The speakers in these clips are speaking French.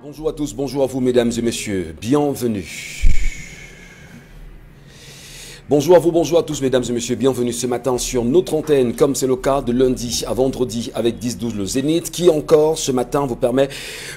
Bonjour à tous, bonjour à vous mesdames et messieurs, bienvenue. Bonjour à vous, bonjour à tous mesdames et messieurs, bienvenue ce matin sur notre antenne, comme c'est le cas de lundi à vendredi avec 10-12 le Zénith, qui encore ce matin vous permet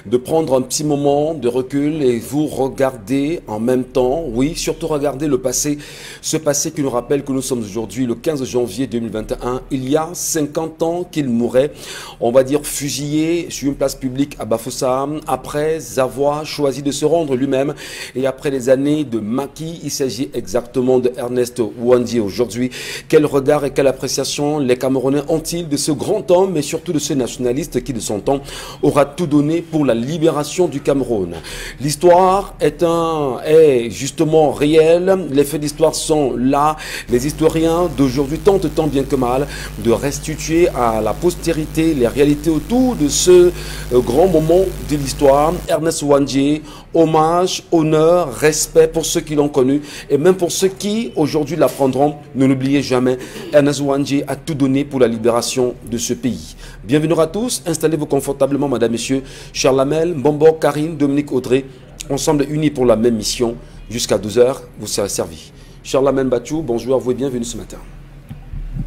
de prendre un petit moment de recul et vous regarder en même temps, oui, surtout regarder le passé, ce passé qui nous rappelle que nous sommes aujourd'hui le 15 janvier 2021, il y a 50 ans qu'il mourait, on va dire fusillé sur une place publique à Bafoussam, après avoir choisi de se rendre lui-même et après des années de maquis, il s'agit exactement de Ernest Ouandjé aujourd'hui. Quel regard et quelle appréciation les Camerounais ont-ils de ce grand homme et surtout de ce nationaliste qui de son temps aura tout donné pour la libération du Cameroun. L'histoire est justement réelle, les faits d'histoire sont là, les historiens d'aujourd'hui tentent tant bien que mal de restituer à la postérité les réalités autour de ce grand moment de l'histoire. Ernest Ouandjé, hommage, honneur, respect pour ceux qui l'ont connu et même pour ceux qui aujourd'hui l'apprendront. Ne l'oubliez jamais, Ernest Ouandjé a tout donné pour la libération de ce pays. Bienvenue à tous, installez-vous confortablement madame, messieurs, Charles Lamel, Mbombo, Karine, Dominique Audrey, ensemble unis pour la même mission. Jusqu'à 12 h, vous serez servi. Charles Lamel Bachou, bonjour à vous et bienvenue ce matin.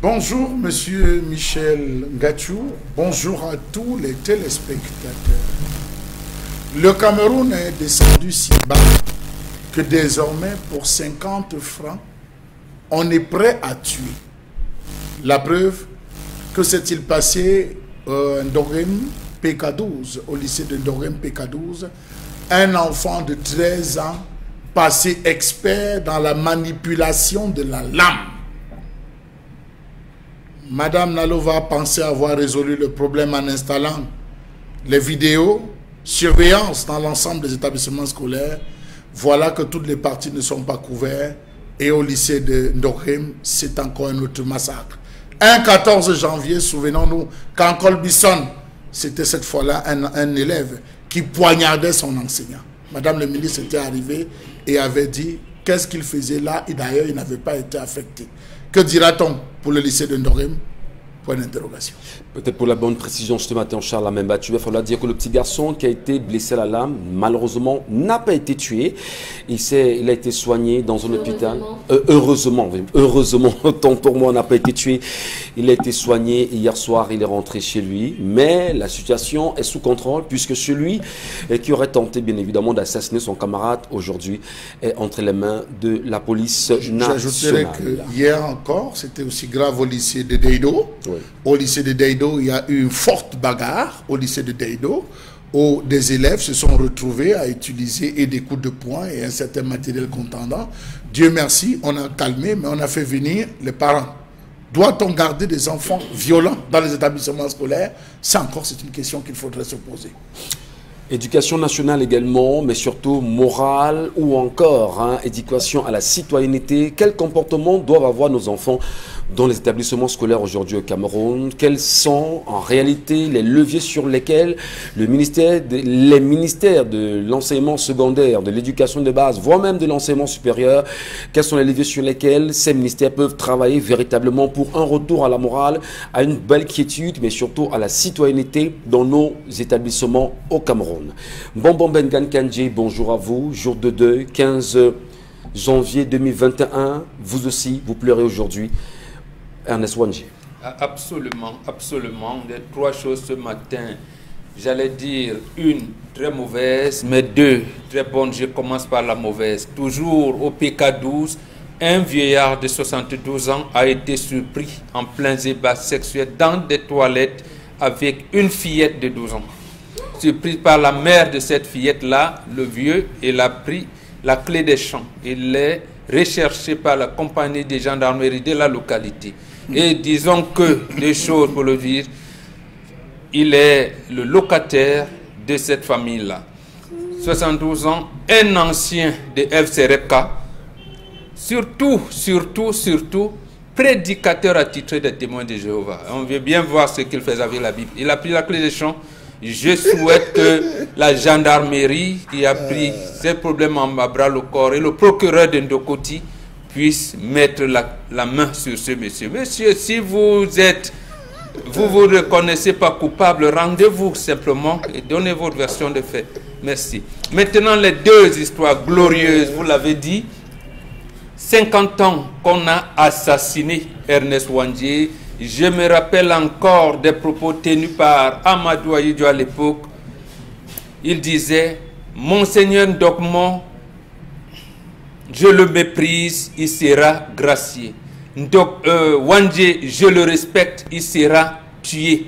Bonjour monsieur Michel Ngachou, bonjour à tous les téléspectateurs. Le Cameroun est descendu si bas que désormais pour 50 francs, on est prêt à tuer. La preuve, que s'est-il passé à Ndorem PK12, au lycée de Ndorem PK12, un enfant de 13 ans passé expert dans la manipulation de la lame. Madame Nalova pensait avoir résolu le problème en installant les vidéos surveillance dans l'ensemble des établissements scolaires. Voilà que toutes les parties ne sont pas couvertes. Et au lycée de Ndorem, c'est encore un autre massacre. Un 14 janvier, souvenons-nous, quand Colbison, c'était cette fois-là un élève qui poignardait son enseignant. Madame le ministre était arrivée et avait dit qu'est-ce qu'il faisait là, et d'ailleurs il n'avait pas été affecté. Que dira-t-on pour le lycée de Ndorem? Point d'interrogation. Peut-être pour la bonne précision ce matin, Charles Lamemba, il va falloir dire que le petit garçon qui a été blessé à la lame, malheureusement, n'a pas été tué. Il a été soigné dans un hôpital. Heureusement, autant pour moi, n'a pas été tué. Il a été soigné et hier soir, il est rentré chez lui. Mais la situation est sous contrôle puisque celui qui aurait tenté, bien évidemment, d'assassiner son camarade aujourd'hui est entre les mains de la police nationale. J'ajouterais que hier encore, c'était aussi grave au lycée de Deido. Oui. Au lycée de Deido, il y a eu une forte bagarre au lycée de Deido où des élèves se sont retrouvés à utiliser des coups de poing et un certain matériel contendant. Dieu merci, on a calmé, mais on a fait venir les parents. Doit-on garder des enfants violents dans les établissements scolaires? Ça encore, c'est une question qu'il faudrait se poser. Éducation nationale également, mais surtout morale ou encore éducation à la citoyenneté. Quel comportement doivent avoir nos enfants dans les établissements scolaires aujourd'hui au Cameroun? Quels sont en réalité les leviers sur lesquels les ministères de l'enseignement secondaire, de l'éducation de base, voire même de l'enseignement supérieur, quels sont les leviers sur lesquels ces ministères peuvent travailler véritablement pour un retour à la morale, à une belle quiétude, mais surtout à la citoyenneté dans nos établissements au Cameroun? Bonbon Bengan Kandji, bonjour à vous. Jour de deuil, 15 janvier 2021. Vous aussi, vous pleurez aujourd'hui. Ernest Ouandjé. Absolument, absolument. Les trois choses ce matin, j'allais dire une très mauvaise, mais deux très bonnes. Je commence par la mauvaise. Toujours au PK12, un vieillard de 72 ans a été surpris en plein débat sexuel dans des toilettes avec une fillette de 12 ans. Surpris par la mère de cette fillette-là, le vieux, il a pris la clé des champs. Il est recherché par la compagnie des gendarmeries de la localité. Et disons que, des choses pour le dire, il est le locataire de cette famille-là. 72 ans, un ancien de FCRK, surtout, prédicateur attitré des témoins de Jéhovah. On veut bien voir ce qu'il fait avec la Bible. Il a pris la clé des champs Je souhaite que la gendarmerie qui a pris ces problèmes en bras le corps et le procureur de Ndokoti puisse mettre la main sur ce monsieur. Monsieur, si vous vous reconnaissez pas coupable, rendez-vous simplement et donnez votre version de fait. Merci. Maintenant, les deux histoires glorieuses, vous l'avez dit, 50 ans qu'on a assassiné Ernest Ouandjé. Je me rappelle encore des propos tenus par Amadou Ahidjo à l'époque. Il disait, Monseigneur Ndokmo, je le méprise, il sera gracié. Ouandjé, je le respecte, il sera tué.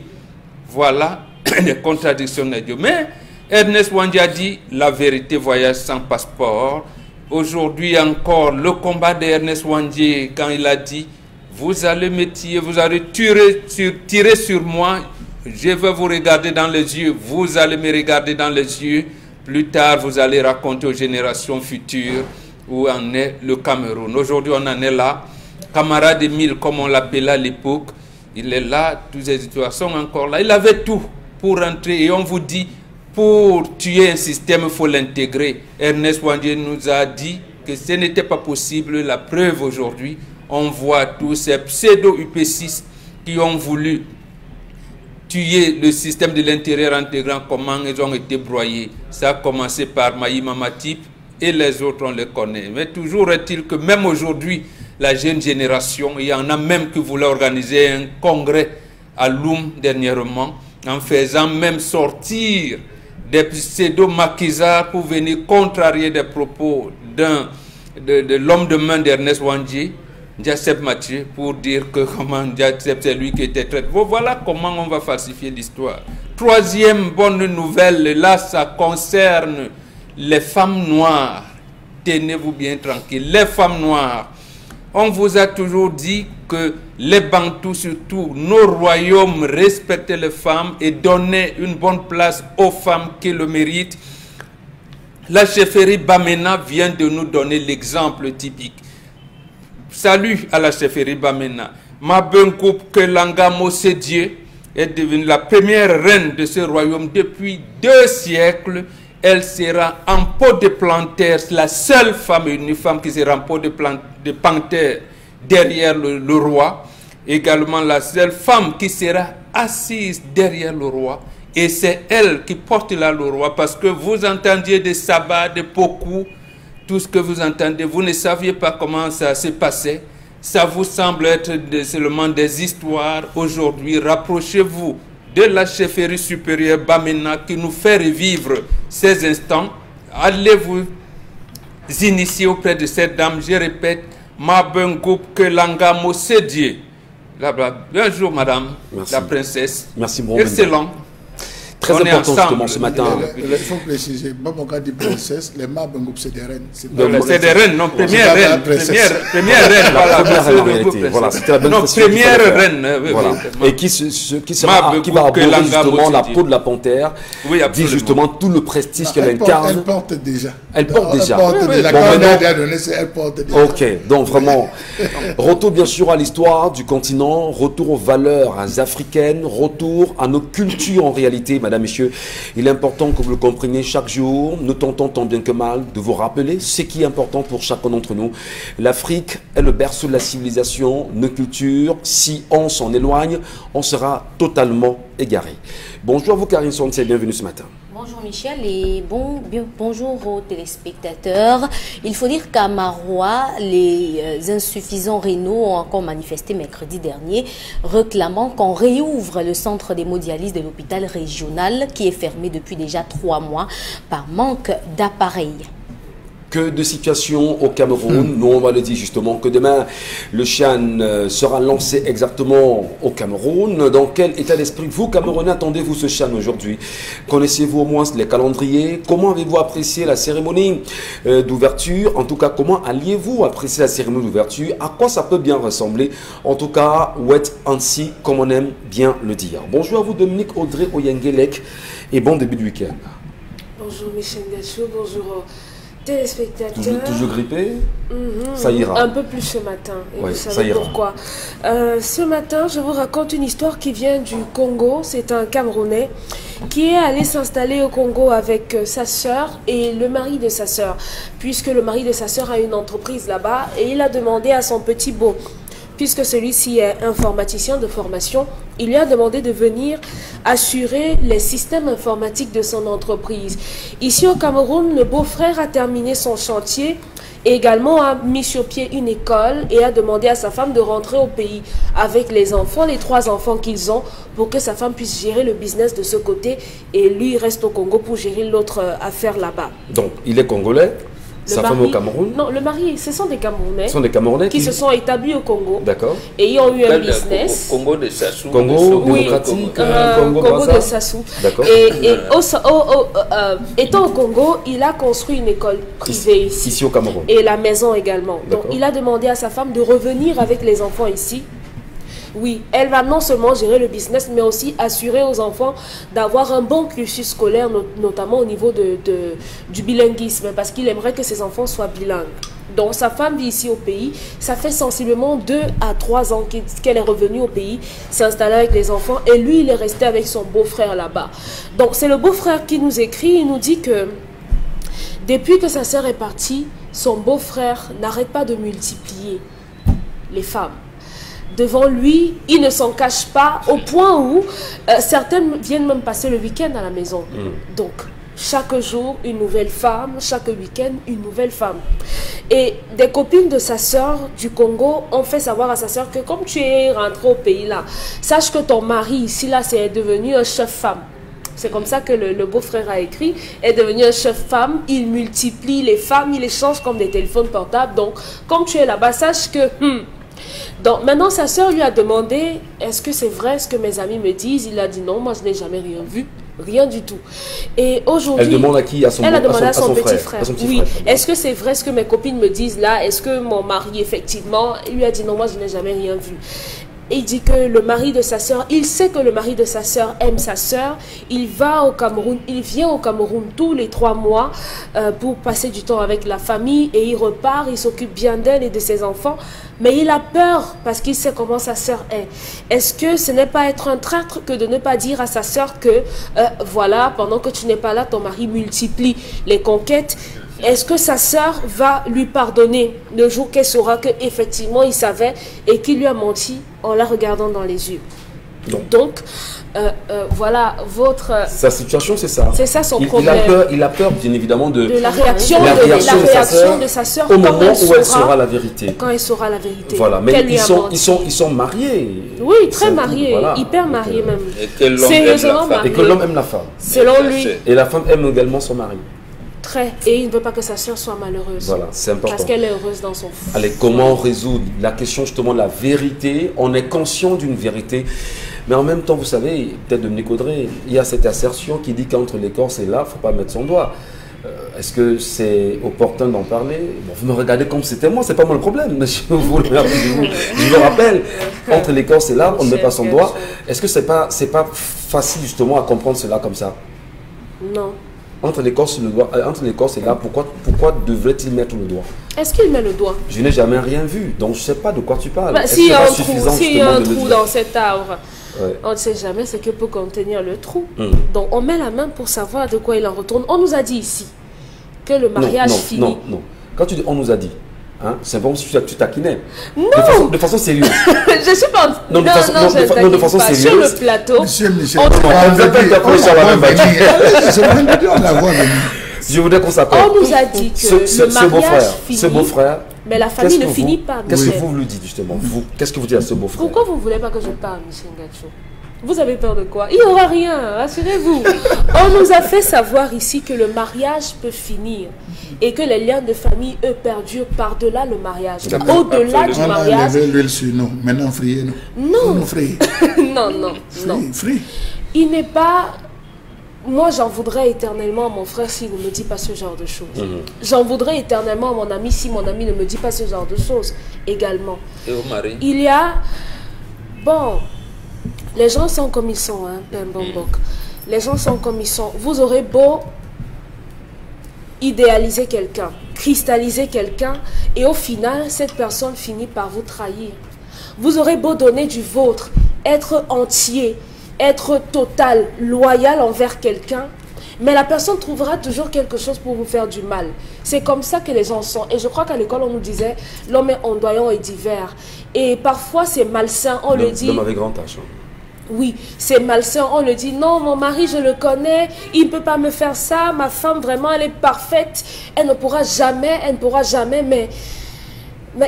Voilà les contradictions de Dieu. Mais Ernest Ouandjé a dit, la vérité voyage sans passeport. Aujourd'hui encore, le combat d'Ernest Ouandjé, quand il a dit, vous allez me tirer, vous allez tirer sur moi, je vais vous regarder dans les yeux, vous allez me regarder dans les yeux, plus tard vous allez raconter aux générations futures où en est le Cameroun. Aujourd'hui on en est là, camarade Émile comme on l'appelait à l'époque, il est là, toutes ces histoires sont encore là, il avait tout pour rentrer et on vous dit, pour tuer un système, il faut l'intégrer. Ernest Ouandjé nous a dit que ce n'était pas possible, la preuve aujourd'hui, on voit tous ces pseudo-UP6 qui ont voulu tuer le système de l'intérieur intégrant, comment ils ont été broyés. Ça a commencé par Maïma Matip et les autres, on les connaît. Mais toujours est-il que même aujourd'hui, la jeune génération, il y en a même qui voulaient organiser un congrès à Loum dernièrement, en faisant même sortir des pseudo-maquisards pour venir contrarier des propos de l'homme de main d'Ernest Ouandjé, Jacep Mathieu, pour dire que comment Jacep c'est lui qui était traité. Bon, voilà comment on va falsifier l'histoire. Troisième bonne nouvelle, là ça concerne les femmes noires. Tenez-vous bien tranquille, les femmes noires. On vous a toujours dit que les Bantous, surtout nos royaumes, respectaient les femmes et donnaient une bonne place aux femmes qui le méritent. La chefferie Bamena vient de nous donner l'exemple typique. Salut à la chefferie Bamena. Mabenkou Kelanga Mosedie est devenue la première reine de ce royaume depuis 2 siècles. Elle sera en peau de panthère, la seule femme, une femme qui sera en peau de panthère derrière le roi. Également la seule femme qui sera assise derrière le roi. Et c'est elle qui porte là le roi, parce que vous entendiez des sabbats, des pokou, tout ce que vous entendez, vous ne saviez pas comment ça s'est passé. Ça vous semble être seulement des histoires. Aujourd'hui, rapprochez-vous de la chefferie supérieure Bamena qui nous fait revivre ces instants. Allez vous initier auprès de cette dame. Je répète, Mabengoup Kelanga Mosedie. Bonjour madame, merci. La princesse. Merci beaucoup. Excellent. Très important justement ce matin. Il faut préciser, bon, quand on dit princesse, les Mabengoup c'est des reines. C'est des reines, non, première reine. Première reine, voilà. Première reine en réalité. Voilà, c'était la bonne précision. Première reine. Voilà. Et qui va aborder justement la peau de la panthère, oui, dit justement tout le prestige qu'elle incarne. Elle porte déjà. Elle porte déjà. Elle porte déjà. Ok, donc vraiment, retour bien sûr à l'histoire du continent, retour aux valeurs africaines, retour à nos cultures en réalité, madame, messieurs. Il est important que vous le compreniez chaque jour. Nous tentons tant bien que mal de vous rappeler ce qui est important pour chacun d'entre nous. L'Afrique est le berceau de la civilisation, nos cultures. Si on s'en éloigne, on sera totalement égaré. Bonjour à vous, Karine Sontier, bienvenue ce matin. Bonjour Michel et bonjour aux téléspectateurs. Il faut dire qu'à Marois, les insuffisants rénaux ont encore manifesté mercredi dernier, réclamant qu'on réouvre le centre d'hémodialyse de l'hôpital régional qui est fermé depuis déjà 3 mois par manque d'appareils. Que de situations au Cameroun. Nous, on va le dire justement que demain, le Chan sera lancé exactement au Cameroun. Dans quel état d'esprit vous, Camerounais, attendez-vous ce Chan aujourd'hui? Connaissez-vous au moins les calendriers? Comment avez-vous apprécié la cérémonie d'ouverture? En tout cas, comment alliez-vous apprécier la cérémonie d'ouverture? À quoi ça peut bien ressembler? En tout cas, Wet Ansi, comme on aime bien le dire. Bonjour à vous, Dominique Audrey Oyengelek, et bon début de week-end. Bonjour Michel Gachou, bonjour téléspectateurs. Toujours grippé? Ça ira. Un peu plus ce matin. Et ouais, vous savez pourquoi. Ce matin, je vous raconte une histoire qui vient du Congo. C'est un Camerounais qui est allé s'installer au Congo avec sa sœur et le mari de sa sœur, puisque le mari de sa sœur a une entreprise là-bas et il a demandé à son petit beau, puisque celui-ci est informaticien de formation, il lui a demandé de venir assurer les systèmes informatiques de son entreprise. Ici au Cameroun, le beau-frère a terminé son chantier et également a mis sur pied une école et a demandé à sa femme de rentrer au pays avec les enfants, les 3 enfants qu'ils ont, pour que sa femme puisse gérer le business de ce côté et lui reste au Congo pour gérer l'autre affaire là-bas. Donc, il est congolais, sa femme au Cameroun. Non, le mari, ce sont des Camerounais. Ce sont des Camerounais qui se sont établis au Congo. D'accord. Et ils ont eu un business. Congo de Sassou. Congo Oui, démocratique, Congo de Sassou. D'accord. Et étant au Congo, il a construit une école privée ici. Ici au Cameroun. Et la maison également. Donc il a demandé à sa femme de revenir avec les enfants ici. Oui, elle va non seulement gérer le business, mais aussi assurer aux enfants d'avoir un bon cursus scolaire, notamment au niveau du bilinguisme, parce qu'il aimerait que ses enfants soient bilingues. Donc sa femme vit ici au pays, ça fait sensiblement 2 à 3 ans qu'elle est revenue au pays, s'est installée avec les enfants, et lui il est resté avec son beau-frère là-bas. Donc c'est le beau-frère qui nous écrit, il nous dit que depuis que sa sœur est partie, son beau-frère n'arrête pas de multiplier les femmes. Devant lui, il ne s'en cache pas, au point où certaines viennent même passer le week-end à la maison. Donc, chaque jour, une nouvelle femme, chaque week-end, une nouvelle femme. Et des copines de sa sœur du Congo ont fait savoir à sa sœur que comme tu es rentrée au pays là, sache que ton mari ici là, c'est devenu un chef-femme. C'est comme ça que le beau-frère a écrit, est devenu un chef-femme, il multiplie les femmes, il les change comme des téléphones portables. Donc, comme tu es là-bas, sache que... Donc maintenant sa sœur lui a demandé, est-ce que c'est vrai ce que mes amis me disent? Il a dit non, moi je n'ai jamais rien vu, rien du tout. Et aujourd'hui, elle demande à qui? Elle a demandé à son petit frère. Oui, frère. Est-ce que c'est vrai ce que mes copines me disent là? Est-ce que mon mari effectivement? Il lui a dit non, moi je n'ai jamais rien vu. Et il dit que le mari de sa sœur, il sait que le mari de sa sœur aime sa sœur. Il va au Cameroun, il vient au Cameroun tous les 3 mois pour passer du temps avec la famille et il repart, il s'occupe bien d'elle et de ses enfants. Mais il a peur parce qu'il sait comment sa sœur est. Est-ce que ce n'est pas être un traître que de ne pas dire à sa sœur que voilà, pendant que tu n'es pas là, ton mari multiplie les conquêtes? Est-ce que sa sœur va lui pardonner le jour qu'elle saura qu'effectivement il savait et qu'il lui a menti en la regardant dans les yeux? Donc voilà votre... Sa situation, c'est ça. C'est ça son problème. Il a peur, bien évidemment, de la réaction, de sa sœur au moment où elle saura la vérité. Quand elle saura la vérité. Voilà, mais ils sont mariés. Oui, très mariés, voilà. Hyper mariés même. Sérieusement mariés. Et que l'homme aime la femme. Selon lui. Et la femme aime également son mari. Et il ne veut pas que sa sœur soit malheureuse. Voilà, c'est important. Parce qu'elle est heureuse dans son foyer. Allez, comment résoudre la question justement de la vérité? On est conscient d'une vérité, mais en même temps, vous savez, peut-être Dominique Audrey, il y a cette assertion qui dit qu'entre l'écorce et là, il ne faut pas mettre son doigt. Est-ce que c'est opportun d'en parler? Bon, vous me regardez comme c'était moi, c'est pas moi le problème. Je vous rappelle, entre l'écorce et là, on ne met pas son doigt. Est-ce que c'est pas facile justement à comprendre cela comme ça? Non. Entre l'écorce et là, pourquoi devrait-il mettre le doigt? Est-ce qu'il met le doigt? Je n'ai jamais rien vu, donc je ne sais pas de quoi tu parles. S'il y a un trou dans cet arbre, on ne sait jamais ce que peut contenir le trou. Donc on met la main pour savoir de quoi il en retourne. On nous a dit ici que le mariage finit. Non. Quand tu dis on nous a dit, hein, c'est bon si tu taquinais. Non. De façon sérieuse. Je ne suis pas... Non, de façon sérieuse. Sur le plateau. Monsieur Michel, je voudrais qu'on s'appelle. On nous a dit que le mariage finit. Ce beau-frère. Mais la famille ne finit pas. Qu'est-ce que vous lui dites justement? Qu'est-ce que vous dites à ce beau-frère? Pourquoi vous ne voulez pas que je parle, Michel Ngacho? Vous avez peur de quoi? Il n'y aura rien, rassurez-vous. On nous a fait savoir ici que le mariage peut finir et que les liens de famille, eux, perdurent par-delà le mariage. Au-delà du mariage... On a l'huile sur nous. Maintenant, friez nous. Non. Nous friez. Non. Frie. Il n'est pas... Moi, j'en voudrais éternellement à mon frère s'il ne me dit pas ce genre de choses. J'en voudrais éternellement à mon ami si mon ami ne me dit pas ce genre de choses également. Et au mari? Il y a... Bon... Les gens sont comme ils sont, hein, Pembongbok. Les gens sont comme ils sont. Vous aurez beau idéaliser quelqu'un, cristalliser quelqu'un, et au final, cette personne finit par vous trahir. Vous aurez beau donner du vôtre, être entier, être total, loyal envers quelqu'un, mais la personne trouvera toujours quelque chose pour vous faire du mal. C'est comme ça que les gens sont. Et je crois qu'à l'école, on nous disait, l'homme est ondoyant et divers. Et parfois, c'est malsain, on le dit. L'homme avec grand H. Oui, c'est malsain, on le dit, non, mon mari, je le connais, il ne peut pas me faire ça, ma femme, vraiment, elle est parfaite, elle ne pourra jamais, mais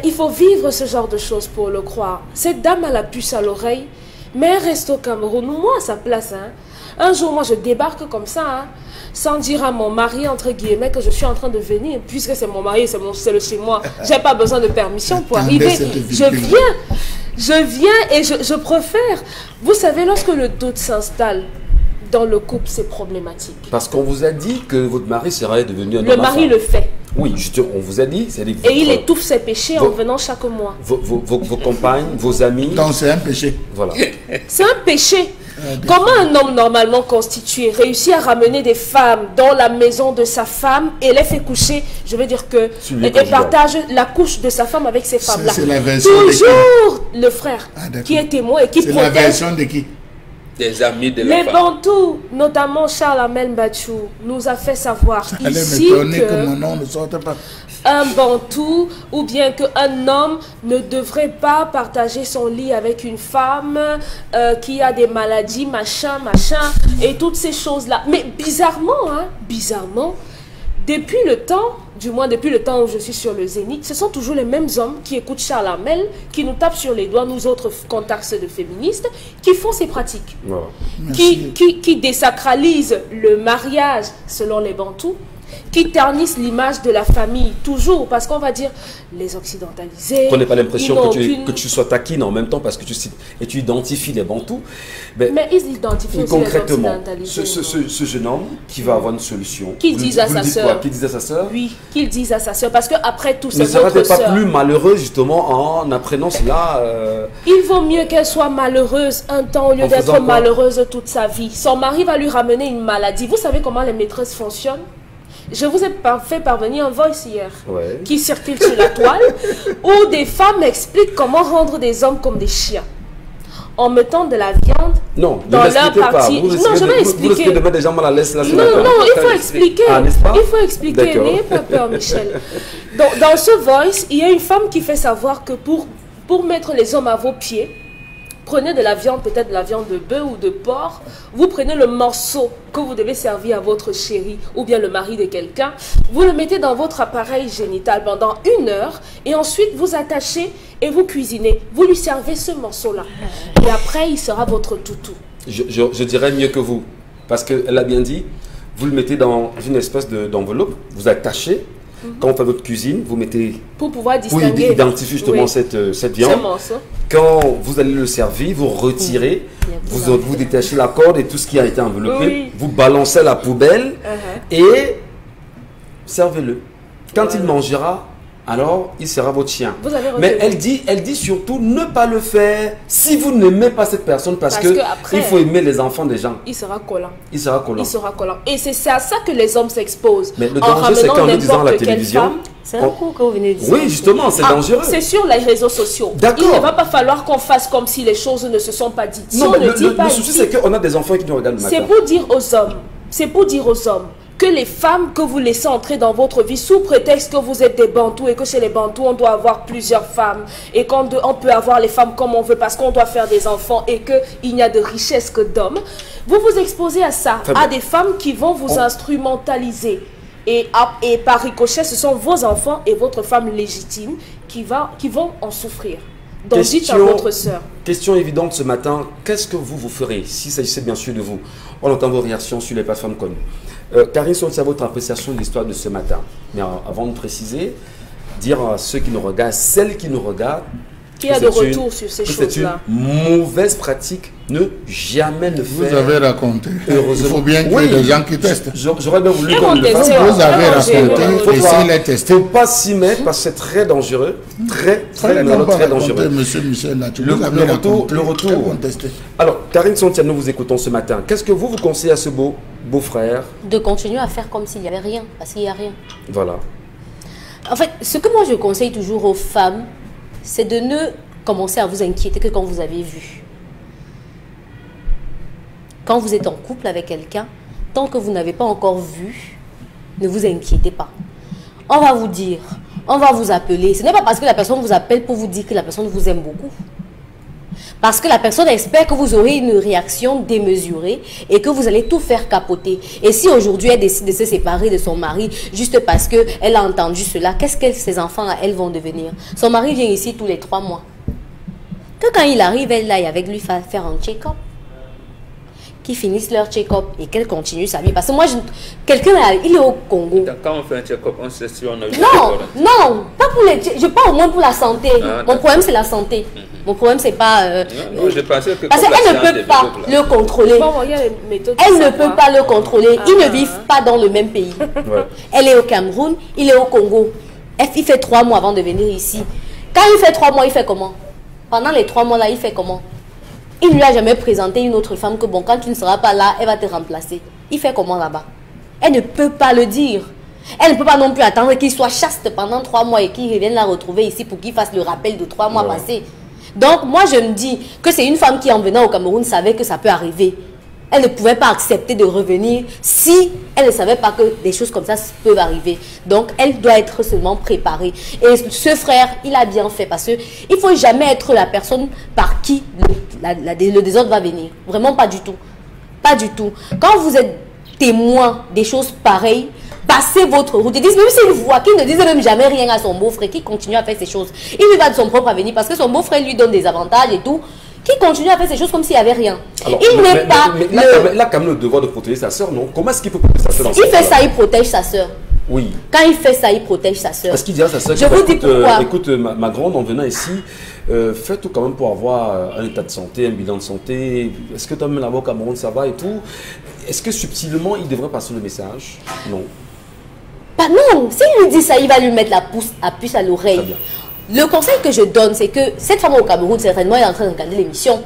il faut vivre ce genre de choses pour le croire. Cette dame a la puce à l'oreille, mais elle reste au Cameroun, moi à sa place, hein. Un jour, moi, je débarque comme ça, hein, sans dire à mon mari, entre guillemets, que je suis en train de venir, puisque c'est mon mari, c'est le chez moi, je n'ai pas besoin de permission pour arriver, je viens et je préfère. Vous savez, lorsque le doute s'installe dans le couple, c'est problématique. Parce qu'on vous a dit que votre mari serait devenu un homme. Le mari le fait. Oui, on vous a dit. Et il étouffe ses péchés en venant chaque mois. Vos compagnes, vos amis. Donc c'est un péché. Voilà. C'est un péché. Comment un homme normalement constitué réussit à ramener des femmes dans la maison de sa femme et les fait coucher, je veux dire que et partage la couche de sa femme avec ces femmes-là. C'est la version toujours le frère qui est témoin et qui protège. C'est la version de qui? Des amis de la Les femme. Bantous, notamment Charles Amel Bachou, nous a fait savoir ici que mon nom ne sorte pas. Un Bantou ou bien qu'un homme ne devrait pas partager son lit avec une femme qui a des maladies, machin, et toutes ces choses-là. Mais bizarrement, depuis le temps, du moins depuis le temps où je suis sur le Zénith, ce sont toujours les mêmes hommes qui écoutent Charles Amel, qui nous tapent sur les doigts, nous autres contacts de féministes, qui font ces pratiques, voilà. qui désacralisent le mariage selon les Bantous, qui ternissent l'image de la famille, toujours, parce qu'on va dire les occidentalisés. Qu'on n'ait pas l'impression que tu sois taquine en même temps, parce que tu identifies les Bantous. Mais ils identifient aussi concrètement, les occidentalisés. ce jeune homme qui va avoir une solution. Qu'il dise à sa sœur. Qu'il dise à sa sœur. Oui, qu'il dise à sa sœur, parce qu'après tout, c'est votre sœur. Ne serait-elle pas sœur. plus malheureuse, justement, en apprenant cela Il vaut mieux qu'elle soit malheureuse un temps au lieu d'être malheureuse toute sa vie. Son mari va lui ramener une maladie. Vous savez comment les maîtresses fonctionnent? Je vous ai fait parvenir un voice hier qui circule sur la toile où des femmes expliquent comment rendre des hommes comme des chiens en mettant de la viande dans leur partie. Non, je vais expliquer. Vous des gens mal à l'aise là. Non, il faut expliquer. Il faut expliquer. N'ayez pas peur, Michel. Dans ce voice, il y a une femme qui fait savoir que pour mettre les hommes à vos pieds, prenez de la viande, peut-être de la viande de bœuf ou de porc, vous prenez le morceau que vous devez servir à votre chéri ou bien le mari de quelqu'un, vous le mettez dans votre appareil génital pendant 1 heure et ensuite vous attachez et vous cuisinez. Vous lui servez ce morceau-là. Et après, il sera votre toutou. Je dirais mieux que vous, parce qu'elle a bien dit, vous le mettez dans une espèce d'enveloppe, vous attachez. Quand on fait votre cuisine, vous mettez... Pour pouvoir distinguer... Pour identifier justement cette viande. Quand vous allez le servir, vous retirez, vous détachez la corde et tout ce qui a été enveloppé, vous balancez à la poubelle et servez-le. Quand il mangera, alors il sera votre chien. Mais elle dit surtout ne pas le faire si vous n'aimez pas cette personne parce que il faut aimer les enfants des gens. Il sera collant. Il sera collant. Il sera collant. Et c'est à ça que les hommes s'exposent. Mais le danger, c'est qu'en le disant à la télévision... C'est un coup que vous venez de dire. Oui, justement, c'est dangereux. C'est sur les réseaux sociaux. D'accord. Il ne va pas falloir qu'on fasse comme si les choses ne se sont pas dites. Non, mais le souci, c'est qu'on a des enfants qui nous regardent le matin. C'est pour dire aux hommes que les femmes que vous laissez entrer dans votre vie sous prétexte que vous êtes des Bantous et que chez les Bantous on doit avoir plusieurs femmes et qu'on peut avoir les femmes comme on veut parce qu'on doit faire des enfants et qu'il n'y a de richesse que d'hommes, vous vous exposez à ça, à des femmes qui vont vous instrumentaliser. Et par ricochet, ce sont vos enfants et votre femme légitime qui vont en souffrir. Donc dites à votre sœur. Question évidente ce matin, qu'est-ce que vous ferez s'il s'agissait bien sûr de vous? On entend vos réactions sur les plateformes connues. Karine Sontia, votre appréciation de l'histoire de ce matin. Mais avant de préciser, dire à ceux qui nous regardent, celles qui nous regardent, qu'il y a de retour sur ces choses-là. C'est une mauvaise pratique, ne jamais le faire. Vous avez raconté. Heureusement. Il faut bien qu'il y ait des gens qui testent. J'aurais bien voulu qu'on le fasse. Vous avez raconté, laissez-les tester. Il ne faut pas s'y mettre parce que c'est très dangereux. Très dangereux. Monsieur Michel, le retour. Alors, Karine Sontia, nous vous écoutons ce matin. Qu'est-ce que vous conseillez à ce beau-frère? De continuer à faire comme s'il n'y avait rien, parce qu'il n'y a rien. Voilà. En fait, ce que moi je conseille toujours aux femmes, c'est de ne commencer à vous inquiéter que quand vous avez vu. quand vous êtes en couple avec quelqu'un, tant que vous n'avez pas encore vu, ne vous inquiétez pas. On va vous dire, on va vous appeler. Ce n'est pas parce que la personne vous appelle pour vous dire que la personne vous aime beaucoup. Parce que la personne espère que vous aurez une réaction démesurée et que vous allez tout faire capoter. Et si aujourd'hui elle décide de se séparer de son mari juste parce qu'elle a entendu cela, qu'est-ce que ses enfants, elles vont devenir? Son mari vient ici tous les 3 mois. Que quand il arrive, elle aille avec lui faire un check-up. Qu'ils finissent leur check-up et qu'elle continue sa vie. Parce que moi, quelqu'un, il est au Congo. Quand on fait un check-up, on sait si on a eu non, pas pour les... Je parle au moins pour la santé. Mon problème, c'est la santé. Mon problème, c'est pas... non, je pensais que... Parce qu'elle ne peut pas le contrôler. Elle ne peut pas le contrôler. Ils ne vivent pas dans le même pays. Ouais. Elle est au Cameroun, il est au Congo. Il fait 3 mois avant de venir ici. Quand il fait 3 mois, il fait comment? Pendant les 3 mois là, il fait comment? Il ne lui a jamais présenté une autre femme que bon, quand tu ne seras pas là, elle va te remplacer. Il fait comment là-bas? Elle ne peut pas le dire. Elle ne peut pas non plus attendre qu'il soit chaste pendant 3 mois et qu'il revienne la retrouver ici pour qu'il fasse le rappel de 3 mois passés. Donc moi je me dis que c'est une femme qui en venant au Cameroun savait que ça peut arriver. Elle ne pouvait pas accepter de revenir si elle ne savait pas que des choses comme ça peuvent arriver. Donc, elle doit être seulement préparée. Et ce frère, il a bien fait parce qu'il ne faut jamais être la personne par qui le désordre va venir. Vraiment pas du tout. Pas du tout. Quand vous êtes témoin des choses pareilles, passez votre route. Ils disent, même s'il voit qu'il ne disait même jamais rien à son beau-frère, qui continue à faire ces choses. Il lui va de son propre avenir parce que son beau-frère lui donne des avantages et tout. Qui continue à faire ces choses comme s'il n'y avait rien. Alors, il n'est pas... Là, quand même, le devoir de protéger sa soeur, non? Comment est-ce qu'il peut protéger sa soeur? Il fait ça, il protège sa soeur. Oui. Quand il fait ça, il protège sa soeur. Parce qu'il dit à sa soeur, écoute, ma grande, en venant ici, fais tout quand même pour avoir un état de santé, un bilan de santé. Est-ce que toi même là-bas au Cameroun, ça va et tout? Est-ce que subtilement, il devrait passer le message? Non. Bah non, s'il lui dit ça, il va lui mettre la puce à l'oreille. Le conseil que je donne, c'est que cette femme au Cameroun, certainement, elle est en train de regarder l'émission.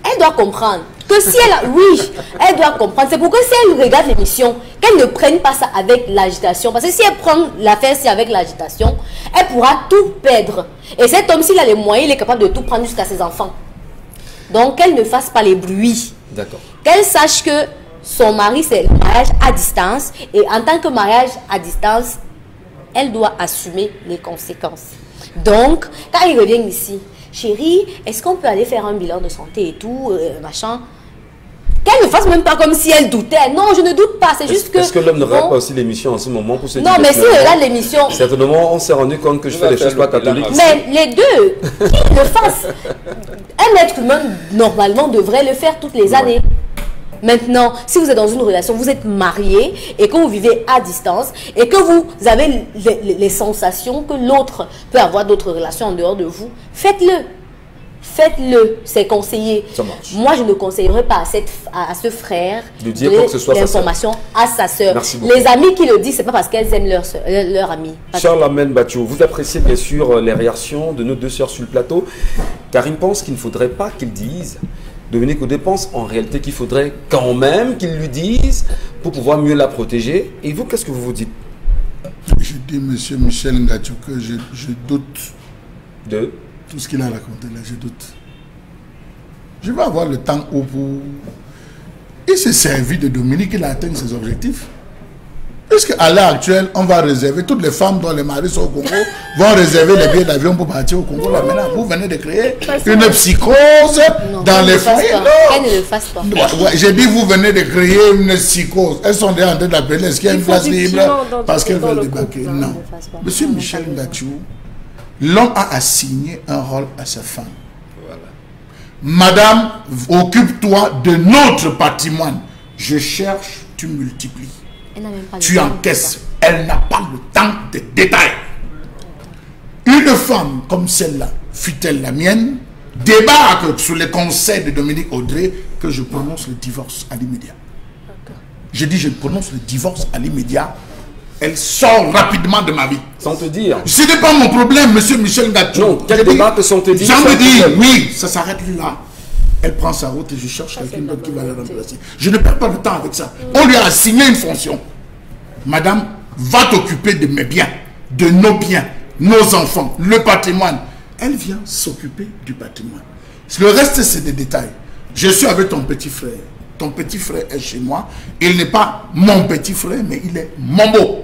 Elle doit comprendre que si elle a... Oui, elle doit comprendre. C'est pourquoi si elle regarde l'émission, qu'elle ne prenne pas ça avec l'agitation. Parce que si elle prend l'affaire avec l'agitation, elle pourra tout perdre. Et cet homme, s'il a les moyens, il est capable de tout prendre jusqu'à ses enfants. Donc, qu'elle ne fasse pas les bruits. D'accord. Qu'elle sache que son mari, c'est le mariage à distance. Et en tant que mariage à distance, elle doit assumer les conséquences. Donc, quand il revient ici, chérie, est-ce qu'on peut aller faire un bilan de santé et tout, machin? Qu'elle ne fasse même pas comme si elle doutait. Non, je ne doute pas, c'est juste que... Est-ce que l'homme ne regarde pas aussi l'émission en ce moment pour se dire... Non, mais si elle regarde l'émission... Certainement, on s'est rendu compte que je fais des choses pas catholiques. Mais les deux, qu'ils le fassent. Un être humain, normalement, devrait le faire toutes les années. Maintenant, si vous êtes dans une relation, vous êtes marié et que vous vivez à distance et que vous avez les sensations que l'autre peut avoir d'autres relations en dehors de vous, faites-le. Faites-le, c'est conseillé. Ça marche. Moi, je ne conseillerais pas à ce frère de dire quoi que ce soit l'information à sa sœur. Beaucoup. Les amis qui le disent, c'est pas parce qu'elles aiment leur ami. Charles Amen Bachou, vous appréciez bien sûr les réactions de nos 2 sœurs sur le plateau, car il pense qu'il ne faudrait pas qu'ils disent. Dominique Oudé pense en réalité qu'il faudrait quand même qu'ils lui disent pour pouvoir mieux la protéger. Et vous, qu'est-ce que vous vous dites? Je dis, monsieur Michel Ngatou, que je doute de tout ce qu'il a raconté là, je doute. Je vais avoir le temps pour... Il s'est servi de Dominique, il a atteint ses objectifs. Puisqu'à l'heure actuelle, on va réserver, toutes les femmes dont les maris sont au Congo vont réserver les billets d'avion pour partir au Congo. Là, maintenant, vous venez de créer une psychose dans les foyers. Elle ne le fasse pas. Ouais, j'ai dit, vous venez de créer une psychose. Elles sont déjà en train d'appeler. Est-ce qu'il y a une place libre parce qu'elles veulent débarquer? Non. Monsieur Michel Ngatou, l'homme a assigné un rôle à sa femme. Voilà. Madame, occupe-toi de notre patrimoine. Je cherche, tu multiplies. Tu encaisses. Elle n'a pas le temps des détails. Une femme comme celle-là, fut-elle la mienne, débarque sous les conseils de Dominique Audrey que je prononce le divorce à l'immédiat. Je dis je prononce le divorce à l'immédiat. Elle sort rapidement de ma vie. Sans te dire. Ce n'est pas mon problème, monsieur Michel Ngatou. Non, quel débat sans te dire? Sans me dire, oui, ça s'arrête là. Elle prend sa route et je cherche quelqu'un d'autre qui va la remplacer. Je ne perds pas le temps avec ça. On lui a assigné une fonction. Madame, va t'occuper de mes biens, de nos biens, nos enfants, le patrimoine. Elle vient s'occuper du patrimoine. Le reste, c'est des détails. Je suis avec ton petit frère. ton petit frère est chez moi. Il n'est pas mon petit frère, mais il est mon beau.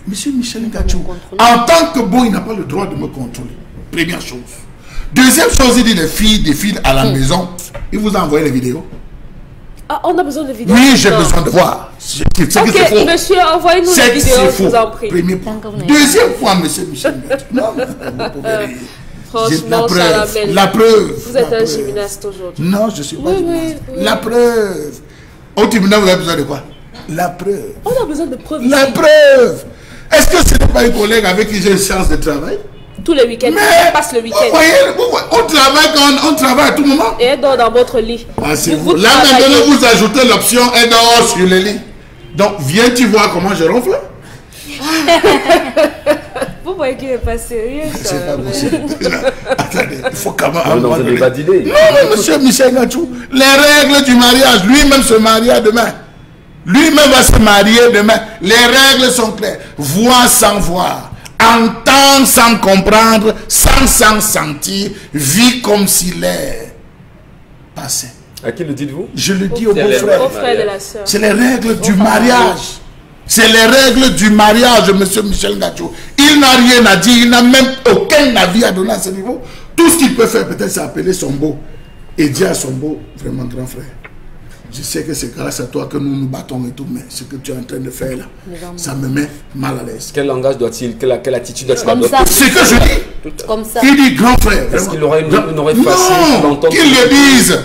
Monsieur Michel Ngacho, en tant que beau, il n'a pas le droit de me contrôler. Première chose. Deuxième chose, il dit les filles défilent à la maison. Il vous a envoyé les vidéos. Ah, on a besoin de vidéos. Oui, j'ai besoin de voir. Ok, monsieur, envoyez-nous les vidéos, je vous en prie. Premier point. Deuxième point, monsieur Michel Ngacho. Non, vous pouvez rire. Franchement, la preuve. Vous êtes un gymnaste aujourd'hui. Non, je ne suis pas gymnaste. La preuve. Au tribunal, vous avez besoin de quoi? La preuve. On a besoin de preuves. La preuve. Est-ce que ce n'est pas une collègue avec qui j'ai une séance de travail? Tous les week-ends. Mais on passe le week-end. On travaille quand on travaille à tout moment. Et elle dort dans votre lit. Ah, c'est vous. Là maintenant, vous ajoutez l'option elle dort sur le lit. Donc, viens-tu voir comment je ronfle? Vous voyez qu'il n'est pas sérieux. C'est pas possible. Attendez, il faut quand même... dans un débat d'idées. Non, monsieur Michel Ngacho, les règles du mariage, lui-même se marie demain. Lui-même va se marier demain. Les règles sont claires. Voir sans voir. Entendre sans comprendre. Sans sentir. Vie comme s'il est passé. À qui le dites-vous? Je le dis au beau-frère. Au frère de la sœur. C'est les règles du mariage. C'est les règles du mariage, monsieur Michel Ngacho. Il n'a rien à dire. Il n'a même aucun avis à donner à ce niveau. Tout ce qu'il peut faire, peut-être, c'est appeler son beau. Et dire à son beau, vraiment grand frère. Je sais que c'est grâce à toi que nous nous battons et tout, mais ce que tu es en train de faire là, ça me met mal à l'aise. Quel langage doit-il, quelle attitude doit-il Comme ça. C'est que je dis. Comme ça. Il dit grand frère. Est-ce qu'il aurait une oreille facile d'entendre? Qu'il le dise.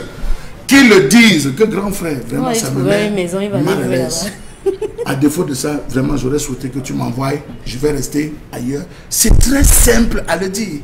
Qu'il le dise. Que grand frère, vraiment, Ouais, ça me trouver met une maison, il va mal à vivre l'aise. À défaut de ça, vraiment, j'aurais souhaité que tu m'envoies. Je vais rester ailleurs. C'est très simple à le dire.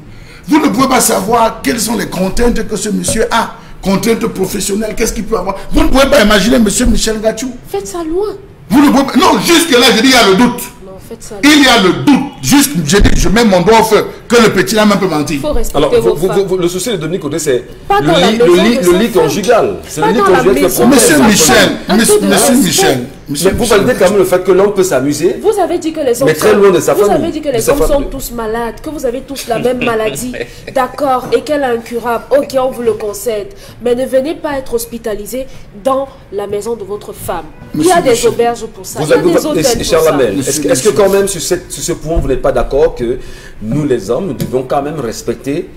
Vous ne pouvez pas savoir quelles sont les contraintes que ce monsieur a. Contraintes professionnelles, qu'est-ce qu'il peut avoir? Vous ne pouvez pas imaginer monsieur Michel Ngacho. Faites ça loin. Vous ne pouvez pas... Non, jusque là, je dis, il y a le doute. Non, faites ça loin. Il y a le doute. Juste, je dis, je mets mon doigt au feu. Que le petit là peut mentir. Il faut respecter Alors, vos femmes. le souci de Dominique Odé, c'est Pas dans la maison le de lit sa conjugal. C'est le Pas lit dans la conjugal qui est maison. problème. Monsieur Michel, Un peu de monsieur respect. Michel. Mais vous validez quand même le fait que l'homme peut s'amuser. Vous avez dit que les hommes Mais très loin de sa vous famille, avez dit que de les sa hommes sont famille. tous malades, que vous avez tous la même maladie. D'accord, et qu'elle est incurable. Ok, on vous le concède. Mais ne venez pas être hospitalisé dans la maison de votre femme. Il y a Monsieur des Michel. auberges pour ça. Vous Il y a avez, des hôtels pour cher ça. Lamel, Monsieur, est-ce que quand même sur ce point, vous n'êtes pas d'accord que nous, les hommes, nous devons quand même respecter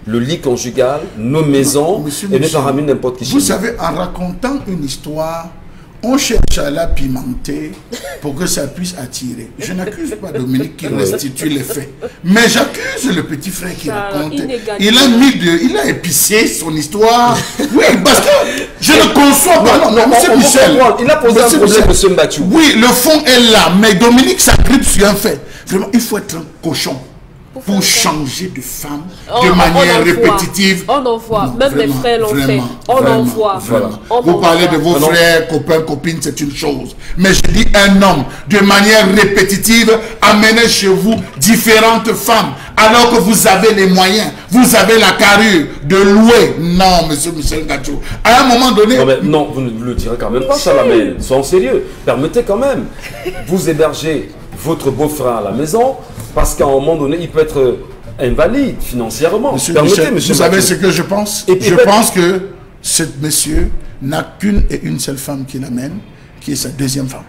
le lit conjugal, nos maisons, Monsieur et ne Michel, pas ramener n'importe qui chez Vous nous? savez, en racontant une histoire, on cherche à la pimenter pour que ça puisse attirer. Je n'accuse pas Dominique qui restitue les faits, mais j'accuse le petit frère qui Ça, raconte. inégalité. Il a épicé son histoire. Oui, parce que je ne conçois pas. Non, monsieur on Michel. comprend. Il a posé un Monsieur problème, Michel. monsieur Mbachou. Oui, le fond est là, mais Dominique s'agrippe sur un fait. Vraiment, il faut être un cochon pour changer de femme de manière répétitive. On en voit. Non, Même les vraiment, frères l'ont fait. vraiment, On en vraiment, voit. vraiment. On Vous en parlez voit. de vos Ah non. frères, copains, copines, c'est une chose. Mais je dis un homme, de manière répétitive, amenez chez vous différentes femmes, alors que vous avez les moyens, vous avez la carrure de louer. Non, monsieur Michel Ngacho. À un moment donné... Non, mais non, vous ne le direz quand même pas, Chalamel. Soyons sérieux. Permettez quand même. Vous hébergez votre beau-frère à la maison, parce qu'à un moment donné, il peut être invalide financièrement. Monsieur Permettez, Michel, monsieur vous savez Mbachou. ce que je pense? Et puis, Je pense que ce monsieur n'a qu'une et une seule femme qui l'amène, qui est sa deuxième femme.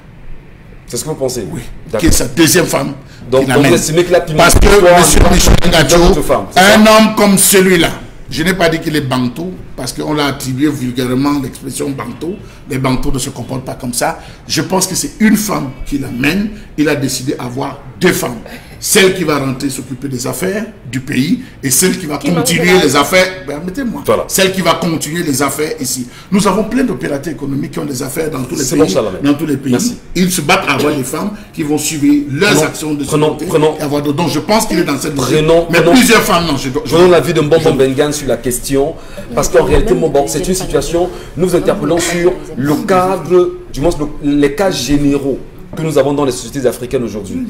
C'est ce que vous pensez? Oui, D'accord. qui est sa deuxième femme. Donc, qui vous l'amène. estimez que la Parce que monsieur Michel Ngacho, votre femme, c'est un homme comme celui-là, je n'ai pas dit qu'il est bantou, parce qu'on l'a attribué vulgairement l'expression bantou. Les bantous ne se comportent pas comme ça. Je pense que c'est une femme qui l'amène. Il a décidé d'avoir deux femmes. Celle qui va rentrer s'occuper des affaires du pays et celle qui va continuer les affaires. Permettez-moi. Voilà. Celle qui va continuer les affaires ici. Nous avons plein d'opérateurs économiques qui ont des affaires dans tous les C'est pays. bon, Chalamel. Dans tous les pays. Merci. Ils se battent à avoir des femmes qui vont suivre leurs actions de prenons- société. prenons- Et avoir d'autres. Donc je pense qu'il est dans cette logique. Mais prenons- plusieurs femmes, non. Je donne l'avis de Mbongo Bengan sur la question, parce qu'en réalité, c'est une situation, nous interpellons sur le cadre, du moins les cas généraux que nous avons dans les sociétés africaines aujourd'hui.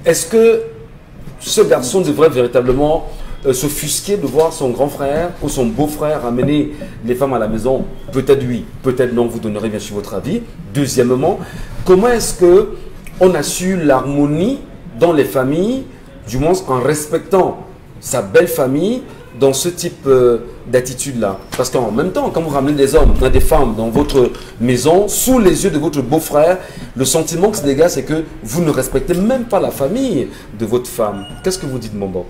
Est-ce que ce garçon devrait véritablement s'offusquer de voir son grand frère ou son beau-frère amener les femmes à la maison? Peut-être oui, peut-être non, vous donnerez bien sûr votre avis. Deuxièmement, comment est-ce que on assure l'harmonie dans les familles, du moins en respectant sa belle famille dans ce type d'attitude-là? Parce qu'en même temps, quand vous ramenez des hommes, des femmes dans votre maison, sous les yeux de votre beau-frère, le sentiment que se dégage, c'est que vous ne respectez même pas la famille de votre femme. Qu'est-ce que vous dites, Mombo?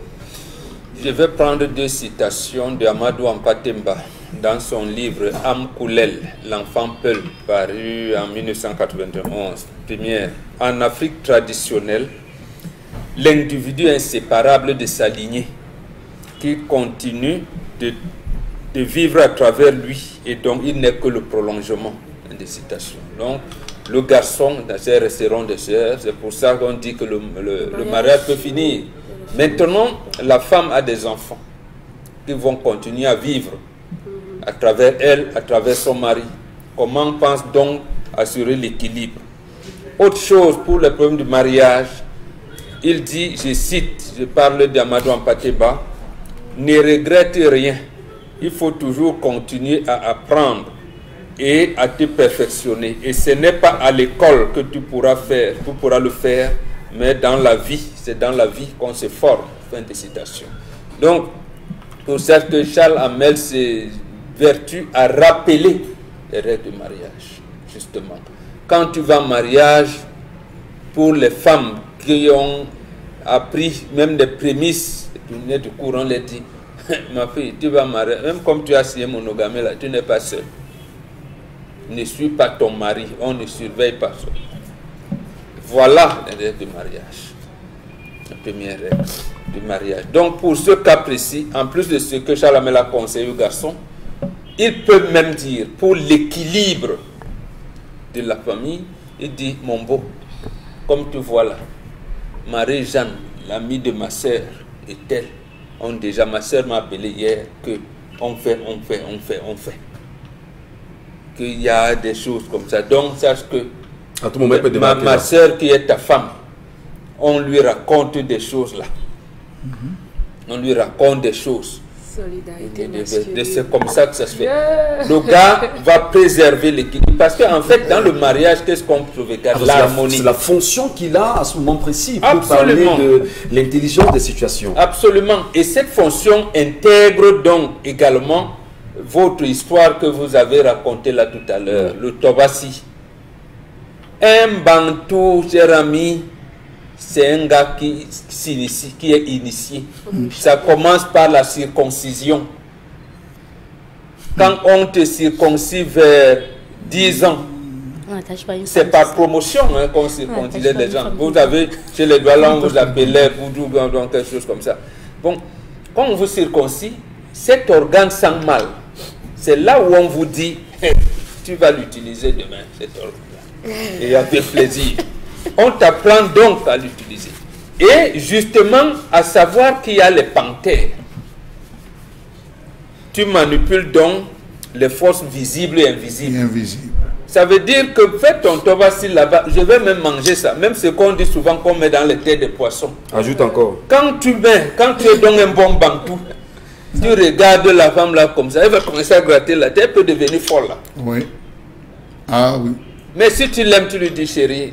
Je vais prendre 2 citations de Amadou Ampatemba dans son livre Amkoulel, l'enfant Peul, paru en 1991. Première, en Afrique traditionnelle, l'individu inséparable de sa lignée qui continue de vivre à travers lui et donc il n'est que le prolongement des citations. Donc le garçon, ses sœurs resteront des sœurs, c'est pour ça qu'on dit que le mariage peut finir. Maintenant, la femme a des enfants qui vont continuer à vivre à travers elle, à travers son mari. Comment pense donc assurer l'équilibre? Autre chose pour le problème du mariage, il dit, je cite, je parle d'Amadou Ampatemba, ne regrette rien, il faut toujours continuer à apprendre et à te perfectionner. Et ce n'est pas à l'école que tu pourras le faire, mais dans la vie, c'est dans la vie qu'on se forme. Fin de citation. Donc, pour ça que Charles Hamel ses vertus à rappeler les règles du mariage, justement. Quand tu vas en mariage, pour les femmes qui ont appris même des prémices du courant, on les dit, ma fille, tu vas marier, même comme tu as signé monogamie là, tu n'es pas seule. Ne suis pas ton mari, on ne surveille pas ça. Voilà les règles du mariage. La première règle du mariage. Donc pour ce cas précis, en plus de ce que Charles Hamel a conseillé aux garçons, il peut même dire, pour l'équilibre de la famille, il dit, mon beau, comme tu vois là, Marie-Jeanne, l'amie de ma soeur, et elle, ma soeur m'a appelé hier que on fait. Qu'il y a des choses comme ça. Donc, sache que à tout moment, ma soeur qui est ta femme, on lui raconte des choses là. On lui raconte des choses. Solidarité. C'est comme ça que ça se fait. Le gars va préserver l'équilibre. Parce qu'en fait, dans le mariage, qu'est-ce qu'on regarde? L'harmonie. C'est la fonction qu'il a à ce moment précis pour parler de l'intelligence des situations. Absolument. Et cette fonction intègre donc également votre histoire que vous avez racontée là tout à l'heure, le Tobassi. Un Bantou, cher ami, c'est un gars qui s'initie, qui est initié. Ça commence par la circoncision. Quand on te circoncie vers 10 ans, c'est par promotion qu'on circoncisait les gens. Vous avez, chez les Douala, on vous appelait voodoo, donc quelque chose comme ça. Bon, quand on vous circoncie, cet organe sent mal. C'est là où on vous dit, hey, tu vas l'utiliser demain, cet organe. Et avec plaisir. On t'apprend donc à l'utiliser. Et justement, à savoir qu'il y a les panthères. Tu manipules donc les forces visibles et invisibles. Ça veut dire que fais ton tobassi là-bas, je vais même manger ça. Même ce qu'on dit souvent qu'on met dans les têtes des poissons. Ajoute encore. Quand tu es donc un bon bantou, tu regardes la femme là comme ça, elle va commencer à gratter la tête, elle peut devenir folle là. Oui. Ah oui. Mais si tu l'aimes, tu lui dis chérie,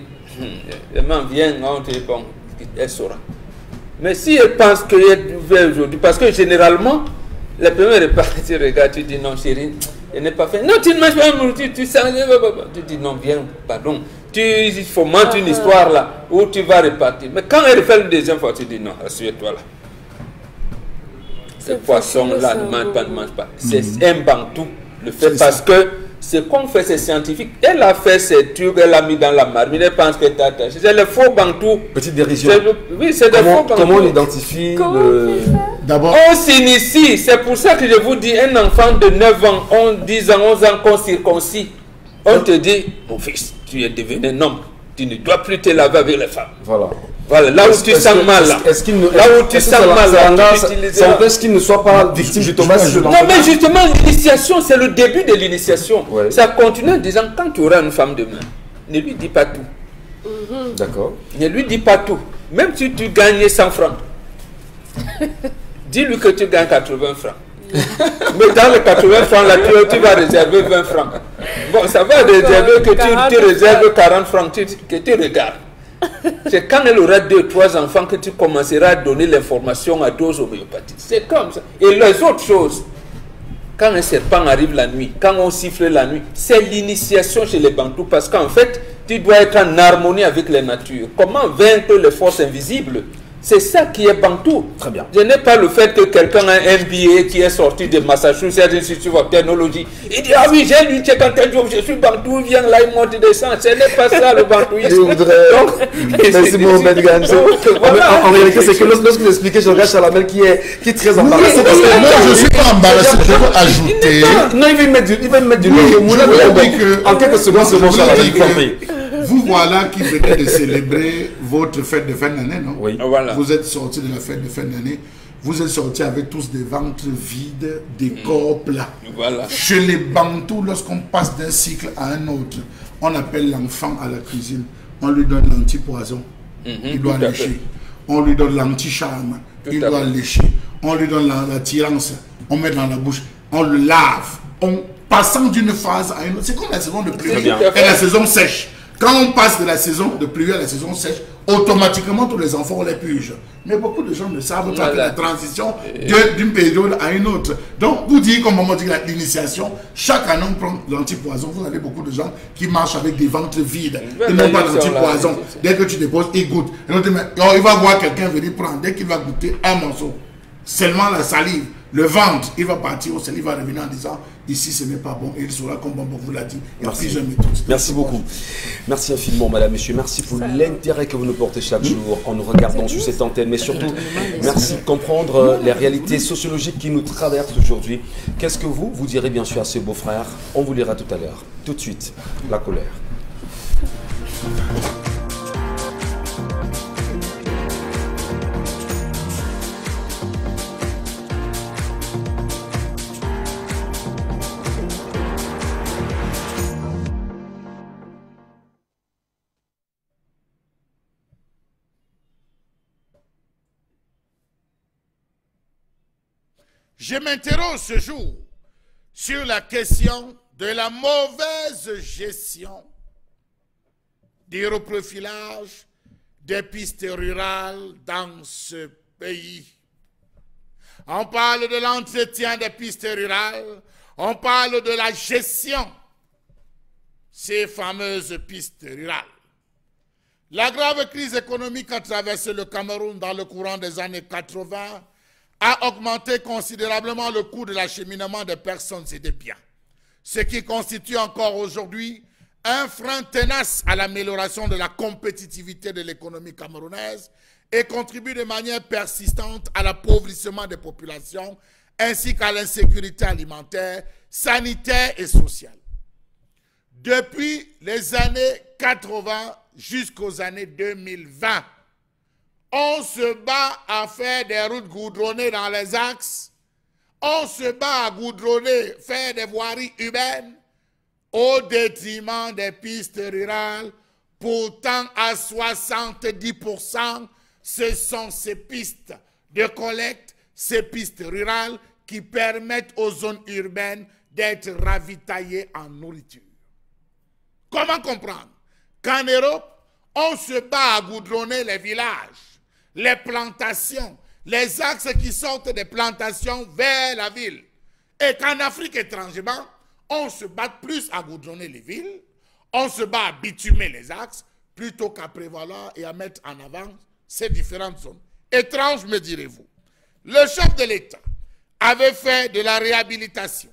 viens, on te dit bon, elle saura. Mais si elle pense qu'elle est aujourd'hui, parce que généralement, la première repas, tu regardes, tu dis non chérie, elle n'est pas faite. Non, tu ne manges pas, tu sens, tu dis non, viens, pardon. Tu fomentes une histoire là, où tu vas repartir. Mais quand elle fait le deuxième fois, tu dis non, assieds-toi là. Ce poisson-là ne mange pas. C'est un bantou. Le fait parce que ce qu'on fait, c'est scientifique. Elle a fait ses trucs, elle a mis dans la marmite, elle pense que tu as tâché. C'est le faux bantou. Petite dérision. Oui, c'est des faux bantou. Comment on identifie D'abord, on s'initie. C'est pour ça que je vous dis, un enfant de 9 ans, 10 ans, 11 ans qu'on circoncis, on te dit, mon fils, tu es devenu un homme. Tu ne dois plus te laver avec les femmes. Voilà, là où tu sens mal, là. Là où tu sens mal, là. Ça empêche qu'il ne soit pas victime du Thomas. Non, mais justement, l'initiation, c'est le début de l'initiation. Ça continue en disant, quand tu auras une femme demain, ne lui dis pas tout. D'accord. Ne lui dis pas tout. Même si tu gagnes 100 francs, dis-lui que tu gagnes 80 francs. Mais dans les 80 francs, là, tu vas réserver 20 francs. Bon, ça va réserver que tu réserves 40 francs, que tu regardes. C'est quand elle aura 2 ou 3 enfants que tu commenceras à donner l'information à dose homéopathique. C'est comme ça. Et les autres choses, quand un serpent arrive la nuit, quand on siffle la nuit, c'est l'initiation chez les Bantous parce qu'en fait, tu dois être en harmonie avec la nature. Comment vaincre les forces invisibles? C'est ça qui est Bantou. Très bien. Je n'ai pas le fait que quelqu'un a un MBA qui est sorti de Massachusetts Institute of Technology. Il dit, ah oui, j'ai lu Tchekantel Diop, je suis Bantou, viens là, il monte des sangs. Ce n'est pas ça le bantouisme. Merci beaucoup, Ben Ganzo. En réalité, c'est que lorsque vous expliquez, je regarde Chalamel qui est très embarrassé. Parce que moi, je ne suis pas embarrassé. Je veux ajouter. Non, il va me mettre du nez. En quelques secondes, c'est bon, Chalamel. Vous voilà qui venez de célébrer votre fête de fin d'année, non? Oui. Voilà. Vous êtes sortis de la fête de fin d'année. Vous êtes sortis avec tous des ventres vides, des corps plats. Voilà. Chez les Bantous, lorsqu'on passe d'un cycle à un autre, on appelle l'enfant à la cuisine. On lui donne l'antipoison. Il doit lécher. On lui donne l'anti-charme. Il doit lécher. On lui donne la tirance. On met dans la bouche. On le lave. Passant d'une phase à une autre. C'est comme la saison de pluie et la saison sèche. Quand on passe de la saison de pluie à la saison sèche, automatiquement tous les enfants ont les puges. Mais beaucoup de gens ne savent pas la transition d'une période à une autre. Donc, vous dites, comme maman dit, l'initiation, chaque année on prend l'antipoison. Vous avez beaucoup de gens qui marchent avec des ventres vides. Ils n'ont pas d'antipoison. Dès que tu déposes, ils goûtent. Et il va voir quelqu'un venir prendre. Dès qu'il va goûter un morceau, seulement la salive, le ventre, il va partir au ciel, il va revenir en disant ici ce n'est pas bon et il saura comme bon vous l'a dit. Merci. Merci beaucoup. Merci infiniment, madame, monsieur. Merci pour l'intérêt que vous nous portez chaque jour en nous regardant sur cette antenne. Mais surtout, merci de comprendre les réalités sociologiques qui nous traversent aujourd'hui. Qu'est-ce que vous direz bien sûr à ce beau-frère? On vous lira tout à l'heure. Tout de suite, la colère. Je m'interroge ce jour sur la question de la mauvaise gestion du reprofilage des pistes rurales dans ce pays. On parle de l'entretien des pistes rurales, on parle de la gestion de ces fameuses pistes rurales. La grave crise économique a traversé le Cameroun dans le courant des années 80 a augmenté considérablement le coût de l'acheminement des personnes et des biens, ce qui constitue encore aujourd'hui un frein tenace à l'amélioration de la compétitivité de l'économie camerounaise et contribue de manière persistante à l'appauvrissement des populations ainsi qu'à l'insécurité alimentaire, sanitaire et sociale. Depuis les années 80 jusqu'aux années 2020, on se bat à faire des routes goudronnées dans les axes. On se bat à goudronner, faire des voiries urbaines au détriment des pistes rurales. Pourtant, à 70%, ce sont ces pistes de collecte, ces pistes rurales qui permettent aux zones urbaines d'être ravitaillées en nourriture. Comment comprendre qu'en Europe, on se bat à goudronner les villages, les plantations, les axes qui sortent des plantations vers la ville. Et qu'en Afrique étrangement, on se bat plus à goudronner les villes, on se bat à bitumer les axes, plutôt qu'à prévaloir et à mettre en avant ces différentes zones. Étrange, me direz-vous. Le chef de l'État avait fait de la réhabilitation,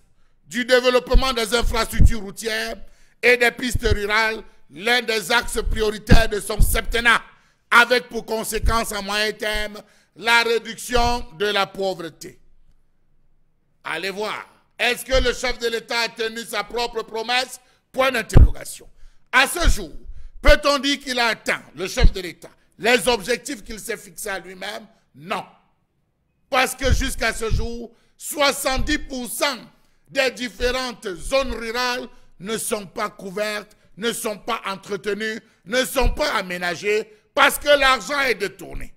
du développement des infrastructures routières et des pistes rurales l'un des axes prioritaires de son septennat, avec pour conséquence à moyen terme la réduction de la pauvreté. Allez voir, est-ce que le chef de l'État a tenu sa propre promesse? Point d'interrogation. À ce jour, peut-on dire qu'il a atteint, le chef de l'État, les objectifs qu'il s'est fixés à lui-même? Non. Parce que jusqu'à ce jour, 70% des différentes zones rurales ne sont pas couvertes, ne sont pas entretenues, ne sont pas aménagées, parce que l'argent est détourné.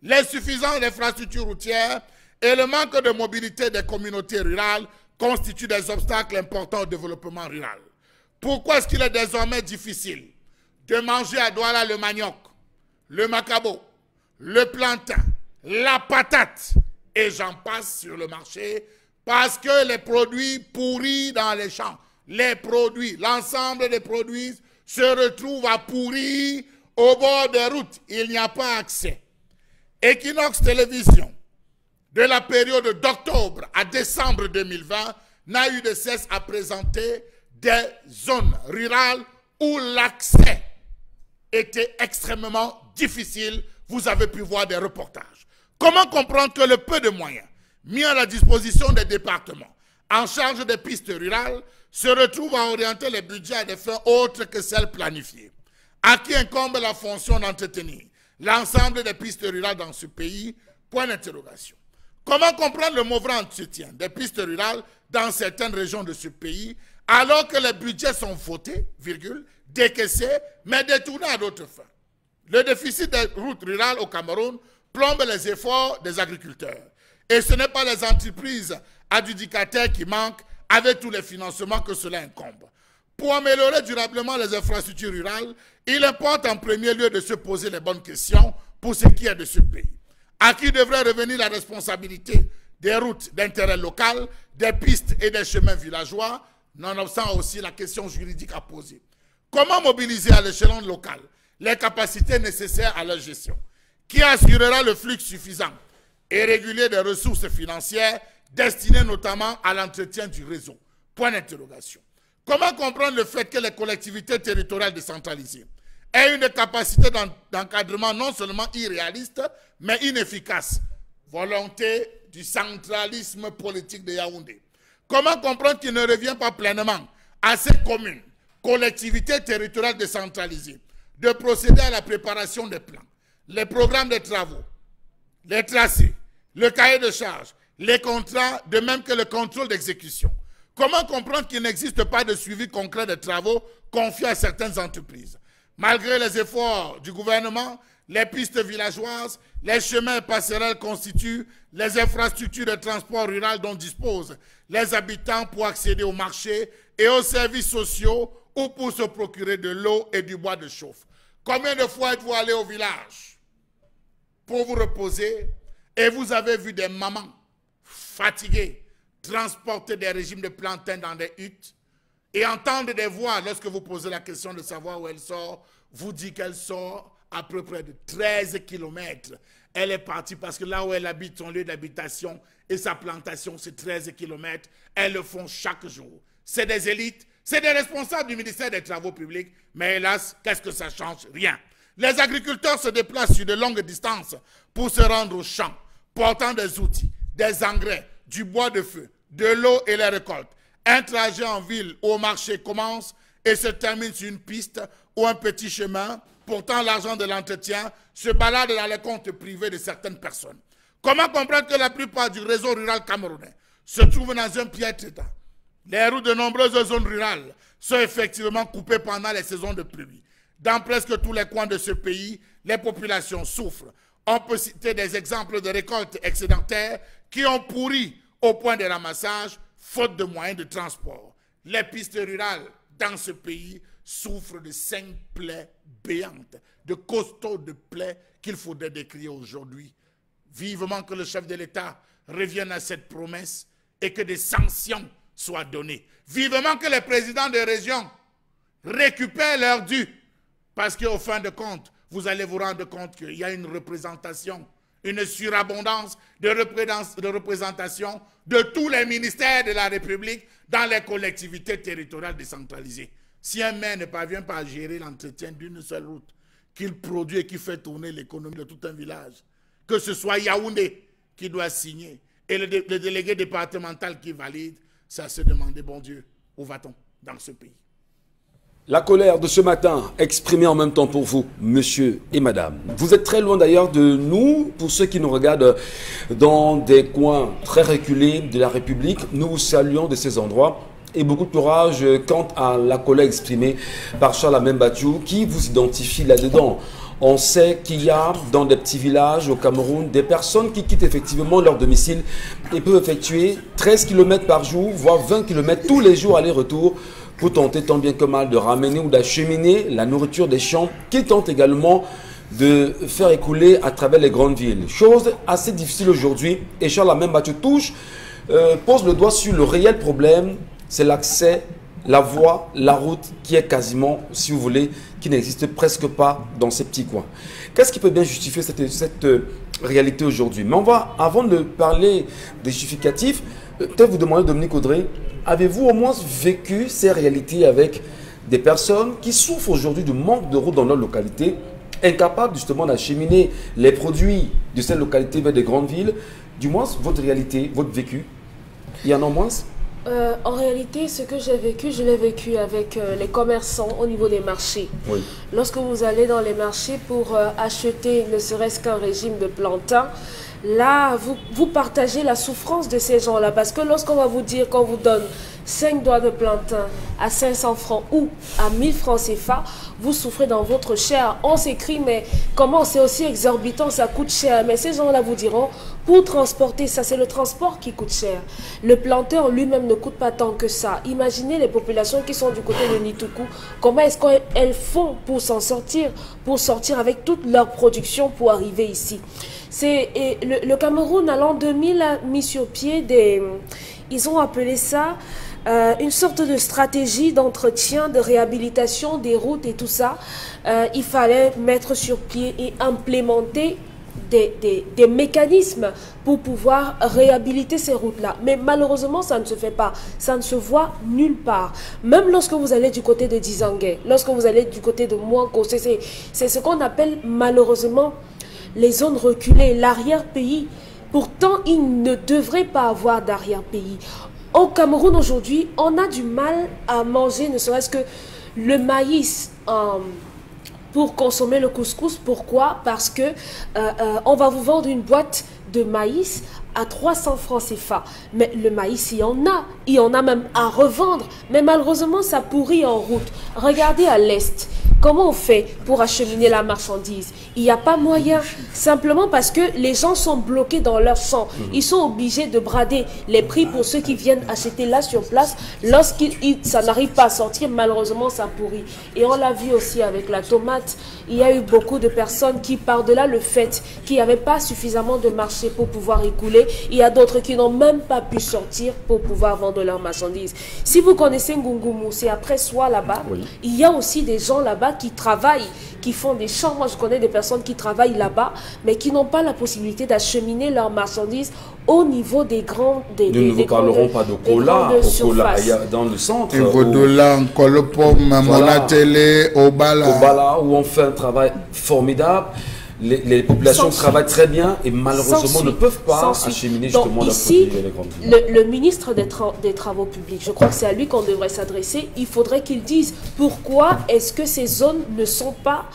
L'insuffisance d'infrastructures routières et le manque de mobilité des communautés rurales constituent des obstacles importants au développement rural. Pourquoi est-ce qu'il est désormais difficile de manger à Douala le manioc, le macabo, le plantain, la patate, et j'en passe sur le marché, parce que les produits pourris dans les champs, les produits, l'ensemble des produits se retrouvent à pourrir au bord des routes. Il n'y a pas accès. Equinox Télévision, de la période d'octobre à décembre 2020, n'a eu de cesse à présenter des zones rurales où l'accès était extrêmement difficile. Vous avez pu voir des reportages. Comment comprendre que le peu de moyens mis à la disposition des départements en charge des pistes rurales se retrouvent à orienter les budgets à des fins autres que celles planifiées? À qui incombe la fonction d'entretenir l'ensemble des pistes rurales dans ce pays? Point d'interrogation. Comment comprendre le mauvais entretien des pistes rurales dans certaines régions de ce pays alors que les budgets sont votés, décaissés, mais détournés à d'autres fins? Le déficit des routes rurales au Cameroun plombe les efforts des agriculteurs. Et ce n'est pas les entreprises adjudicataires qui manquent avec tous les financements que cela incombe. Pour améliorer durablement les infrastructures rurales, il importe en premier lieu de se poser les bonnes questions pour ce qui est de ce pays. À qui devrait revenir la responsabilité des routes d'intérêt local, des pistes et des chemins villageois, nonobstant aussi la question juridique à poser? Comment mobiliser à l'échelon local les capacités nécessaires à leur gestion? Qui assurera le flux suffisant et régulier des ressources financières destinées notamment à l'entretien du réseau? Point d'interrogation. Comment comprendre le fait que les collectivités territoriales décentralisées aient une capacité d'encadrement non seulement irréaliste, mais inefficace? Volonté du centralisme politique de Yaoundé. Comment comprendre qu'il ne revient pas pleinement à ces communes, collectivités territoriales décentralisées, de procéder à la préparation des plans, les programmes de travaux, les tracés, le cahier de charges, les contrats, de même que le contrôle d'exécution? Comment comprendre qu'il n'existe pas de suivi concret des travaux confiés à certaines entreprises? Malgré les efforts du gouvernement, les pistes villageoises, les chemins et passerelles constituent les infrastructures de transport rural dont disposent les habitants pour accéder au marché et aux services sociaux ou pour se procurer de l'eau et du bois de chauffe. Combien de fois êtes-vous allé au village pour vous reposer et vous avez vu des mamans fatiguées transporter des régimes de plantain dans des huttes et entendre des voix lorsque vous posez la question de savoir où elle sort, vous dit qu'elle sort à peu près de 13 km. Elle est partie parce que là où elle habite, son lieu d'habitation et sa plantation, c'est 13 km. Elles le font chaque jour. C'est des élites, c'est des responsables du ministère des Travaux publics, mais hélas, qu'est-ce que ça change? Rien. Les agriculteurs se déplacent sur de longues distances pour se rendre au champ, portant des outils, des engrais, du bois de feu, de l'eau et les récoltes. Un trajet en ville ou au marché commence et se termine sur une piste ou un petit chemin. Pourtant, l'argent de l'entretien se balade dans les comptes privés de certaines personnes. Comment comprendre que la plupart du réseau rural camerounais se trouve dans un piètre état? Les routes de nombreuses zones rurales sont effectivement coupées pendant les saisons de pluie. Dans presque tous les coins de ce pays, les populations souffrent. On peut citer des exemples de récoltes excédentaires qui ont pourri au point de ramassage, faute de moyens de transport. Les pistes rurales dans ce pays souffrent de 5 plaies béantes, de costauds de plaies qu'il faudrait décrire aujourd'hui. Vivement que le chef de l'État revienne à cette promesse et que des sanctions soient données. Vivement que les présidents de région récupèrent leurs dus. Parce qu'au fin de compte, vous allez vous rendre compte qu'il y a une représentation, une surabondance de représentation de tous les ministères de la République dans les collectivités territoriales décentralisées. Si un maire ne parvient pas à gérer l'entretien d'une seule route, qu'il produit et qui fait tourner l'économie de tout un village, que ce soit Yaoundé qui doit signer et le délégué départemental qui valide, c'est à se demander, bon Dieu, où va-t-on dans ce pays? La colère de ce matin, exprimée en même temps pour vous, monsieur et madame. Vous êtes très loin d'ailleurs de nous, pour ceux qui nous regardent dans des coins très reculés de la République. Nous vous saluons de ces endroits et beaucoup de courage quant à la colère exprimée par Charles Amembatou qui vous identifie là-dedans. On sait qu'il y a dans des petits villages au Cameroun des personnes qui quittent effectivement leur domicile et peuvent effectuer 13 km par jour, voire 20 km tous les jours aller-retour pour tenter tant bien que mal de ramener ou d'acheminer la nourriture des champs qui tentent également de faire écouler à travers les grandes villes. Chose assez difficile aujourd'hui. Et Charles même tu touches, pose le doigt sur le réel problème, c'est l'accès, la voie, la route qui est quasiment, si vous voulez, qui n'existe presque pas dans ces petits coins. Qu'est-ce qui peut bien justifier cette réalité aujourd'hui? Mais on va, avant de parler des justificatifs, peut-être vous demander, Dominique Audrey, avez-vous au moins vécu ces réalités avec des personnes qui souffrent aujourd'hui du manque de routes dans leur localité, incapables justement d'acheminer les produits de cette localité vers des grandes villes? Du moins, votre réalité, votre vécu, il y en a moins? En réalité, ce que j'ai vécu, je l'ai vécu avec les commerçants au niveau des marchés. Oui. Lorsque vous allez dans les marchés pour acheter ne serait-ce qu'un régime de plantain, là, vous partagez la souffrance de ces gens-là. Parce que lorsqu'on va vous dire qu'on vous donne 5 doigts de plantain à 500 francs ou à 1000 francs CFA, vous souffrez dans votre chair. On s'écrit, mais comment c'est aussi exorbitant, ça coûte cher. Mais ces gens-là vous diront, pour transporter ça, c'est le transport qui coûte cher. Le planteur lui-même ne coûte pas tant que ça. Imaginez les populations qui sont du côté de Nituku, comment est-ce qu'elles font pour s'en sortir, pour sortir avec toute leur production pour arriver ici. Le Cameroun, à l'an 2000, a mis sur pied ils ont appelé ça une sorte de stratégie d'entretien, de réhabilitation des routes et tout ça. Il fallait mettre sur pied et implémenter des mécanismes pour pouvoir réhabiliter ces routes-là. Mais malheureusement, ça ne se fait pas. Ça ne se voit nulle part. Même lorsque vous allez du côté de Dizangué, lorsque vous allez du côté de Mouanko, c'est ce qu'on appelle malheureusement les zones reculées, l'arrière-pays. Pourtant, il ne devrait pas avoir d'arrière-pays. Au Cameroun aujourd'hui, on a du mal à manger, ne serait-ce que le maïs pour consommer le couscous. Pourquoi? Parce que on va vous vendre une boîte de maïs à 300 francs CFA. Mais le maïs, il y en a même à revendre. Mais malheureusement, ça pourrit en route. Regardez à l'est. Comment on fait pour acheminer la marchandise? Il n'y a pas moyen, simplement parce que les gens sont bloqués dans leur champ. Ils sont obligés de brader les prix pour ceux qui viennent acheter là sur place. Ça n'arrive pas à sortir, malheureusement, ça pourrit. Et on l'a vu aussi avec la tomate. Il y a eu beaucoup de personnes qui, par-delà le fait qu'il n'y avait pas suffisamment de marché pour pouvoir écouler, il y a d'autres qui n'ont même pas pu sortir pour pouvoir vendre leurs marchandises. Si vous connaissez Ngungumu, c'est après soi là-bas, oui. Il y a aussi des gens là-bas qui travaillent, qui font des champs. Moi, je connais des personnes qui travaillent là-bas, mais qui n'ont pas la possibilité d'acheminer leurs marchandises au niveau des grands... Nous ne vous parlerons pas de Kola, dans le centre. Vodola, Kolopom, Monatele, Obala, où on fait un travail formidable. Les populations travaillent très bien et malheureusement ne peuvent pas acheminer justement leurs produits dans les grandes villes. Le ministre des Travaux publics, je crois que c'est à lui qu'on devrait s'adresser. Il faudrait qu'il dise pourquoi est-ce que ces zones ne sont pas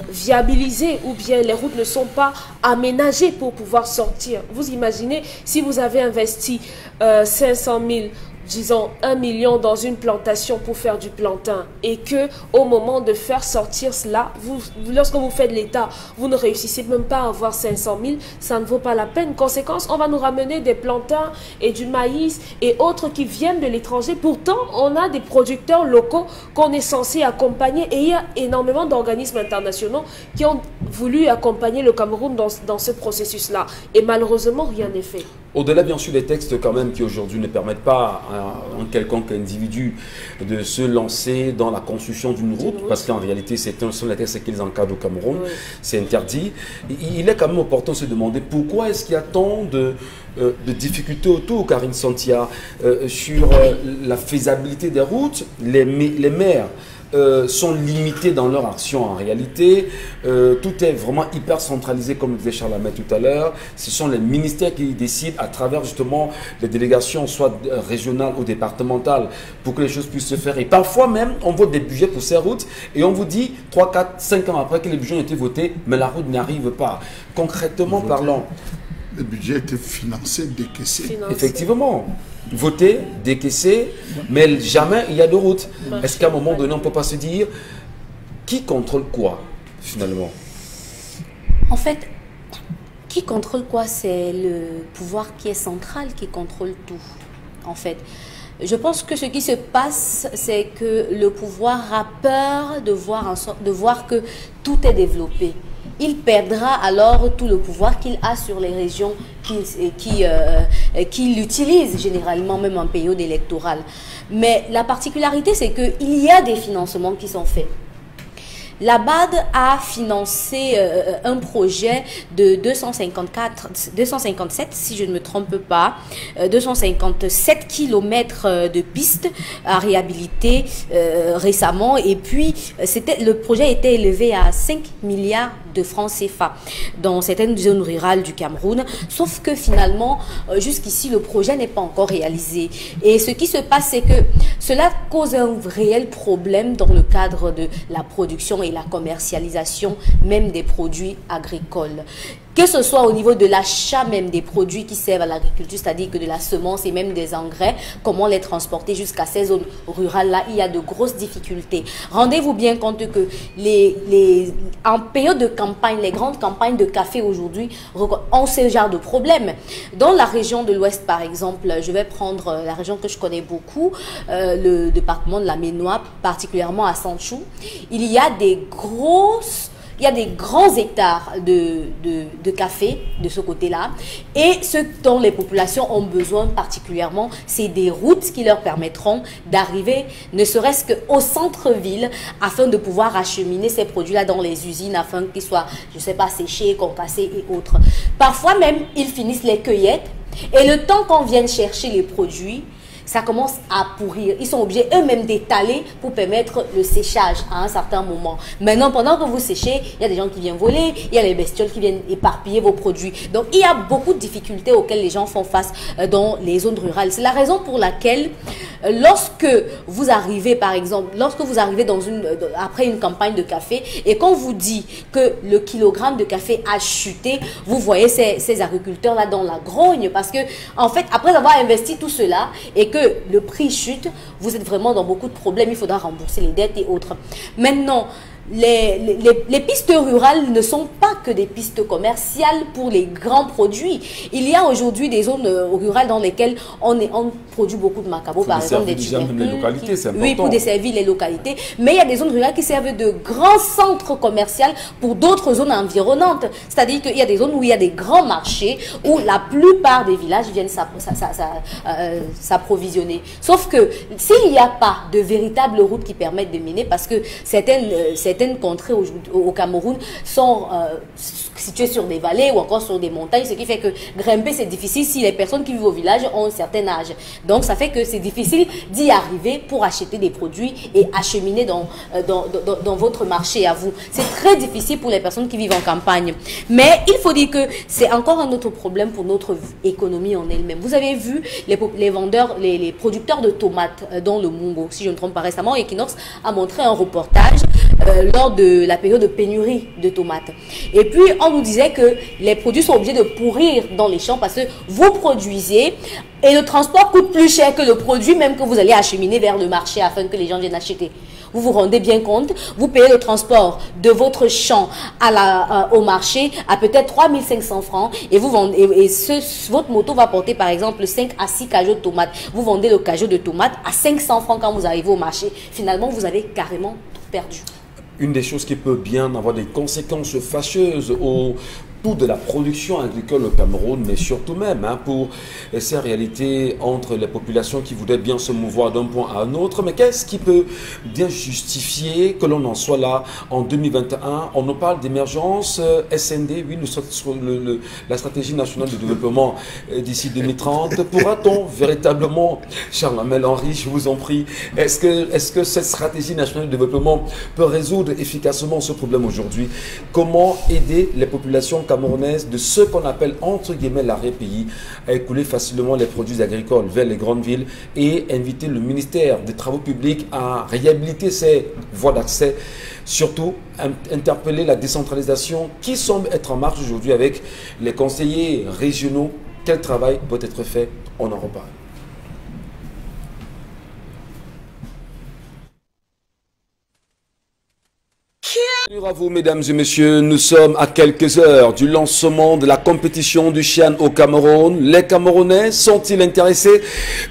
viabilisées ou bien les routes ne sont pas aménagées pour pouvoir sortir. Vous imaginez si vous avez investi 500 000, disons 1 million dans une plantation pour faire du plantain et que au moment de faire sortir cela, lorsque vous faites l'État, vous ne réussissez même pas à avoir 500 000, ça ne vaut pas la peine. Conséquence, on va nous ramener des plantains et du maïs et autres qui viennent de l'étranger. Pourtant, on a des producteurs locaux qu'on est censé accompagner et il y a énormément d'organismes internationaux qui ont voulu accompagner le Cameroun dans ce processus-là. Et malheureusement, rien n'est fait. Au-delà, bien sûr, des textes quand même qui aujourd'hui ne permettent pas à un quelconque individu de se lancer dans la construction d'une route, parce qu'en réalité, ce sont les textes qu'ils encadrent au Cameroun, oui. C'est interdit. Il est quand même opportun de se demander pourquoi est-ce qu'il y a tant de difficultés autour, Karine Santia, sur la faisabilité des routes. Les maires sont limités dans leur action en réalité. Tout est vraiment hyper centralisé, comme le disait Charles Lamé tout à l'heure. Ce sont les ministères qui décident à travers justement les délégations, soit régionales ou départementales, pour que les choses puissent se faire. Et parfois même, on vote des budgets pour ces routes et on vous dit 3, 4, 5 ans après que les budgets ont été votés, mais la route n'arrive pas. Concrètement parlant, le budget était financé, décaissé. Effectivement. Voter, décaisser, mais jamais il y a de route. Est-ce qu'à un moment donné, on ne peut pas se dire qui contrôle quoi, finalement? En fait, qui contrôle quoi? C'est le pouvoir qui est central qui contrôle tout, en fait. Je pense que ce qui se passe, c'est que le pouvoir a peur de voir que tout est développé. Il perdra alors tout le pouvoir qu'il a sur les régions qui l'utilisent généralement, même en période électorale. Mais la particularité, c'est qu'il y a des financements qui sont faits. La BAD a financé un projet de 257, si je ne me trompe pas, 257 km de pistes à réhabiliter récemment. Et puis, le projet était élevé à 5 milliards de francs CFA dans certaines zones rurales du Cameroun. Sauf que finalement, jusqu'ici, le projet n'est pas encore réalisé. Et ce qui se passe, c'est que cela cause un réel problème dans le cadre de la production et la commercialisation même des produits agricoles. Que ce soit au niveau de l'achat même des produits qui servent à l'agriculture, c'est-à-dire que de la semence et même des engrais, comment les transporter jusqu'à ces zones rurales-là, il y a de grosses difficultés. Rendez-vous bien compte que en période de campagne, les grandes campagnes de café aujourd'hui ont ce genre de problème. Dans la région de l'Ouest, par exemple, je vais prendre la région que je connais beaucoup, le département de la Ménois, particulièrement à Sanchou. Il y a des grands hectares de café de ce côté-là. Et ce dont les populations ont besoin particulièrement, c'est des routes qui leur permettront d'arriver ne serait-ce qu'au centre-ville afin de pouvoir acheminer ces produits-là dans les usines afin qu'ils soient, je ne sais pas, séchés, concassés et autres. Parfois même, ils finissent les cueillettes et le temps qu'on vienne chercher les produits, ça commence à pourrir. Ils sont obligés eux-mêmes d'étaler pour permettre le séchage à un certain moment. Maintenant, pendant que vous séchez, il y a des gens qui viennent voler, il y a les bestioles qui viennent éparpiller vos produits. Donc, il y a beaucoup de difficultés auxquelles les gens font face dans les zones rurales. C'est la raison pour laquelle, lorsque vous arrivez, par exemple, après une campagne de café, et qu'on vous dit que le kilogramme de café a chuté, vous voyez ces agriculteurs-là dans la grogne, parce que, en fait, après avoir investi tout cela, et que le prix chute, vous êtes vraiment dans beaucoup de problèmes, il faudra rembourser les dettes et autres. Maintenant, les pistes rurales ne sont pas que des pistes commerciales pour les grands produits. Il y a aujourd'hui des zones rurales dans lesquelles on produit beaucoup de macabo, par exemple des tubercules. Oui, pour desservir les localités. Mais il y a des zones rurales qui servent de grands centres commerciaux pour d'autres zones environnantes. C'est-à-dire qu'il y a des zones où il y a des grands marchés, où la plupart des villages viennent s'approvisionner. Sauf que s'il n'y a pas de véritables routes qui permettent de miner, parce que certaines contrées au Cameroun sont situées sur des vallées ou encore sur des montagnes, ce qui fait que grimper c'est difficile si les personnes qui vivent au village ont un certain âge. Donc ça fait que c'est difficile d'y arriver pour acheter des produits et acheminer dans votre marché à vous. C'est très difficile pour les personnes qui vivent en campagne. Mais il faut dire que c'est encore un autre problème pour notre économie en elle-même. Vous avez vu les vendeurs, les producteurs de tomates dans le Mungo, si je ne me trompe pas, récemment, Equinox a montré un reportage lors de la période de pénurie de tomates. Et puis, on nous disait que les produits sont obligés de pourrir dans les champs parce que vous produisez et le transport coûte plus cher que le produit même que vous allez acheminer vers le marché afin que les gens viennent acheter. Vous vous rendez bien compte, vous payez le transport de votre champ au marché à peut-être 3500 francs et vous vendez, votre moto va porter par exemple 5 à 6 cajots de tomates. Vous vendez le cajot de tomates à 500 francs quand vous arrivez au marché. Finalement, vous avez carrément tout perdu. Une des choses qui peut bien avoir des conséquences fâcheuses au de la production agricole au Cameroun, mais surtout même pour ces réalités entre les populations qui voudraient bien se mouvoir d'un point à un autre. Mais qu'est-ce qui peut bien justifier que l'on en soit là en 2021? On nous parle d'émergence SND, oui, la stratégie nationale de développement d'ici 2030. Pourra-t-on véritablement, Charles-Amel Henry, je vous en prie, est-ce que cette stratégie nationale de développement peut résoudre efficacement ce problème aujourd'hui? Comment aider les populations camerounaises de ce qu'on appelle entre guillemets l'arrière-pays à écouler facilement les produits agricoles vers les grandes villes et inviter le ministère des Travaux publics à réhabiliter ces voies d'accès, surtout interpeller la décentralisation qui semble être en marche aujourd'hui avec les conseillers régionaux. Quel travail doit être fait? On en reparle. Bonjour à vous, mesdames et messieurs. Nous sommes à quelques heures du lancement de la compétition du CHAN au Cameroun. Les Camerounais sont-ils intéressés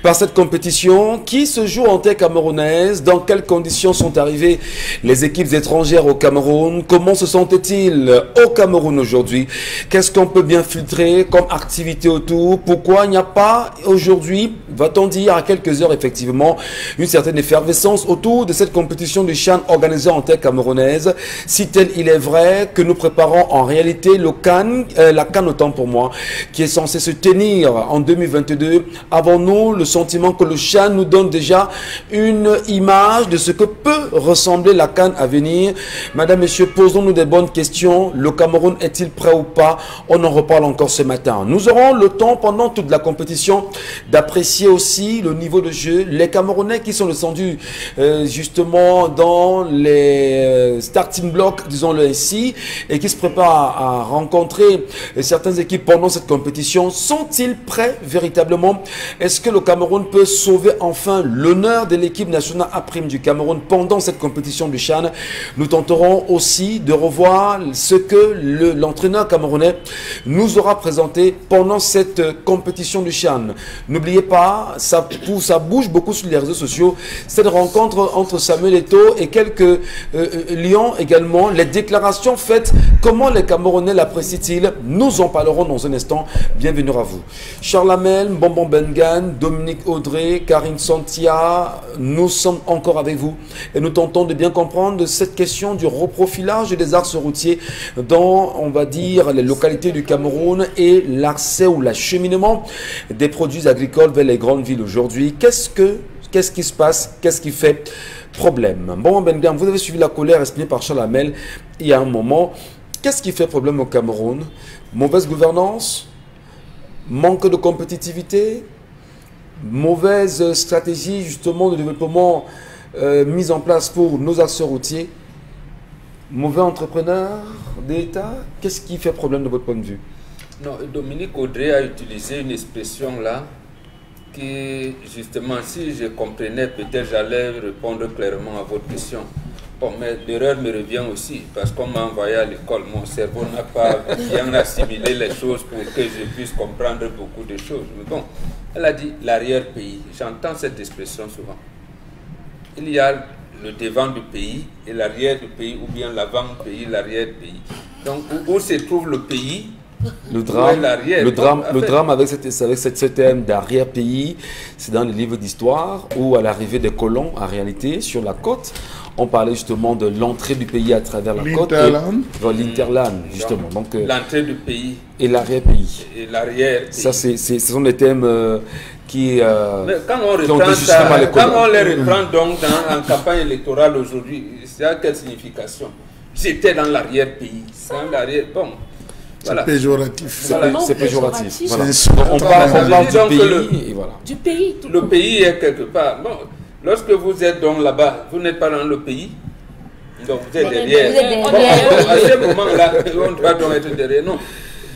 par cette compétition qui se joue en terre camerounaise? Dans quelles conditions sont arrivées les équipes étrangères au Cameroun? Comment se sentent-ils au Cameroun aujourd'hui? Qu'est-ce qu'on peut bien filtrer comme activité autour? Pourquoi il n'y a pas aujourd'hui, va-t-on dire, à quelques heures effectivement, une certaine effervescence autour de cette compétition du CHAN organisée en terre camerounaise? Si tel il est vrai que nous préparons en réalité le CAN, la CAN autant pour moi, qui est censée se tenir en 2022, avons-nous le sentiment que le CHAN nous donne déjà une image de ce que peut ressembler la CAN à venir? Madame, Messieurs, posons-nous des bonnes questions. Le Cameroun est-il prêt ou pas? On en reparle encore ce matin. Nous aurons le temps pendant toute la compétition d'apprécier aussi le niveau de jeu. Les Camerounais qui sont descendus justement dans les starting blocks, disons-le ainsi, et qui se préparent à rencontrer certaines équipes pendant cette compétition, sont-ils prêts véritablement? Est-ce que le Cameroun peut sauver enfin l'honneur de l'équipe nationale A' du Cameroun pendant cette compétition du CHAN? Nous tenterons aussi de revoir ce que l'entraîneur camerounais nous aura présenté pendant cette compétition du CHAN. N'oubliez pas, ça bouge beaucoup sur les réseaux sociaux, cette rencontre entre Samuel Eto'o et quelques lions également. Les déclarations faites, comment les Camerounais l'apprécient-ils? Nous en parlerons dans un instant. Bienvenue à vous. Charles Hamel, Bonbon Bengan, Dominique Audrey, Karine Santia, nous sommes encore avec vous et nous tentons de bien comprendre cette question du reprofilage des axes routiers dans, on va dire, les localités du Cameroun et l'accès ou l'acheminement des produits agricoles vers les grandes villes aujourd'hui. Qu'est-ce qui se passe? Qu'est-ce qui fait problème? Bon, Bengan, vous avez suivi la colère exprimée par Charles Hamel il y a un moment. Qu'est-ce qui fait problème au Cameroun? Mauvaise gouvernance? Manque de compétitivité? Mauvaise stratégie justement de développement mise en place pour nos axes routiers? Mauvais entrepreneur d'État? Qu'est-ce qui fait problème de votre point de vue? Non, Dominique Audrey a utilisé une expression là qui, justement, si je comprenais, peut-être j'allais répondre clairement à votre question. Bon, mais l'erreur me revient aussi, parce qu'on m'a envoyé à l'école, mon cerveau n'a pas bien assimilé les choses pour que je puisse comprendre beaucoup de choses. Mais bon, elle a dit l'arrière-pays. J'entends cette expression souvent. Il y a le devant du pays et l'arrière du pays, ou bien l'avant-pays, l'arrière-pays. Donc, où se trouve le pays? Le drame avec ce thème d'arrière-pays, c'est dans les livres d'histoire où à l'arrivée des colons, en réalité, sur la côte, on parlait justement de l'entrée du pays à travers la côte. L'interland, justement. Donc, l'entrée du pays. Et l'arrière-pays. Et l'arrière-pays. Ça, ce sont des thèmes qui mais quand on reprend ça, quand on les reprend donc en campagne électorale aujourd'hui, ça a quelle signification? J'étais dans l'arrière-pays. Dans l'arrière... Bon. Voilà. C'est péjoratif. Voilà. C'est péjoratif. Voilà. On parle du pays. Et voilà. Du pays. Le pays est quelque part. Bon, lorsque vous êtes donc là-bas, vous n'êtes pas dans le pays. Donc vous êtes derrière. Bon, à ce moment-là, on doit donc être derrière. Non.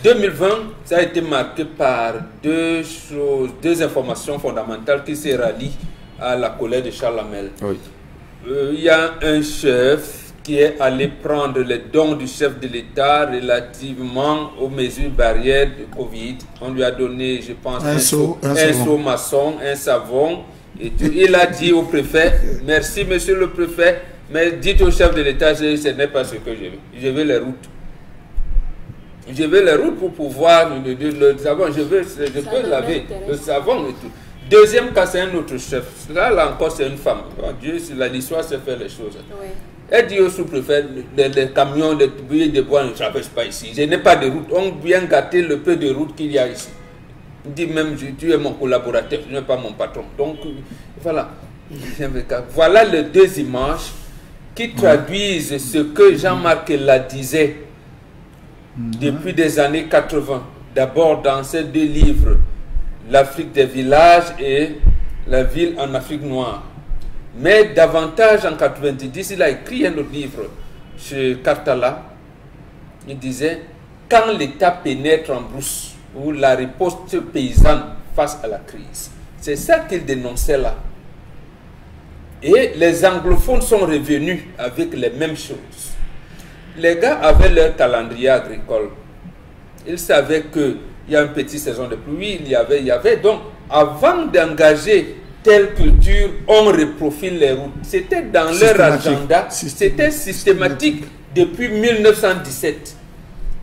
2020, ça a été marqué par deux informations fondamentales qui se rallient à la colère de Charles Hamel. Oui. Il y a un chef qui est allé prendre les dons du chef de l'État relativement aux mesures barrières de Covid. On lui a donné, je pense, un seau maçon, un savon. Et il a dit au préfet, merci monsieur le préfet, mais dites au chef de l'État, ce n'est pas ce que je veux. Je veux les routes. Je veux les routes pour pouvoir, le savon, je peux laver le savon et tout. Deuxième cas, c'est un autre chef. Là encore, c'est une femme. Bon, Dieu, l'histoire sait faire les choses. Oui. Elle dit au sous-préfet, les camions, les billets de bois ne traversent pas ici. Je n'ai pas de route. On vient gâter le peu de route qu'il y a ici. Il dit même, tu es mon collaborateur, tu n'es pas mon patron. Donc, voilà. Voilà les deux images qui traduisent ce que Jean-Marc la disait depuis des années 80. D'abord dans ces deux livres, l'Afrique des villages et la ville en Afrique noire. Mais davantage en 90, il a écrit un autre livre chez Cartala. Il disait, quand l'État pénètre en brousse, ou la riposte paysanne face à la crise. C'est ça qu'il dénonçait là. Et les anglophones sont revenus avec les mêmes choses. les gars avaient leur calendrier agricole. Ils savaient qu'il y a une petite saison de pluie, il y avait. Donc, avant d'engager telle culture, on reprofile les routes. C'était dans leur agenda, c'était systématique depuis 1917.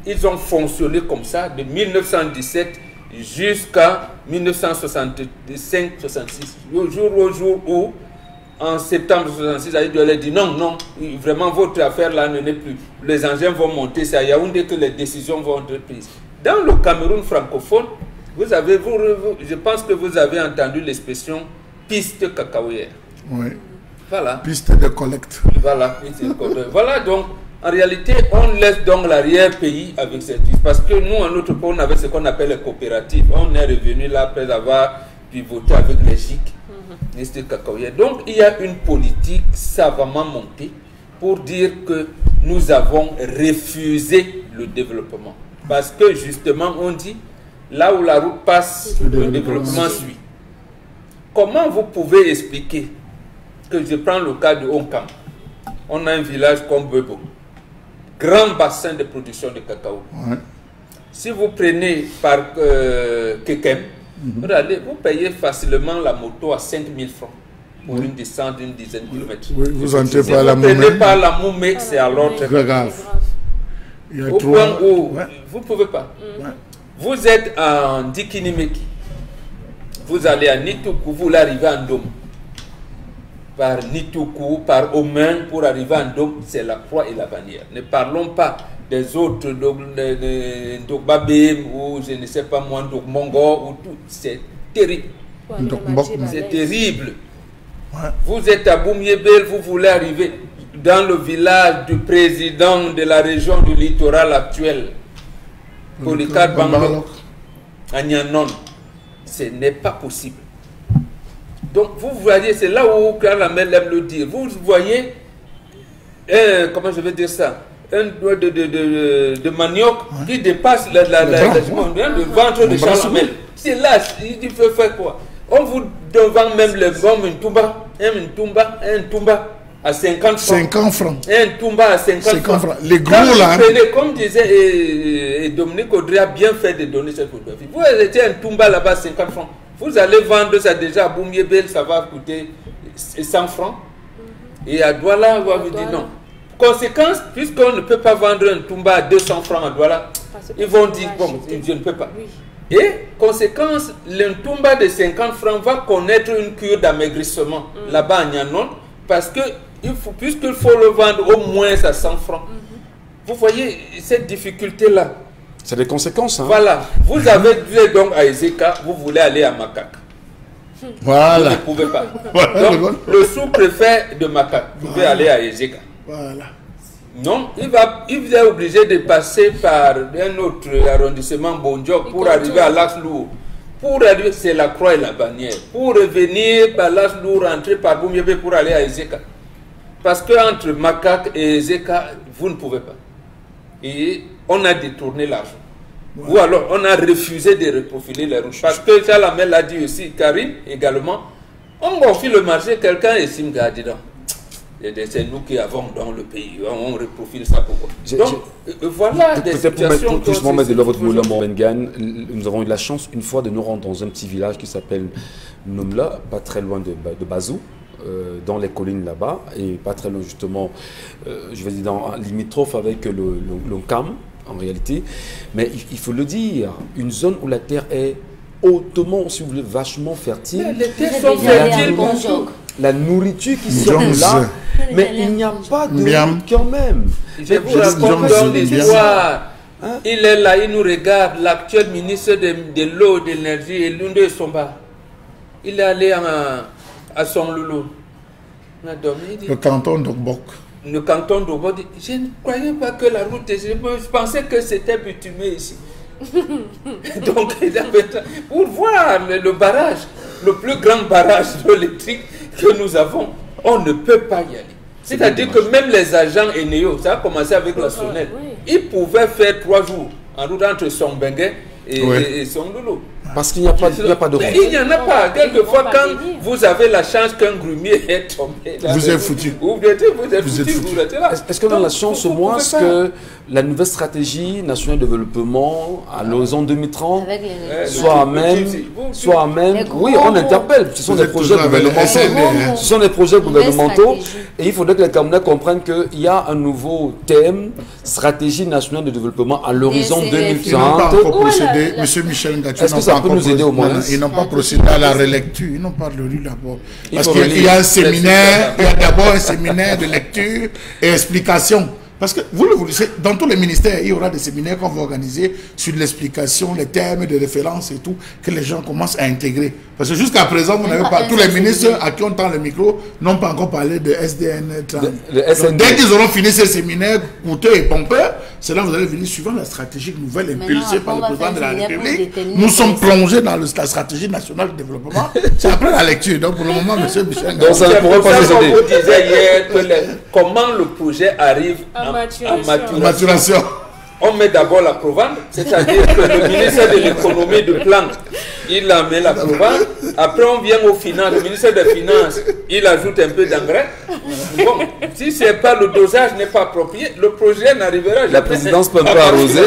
Ils ont fonctionné comme ça de 1917 jusqu'à 1965-66. Au jour où, en septembre 1966, Aïe Douala dit non, vraiment votre affaire là ne n'est plus. Les engins vont monter, c'est à Yaoundé que les décisions vont être prises. Dans le Cameroun francophone, je pense que vous avez entendu l'expression piste cacaoyère. Oui. Voilà. Piste de collecte. Voilà, piste de collecte. Voilà donc. En réalité, on laisse donc l'arrière-pays avec cette piste. Parce que nous, en notre pays, on avait ce qu'on appelle les coopératives. On est revenu là après avoir pivoté avec les GIC. Donc, il y a une politique savamment montée pour dire que nous avons refusé le développement. Parce que justement, on dit, là où la route passe, le développement suit. Comment vous pouvez expliquer que je prends le cas de Onkam? On a un village comme Bebo. Grand bassin de production de cacao. Ouais. Si vous prenez par Kekem, vous payez facilement la moto à 5 000 francs pour une descente d'une dizaine de kilomètres. Oui, vous entrez si par vous la prenez Moumé. par la Moumé, c'est alors très grave. Au point où vous ne pouvez pas. Vous êtes en Dikinimeki. Vous allez à Nitoukou, vous arrivez à Ndom. Par Nitoukou, par Omen, pour arriver à Ndom, c'est la croix et la bannière. Ne parlons pas des autres, Ndokbabem, ou je ne sais pas moi, Ndokmongo, ou tout. C'est terrible. C'est terrible. Ouais. Vous êtes à Boumyebel, vous voulez arriver dans le village du président de la région du littoral actuel, Polycarpe Banglo, à Nyanon. Ce n'est pas possible. Donc, vous voyez, c'est là où Kalamel aime le dire. Vous voyez, comment je vais dire ça, un doigt de manioc qui dépasse le ventre de Chalamel. C'est là, il faut faire quoi? On vous devant même les bombes, un tumba à 50 francs. 50 francs. Un tumba à 50 francs. Les gros là. Comme disait Dominique Audrey a bien fait de donner cette photographie. Vous étiez un tumba là-bas à 50 francs. Vous allez vendre ça déjà à Boumyebel, ça va coûter 100 francs. Et à Douala, on va vous dire non. Conséquence, puisqu'on ne peut pas vendre un tumba à 200 francs à Douala, ils vont dire bon, je ne peux pas. Et conséquence, le tumba de 50 francs va connaître une cure d'amaigrissement là-bas à Nyanon, parce que puisqu'il faut le vendre au moins à 100 francs. Vous voyez cette difficulté-là. C'est des conséquences. Hein? Voilà. Vous avez donc à Ezeka, vous voulez aller à Makak. Voilà. Vous ne pouvez pas. Donc, le sous-préfet de Makak, vous pouvez aller à Ezeka. Voilà. Non, il est obligé de passer par un autre arrondissement Bonjok pour arriver à Laslou. Pour arriver, c'est la croix et la bannière. Pour revenir par Laslou, rentrer par Boumyebe pour aller à Ezeka. Parce qu'entre Makak et Ezeka, vous ne pouvez pas. Et on a détourné l'argent. Ouais. Ou alors on a refusé de reprofiler les routes. Parce que Chalamel l'a dit aussi, Karine également, on confie le marché, quelqu'un estime que dedans. C'est nous qui avons dans le pays, on reprofile ça pourquoi. Donc voilà des situations. Pour justement mettre de l'ordre de Moula Morbengan, nous avons eu la chance une fois de nous rendre dans un petit village qui s'appelle Nomla, pas très loin de Bazou. Dans les collines là-bas, et pas très loin justement, je vais dire, limitrophe avec le Cam, en réalité. Mais il faut le dire, une zone où la terre est hautement, si vous voulez, vachement fertile. Mais les terres sont fertiles, la nourriture qui sort de là, mais il n'y a pas de route quand même. Je vous raconte dans l'histoire. Hein? Il est là, il nous regarde, l'actuel ministre de l'eau, de l'énergie, et l'une de Somba. Il est allé à son loulou. Le canton d'Ogbok. Le canton d'Ogbok. Je ne croyais pas que la route était... Je pensais que c'était bitumé ici. Donc, pour voir le barrage, le plus grand barrage électrique que nous avons, on ne peut pas y aller. C'est-à-dire que même les agents Eneo, ça a commencé avec la sonnette, ils pouvaient faire 3 jours en route entre Sombengue et Songlolo. Parce qu'il n'y a pas de route. Il n'y en a pas. Quelquefois, quand vous avez la chance qu'un grumier est tombé, vous êtes foutu. Vous êtes foutu. Est-ce que dans la chance, au moins, que la nouvelle stratégie nationale de développement à l'horizon 2030 soit à même, oui, on interpelle. Ce sont des projets gouvernementaux. Ce sont des projets gouvernementaux. Et il faudrait que les Camerounais comprennent qu'il y a un nouveau thème, stratégie nationale de développement à l'horizon 2030. Ils n'ont pas encore procédé. Monsieur Michel Ngachou, est-ce que ça peut nous aider au moins? Ils n'ont pas procédé à la relecture. Ils n'ont pas lu d'abord. Parce qu'il y a un séminaire, il y a d'abord un séminaire de lecture et explication. Parce que vous le savez, dans tous les ministères, il y aura des séminaires qu'on va organiser sur l'explication, les termes de référence et tout, que les gens commencent à intégrer. Parce que jusqu'à présent, vous n'avez pas, tous les ministres à qui on tend le micro n'ont pas encore parlé de SDN 30. Dès qu'ils auront fini ces séminaires coûteux et pompeux, c'est là que vous allez venir suivant la stratégie nouvelle impulsée par le président de la République. Nous sommes plongés dans la stratégie nationale de développement. C'est après la lecture. Donc pour le moment, M. Michel Ngachou. Donc ça ne pourrait pas nous aider. Vous disiez hier comment le projet arrive à maturation. On met d'abord la provende, c'est-à-dire que le ministère de l'économie de plan, il la met la provende. Après, on vient au finances, le ministère des Finances, il ajoute un peu d'engrais. Bon, si c'est pas le dosage n'est pas approprié, le projet n'arrivera jamais. La présidence peut pas arroser.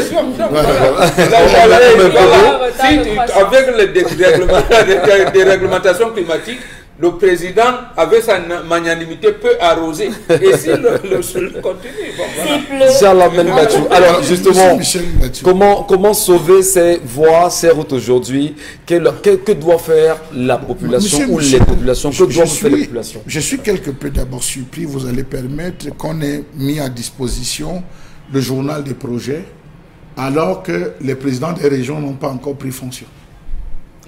Avec les déréglementations climatiques, le président, avec sa magnanimité, peut arroser. Et si le continue, bon, alors justement, comment sauver ces voies, ces routes aujourd'hui? Que doit faire la population ou les populations? Que doivent faire les populations? Je suis quelque peu d'abord surpris, vous allez permettre qu'on ait mis à disposition le journal des projets, alors que les présidents des régions n'ont pas encore pris fonction.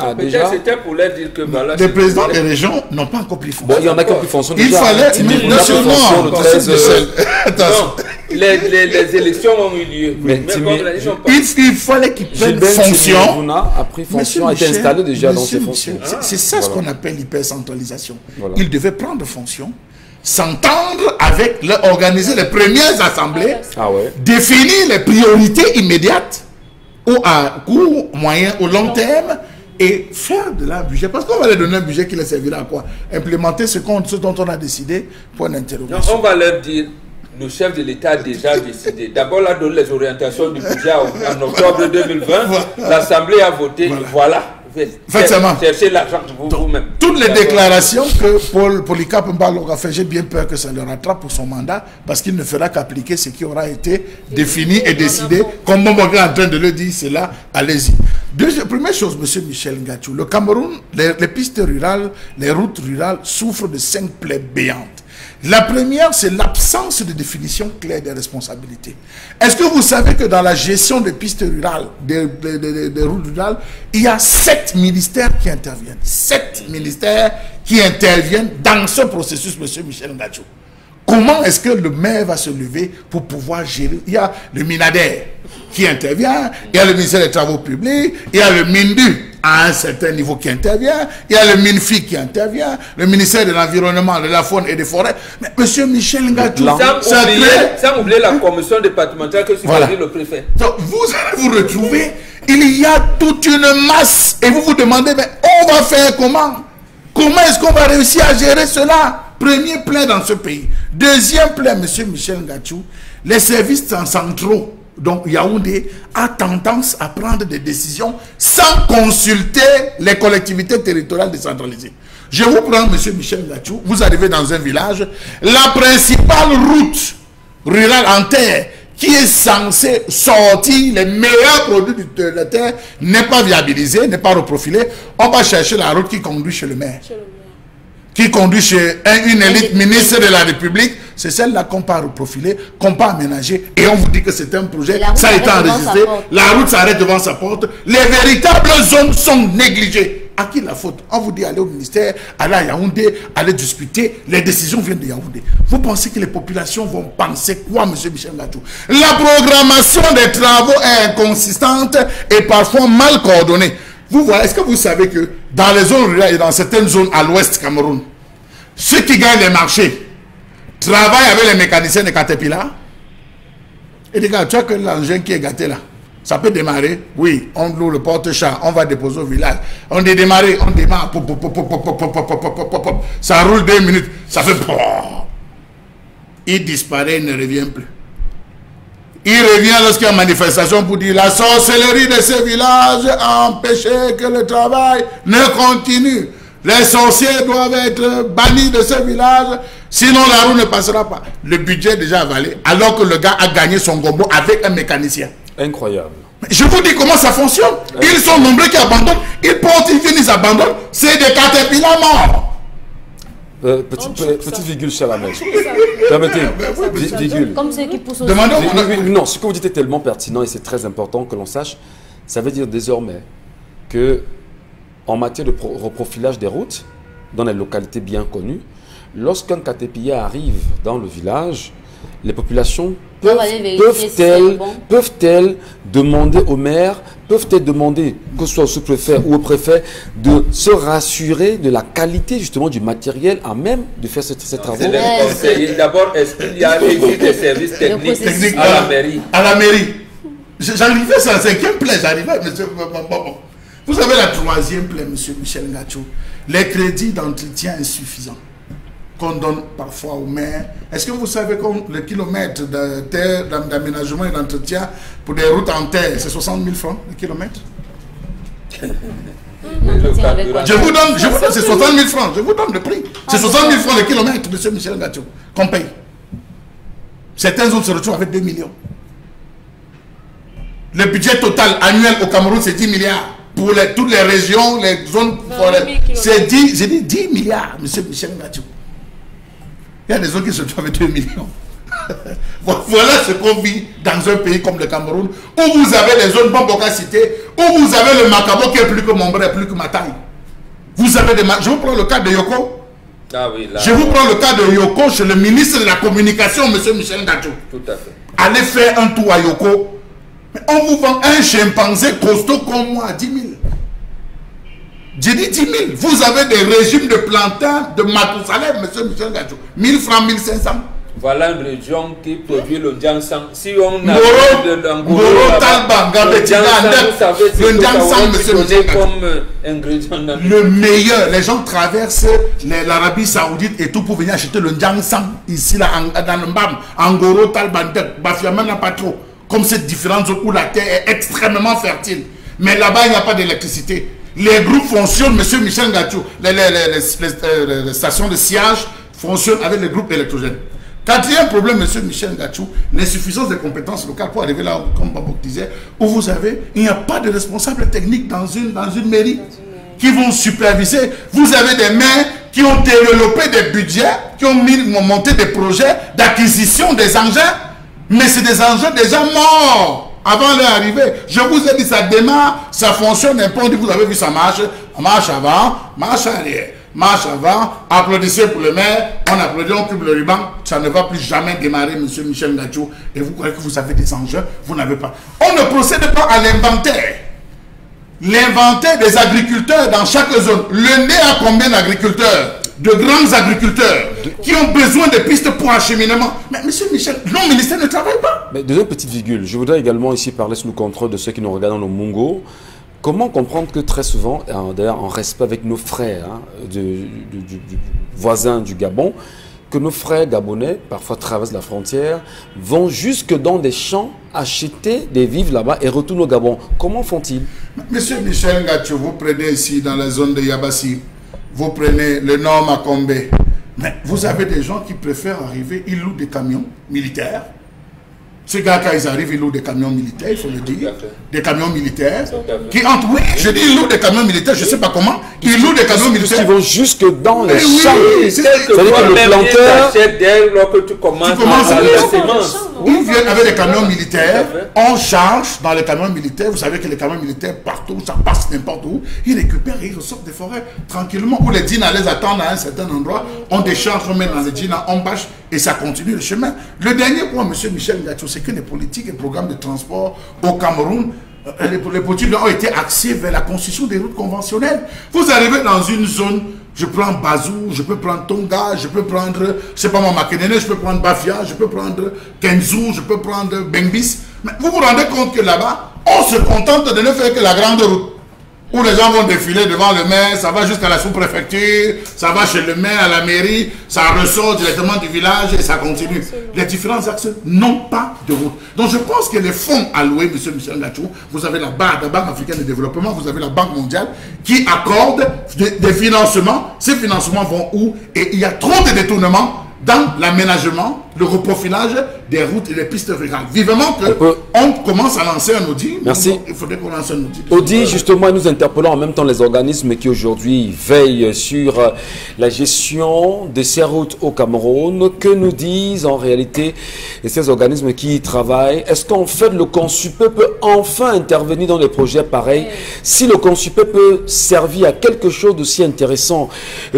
Ah, déjà, c'était pour leur dire que voilà, les présidents des régions n'ont pas encore pris fonction. Bon, il y en a qui ont pris fonction. Il fallait les élections ont eu lieu. Il fallait qu'ils prennent fonction. A pris fonction, a été installé déjà dans ses fonctions. C'est ça ce qu'on appelle l'hypercentralisation. Il devait prendre fonction, s'entendre avec, organiser les premières assemblées, définir les priorités immédiates à court, moyen ou long terme, et faire de la budget. Parce qu'on va leur donner un budget qui les servira à quoi? Implémenter ce dont on a décidé pour une interrogation. On va leur dire, le chef de l'État a déjà décidé. D'abord, là, donner les orientations du budget en octobre 2020. L'Assemblée a voté. Voilà. Cherchez l'argent vous-même. Toutes les déclarations que Paul Polycarpe Mbalo a fait, j'ai bien peur que ça le rattrape pour son mandat, parce qu'il ne fera qu'appliquer ce qui aura été défini et décidé. Comme Momoga est en train de le dire, c'est là, allez-y. Première chose, M. Michel Ngachou, le Cameroun, les pistes rurales, les routes rurales souffrent de 5 plaies béantes. La première, c'est l'absence de définition claire des responsabilités. Est-ce que vous savez que dans la gestion des pistes rurales, des routes rurales, il y a 7 ministères qui interviennent. 7 ministères qui interviennent dans ce processus, M. Michel Ngachou. Comment est-ce que le maire va se lever pour pouvoir gérer? Il y a le MINADER qui intervient, il y a le ministère des Travaux publics, il y a le MINDU à un certain niveau qui intervient, il y a le MINFI qui intervient, le ministère de l'Environnement, de la Faune et des Forêts. Mais M. Michel Ngachou, sans oublier la commission départementale que supervise le préfet. Donc, vous allez vous retrouver, il y a toute une masse, et vous vous demandez, mais on va faire comment? Comment est-ce qu'on va réussir à gérer cela? Premier plan dans ce pays. Deuxième plan, M. Michel Ngachou, les services centraux, donc Yaoundé, a tendance à prendre des décisions sans consulter les collectivités territoriales décentralisées. Je vous prends, M. Michel Ngachou, vous arrivez dans un village, la principale route rurale en terre qui est censée sortir les meilleurs produits de la terre n'est pas viabilisée, n'est pas reprofilée. On va chercher la route qui conduit chez le maire. Qui conduit chez une élite ministre de la République, c'est celle-là qu'on peut reprofiler, qu'on peut aménager, et on vous dit que c'est un projet, ça a été enregistré, la route s'arrête devant sa porte, les véritables zones sont négligées. À qui la faute? On vous dit allez au ministère, allez à Yaoundé, allez discuter, les décisions viennent de Yaoundé. Vous pensez que les populations vont penser quoi, M. Michel Ngachou? La programmation des travaux est inconsistante et parfois mal coordonnée. Vous voyez, est-ce que vous savez que dans les zones rurales et dans certaines zones à l'ouest Cameroun, ceux qui gagnent les marchés travaillent avec les mécaniciens de Caterpillar? Et les gars, tu vois que l'engin qui est gâté là, Ça peut démarrer. Oui, on loue le porte-chat, on va déposer au village. On est démarré, on démarre. Ça roule 2 minutes. Ça fait... Il disparaît, il ne revient plus. Il revient lorsqu'il y a manifestation pour dire la sorcellerie de ce village a empêché que le travail ne continue. Les sorciers doivent être bannis de ce village, sinon la roue ne passera pas. Le budget est déjà avalé, alors que le gars a gagné son gombo avec un mécanicien. Incroyable. Je vous dis comment ça fonctionne. Ils sont nombreux qui abandonnent. Ils portent, ils viennent, ils abandonnent. C'est des caterpillars morts. Petite virgule, cher Lamèche. Permettez, virgule. Comme ceux qui poussent au Non, ce que vous dites est tellement pertinent et c'est très important que l'on sache. Ça veut dire désormais que en matière de reprofilage des routes, dans les localités bien connues, lorsqu'un caterpillar arrive dans le village, les populations peuvent-elles demander au maire, peuvent-elles demander, que ce soit au sous-préfet ou au préfet, de se rassurer de la qualité justement du matériel à même de faire ces travaux? D'abord, est-ce qu'il y a des services techniques à la mairie? À la mairie. J'arrivais sur la 5e plaie, j'arrivais, monsieur. Vous avez la 3e plaie, monsieur Michel Ngacho. Les crédits d'entretien insuffisants qu'on donne parfois aux maires. Est-ce que vous savez que le kilomètre de terre, d'aménagement et d'entretien pour des routes en terre, c'est 60 000 francs le kilomètre? Je vous donne, c'est 60 000 francs, je vous donne le prix. C'est 60 000 francs le kilomètre, monsieur Michel Ngacho, qu'on paye. Certains autres se retrouvent avec 2 millions. Le budget total annuel au Cameroun, c'est 10 milliards. Pour toutes les régions, les zones forêts. C'est 10, j'ai dit 10 milliards, monsieur Michel Ngacho. Il y a des zones qui se trouvent avec 2 millions. Voilà ce qu'on vit dans un pays comme le Cameroun, où vous avez les zones Bamboka citées, où vous avez le Macabo qui est plus que mon bras, plus que ma taille. Vous avez des... Je vous prends le cas de Yoko. Ah oui, là, je vous prends le cas de Yoko chez le ministre de la Communication, monsieur Michel Ngacho. Tout à fait. Allez faire un tour à Yoko. Mais on vous vend un chimpanzé costaud comme moi à 10 000. J'ai dit 10 000. Vous avez des régimes de plantains de Matousalem, monsieur Michel Ngacho. 1000 francs, 1500. Voilà une région qui produit le Djansang. Si on a Ngoro, Talba, le Djansang, monsieur Michel Ngacho. Comme ingrédient dans le meilleur. Les gens traversent l'Arabie Saoudite et tout pour venir acheter le Djansang ici, là, dans le Mbam. Ngoro, Talba, Bafiaman n'a pas trop. Comme cette différente zone où la terre est extrêmement fertile. Mais là-bas, il n'y a pas d'électricité. Les groupes fonctionnent, monsieur Michel Ngacho. Les stations de sciage fonctionnent avec les groupes électrogènes. Quatrième problème, monsieur Michel Ngacho, l'insuffisance des compétences locales pour arriver là, comme Babok disait, où vous avez, il n'y a pas de responsable technique dans une mairie qui vont superviser. Vous avez des maires qui ont développé des budgets, qui ont monté des projets d'acquisition des engins. Mais c'est des engins déjà morts avant leur arrivée. Je vous ai dit, ça démarre, ça fonctionne un peu. Vous avez vu, ça marche. Marche avant, marche arrière. Marche avant, applaudissez pour le maire. On applaudit, on coupe le ruban. Ça ne va plus jamais démarrer, monsieur Michel Ngacho. Et vous croyez que vous avez des engins, vous n'avez pas. On ne procède pas à l'inventaire. L'inventaire des agriculteurs dans chaque zone. Le nez a combien d'agriculteurs? De grands agriculteurs qui ont besoin de pistes pour acheminement. Mais monsieur Michel, non, le ministère ne travaille pas. Mais deuxième petite virgule, je voudrais également ici parler sous le contrôle de ceux qui nous regardent dans le Mungo. Comment comprendre que très souvent, d'ailleurs en respect avec nos frères du voisin du Gabon, que nos frères gabonais, parfois traversent la frontière, vont jusque dans des champs acheter des vivres là-bas et retournent au Gabon. Comment font-ils? Monsieur Michel Ngacho, vous prenez ici dans la zone de Yabassi, vous prenez le nord Makombe, mais vous avez des gens qui préfèrent arriver, ils louent des camions militaires. Ces gars, quand ils arrivent, ils louent des camions militaires, il faut le dire. Des camions militaires qui entrent. Oui, je dis ils louent des camions militaires, je ne sais pas comment. Ils louent des camions militaires. Ils vont jusque dans les champs. C'est-à-dire que le planteur, dès lors que tu commences à la sémence. Ils viennent avec des camions militaires, on charge dans les camions militaires. Vous savez que les camions militaires, partout, ça passe n'importe où. Ils récupèrent et ils ressortent des forêts tranquillement. Où les dîners les attendent à un certain endroit. On décharge, on met dans les dîners, on bâche et ça continue le chemin. Le dernier point, monsieur Michel Ngacho, c'est que les politiques et programmes de transport au Cameroun, les politiques ont été axés vers la construction des routes conventionnelles. Vous arrivez dans une zone, je prends Bazou, je peux prendre Tonga, je peux prendre, je sais pas moi, Makenene, je peux prendre Bafia, je peux prendre Kenzou, je peux prendre Bengbis. Mais vous vous rendez compte que là-bas, On se contente de ne faire que la grande route, où les gens vont défiler devant le maire, ça va jusqu'à la sous-préfecture, ça va chez le maire, à la mairie, ça ressort directement du village et ça continue. Les différents axes n'ont pas de route. Donc je pense que les fonds alloués, M. Michel Ngachou, vous avez la Banque africaine de développement, vous avez la Banque mondiale qui accorde des financements. Ces financements vont où? Et il y a trop de détournements dans l'aménagement, le reprofilage des routes et des pistes rurales. Vivement qu'on commence à lancer un audit. Merci. Il faudrait qu'on lance un audit. Audit, justement, nous interpellons en même temps les organismes qui aujourd'hui veillent sur la gestion de ces routes au Cameroun. Que nous disent en réalité ces organismes qui y travaillent? Est-ce qu'en fait le Consupé peut enfin intervenir dans des projets pareils? Si le Consupé peut servir à quelque chose d'aussi intéressant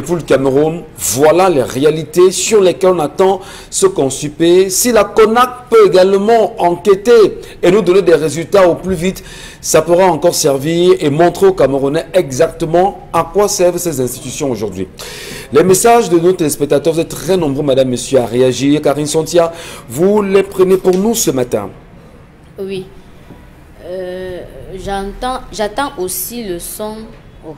pour le Cameroun, voilà les réalités sur lesquelles on attend ce Consupé. Si la CONAC peut également enquêter et nous donner des résultats au plus vite, ça pourra encore servir et montrer aux Camerounais exactement à quoi servent ces institutions aujourd'hui. Les messages de nos téléspectateurs, vous êtes très nombreux, madame, monsieur, à réagir. Karine Sontia, vous les prenez pour nous ce matin. Oui. J'attends aussi le son. Oh.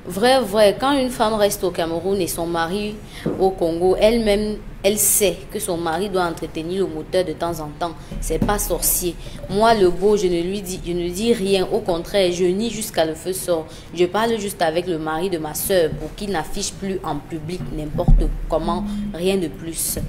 Vrai, quand une femme reste au Cameroun et son mari au Congo, elle-même, elle sait que son mari doit entretenir le moteur de temps en temps. C'est pas sorcier. Moi, le beau, je ne dis rien. Au contraire, je nie jusqu'à le feu sort. Je parle juste avec le mari de ma soeur pour qu'il n'affiche plus en public n'importe comment, rien de plus.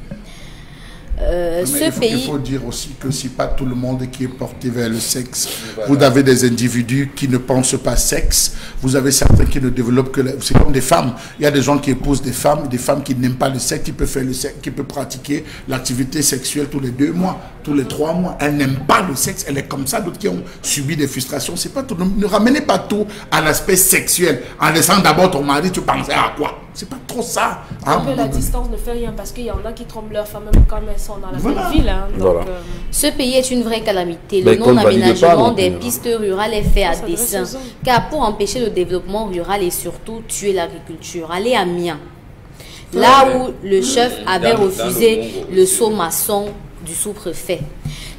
Il faut dire aussi que ce n'est pas tout le monde qui est porté vers le sexe. Voilà. Vous avez des individus qui ne pensent pas sexe. Vous avez certains qui ne développent que... C'est comme des femmes. Il y a des gens qui épousent des femmes qui n'aiment pas le sexe, qui peuvent faire le sexe, qui peuvent pratiquer l'activité sexuelle tous les 2 mois, tous les 3 mois. Elle n'aime pas le sexe, elle est comme ça. D'autres qui ont subi des frustrations. C'est pas tout. Ne ramenez pas tout à l'aspect sexuel. En laissant d'abord ton mari, tu pensais à quoi? C'est pas trop ça. Un peu la distance ne fait rien parce qu'il y en a qui trompent leur femme même quand elles sont dans la même ville. Hein, donc, Ce pays est une vraie calamité. Le non-aménagement des pistes rurales est fait à dessein. Car pour empêcher le développement rural et surtout tuer l'agriculture, allez à Mian. Là où le chef avait refusé le saut maçon du sous-préfet.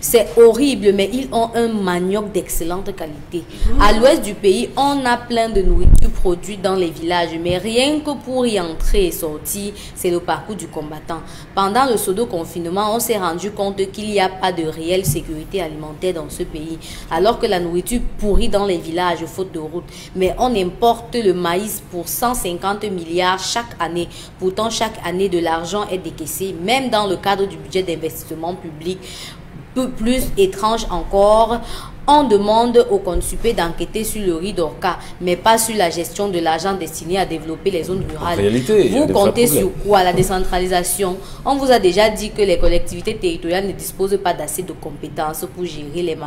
C'est horrible, mais ils ont un manioc d'excellente qualité. À l'ouest du pays, on a plein de nourriture produite dans les villages, mais rien que pour y entrer et sortir, c'est le parcours du combattant. Pendant le pseudo-confinement, on s'est rendu compte qu'il n'y a pas de réelle sécurité alimentaire dans ce pays, alors que la nourriture pourrit dans les villages faute de route. Mais on importe le maïs pour 150 milliards chaque année. Pourtant, chaque année, de l'argent est décaissé, même dans le cadre du budget d'investissement public. Plus étrange encore, on demande au Consupé d'enquêter sur le riz d'Orca, mais pas sur la gestion de l'argent destiné à développer les zones rurales. En réalité, vous comptez sur quoi? La décentralisation? On vous a déjà dit que les collectivités territoriales ne disposent pas d'assez de compétences pour gérer les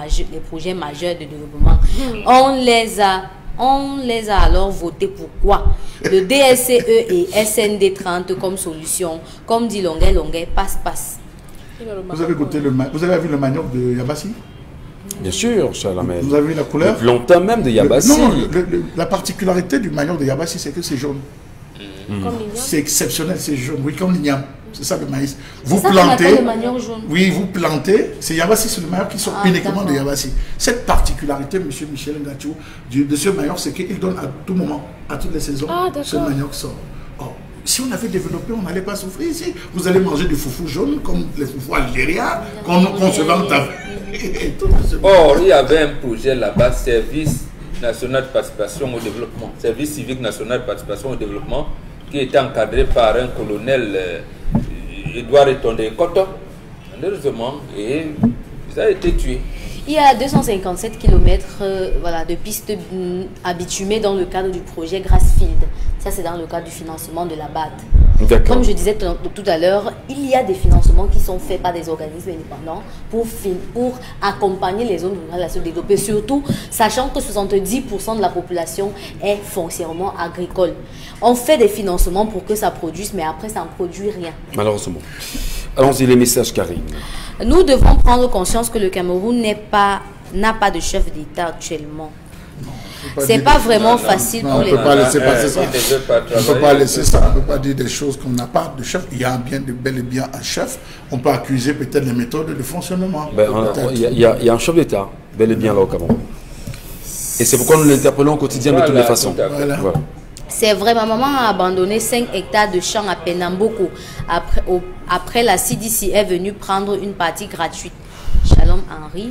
projets majeurs de développement. On les a alors votés pour quoi? Le DSCE et SND 30 comme solution, comme dit Longuet, passe. Vous avez goûté vous avez vu le manioc de Yabassi? Bien sûr, cher Lamel. Vous avez vu la couleur? Le plantain même de Yabassi. Non, la particularité du manioc de Yabassi, c'est que c'est jaune. C'est exceptionnel, c'est jaune. Oui, comme l'igname. C'est ça le maïs. Vous plantez. Le manioc jaune. Oui, vous plantez. C'est Yabassi, c'est le manioc qui sort uniquement de Yabassi. Cette particularité, M. Michel Ngachou, de ce manioc, c'est qu'il donne à tout moment, à toutes les saisons, ce manioc sort. Si on avait développé, on n'allait pas souffrir ici. Vous allez manger du foufou jaune comme les foufous algériens qu'on se vend à... Or, il y avait un projet là-bas, Service national de participation au développement, Service civique national de participation au développement, qui était encadré par un colonel Edouard Etondé Koto, malheureusement, et ça a été tué. Il y a 257 km de pistes abitumées dans le cadre du projet Grassfield. Ça, c'est dans le cadre du financement de la BAD. Comme je disais tout à l'heure, il y a des financements qui sont faits par des organismes indépendants pour accompagner les zones rurales à se développer. Surtout, sachant que 70% de la population est foncièrement agricole. On fait des financements pour que ça produise, mais après, ça ne produit rien. Malheureusement. Allons-y, les messages, Karine. Nous devons prendre conscience que le Cameroun n'a pas de chef d'État actuellement. c'est pas vraiment facile pour les On ne peut pas laisser passer ça. On On ne peut pas laisser ça. On ne peut pas dire des choses qu'on n'a pas de chef. Il y a bel et bien un chef. On peut accuser peut-être les méthodes de fonctionnement. Il y a un chef d'État, bel et bien là au Cameroun. Et c'est pourquoi nous l'interpellons au quotidien de toutes les façons. Voilà. C'est vrai, ma maman a abandonné 5 hectares de champs à Penamboko. Après, la CDC est venue prendre une partie gratuite. Shalom Henri.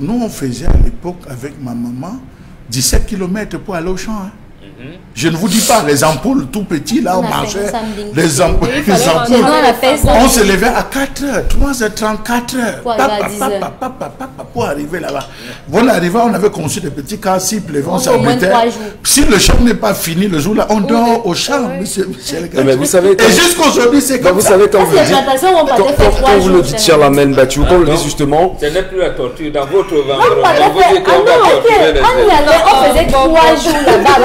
Nous, on faisait à l'époque avec ma maman 17 km pour aller au champ. Hein. Je ne vous dis pas, les ampoules tout petits, là, on marchait. Les ampoules, on se levait à 4h, 3h30, 4h. Pour arriver là-bas. On arrivait, on avait conçu des petits cas, s'il pleuvait, on s'arrêtait. Si le champ n'est pas fini, le jour-là, on dort au champ, monsieur Michel. Mais vous savez, et jusqu'aujourd'hui, c'est comme ça. Vous savez, quand vous le dites, cher Lamène Battu, quand vous le dites justement. Ce n'est plus la torture dans votre on faisait 3 jours là-bas.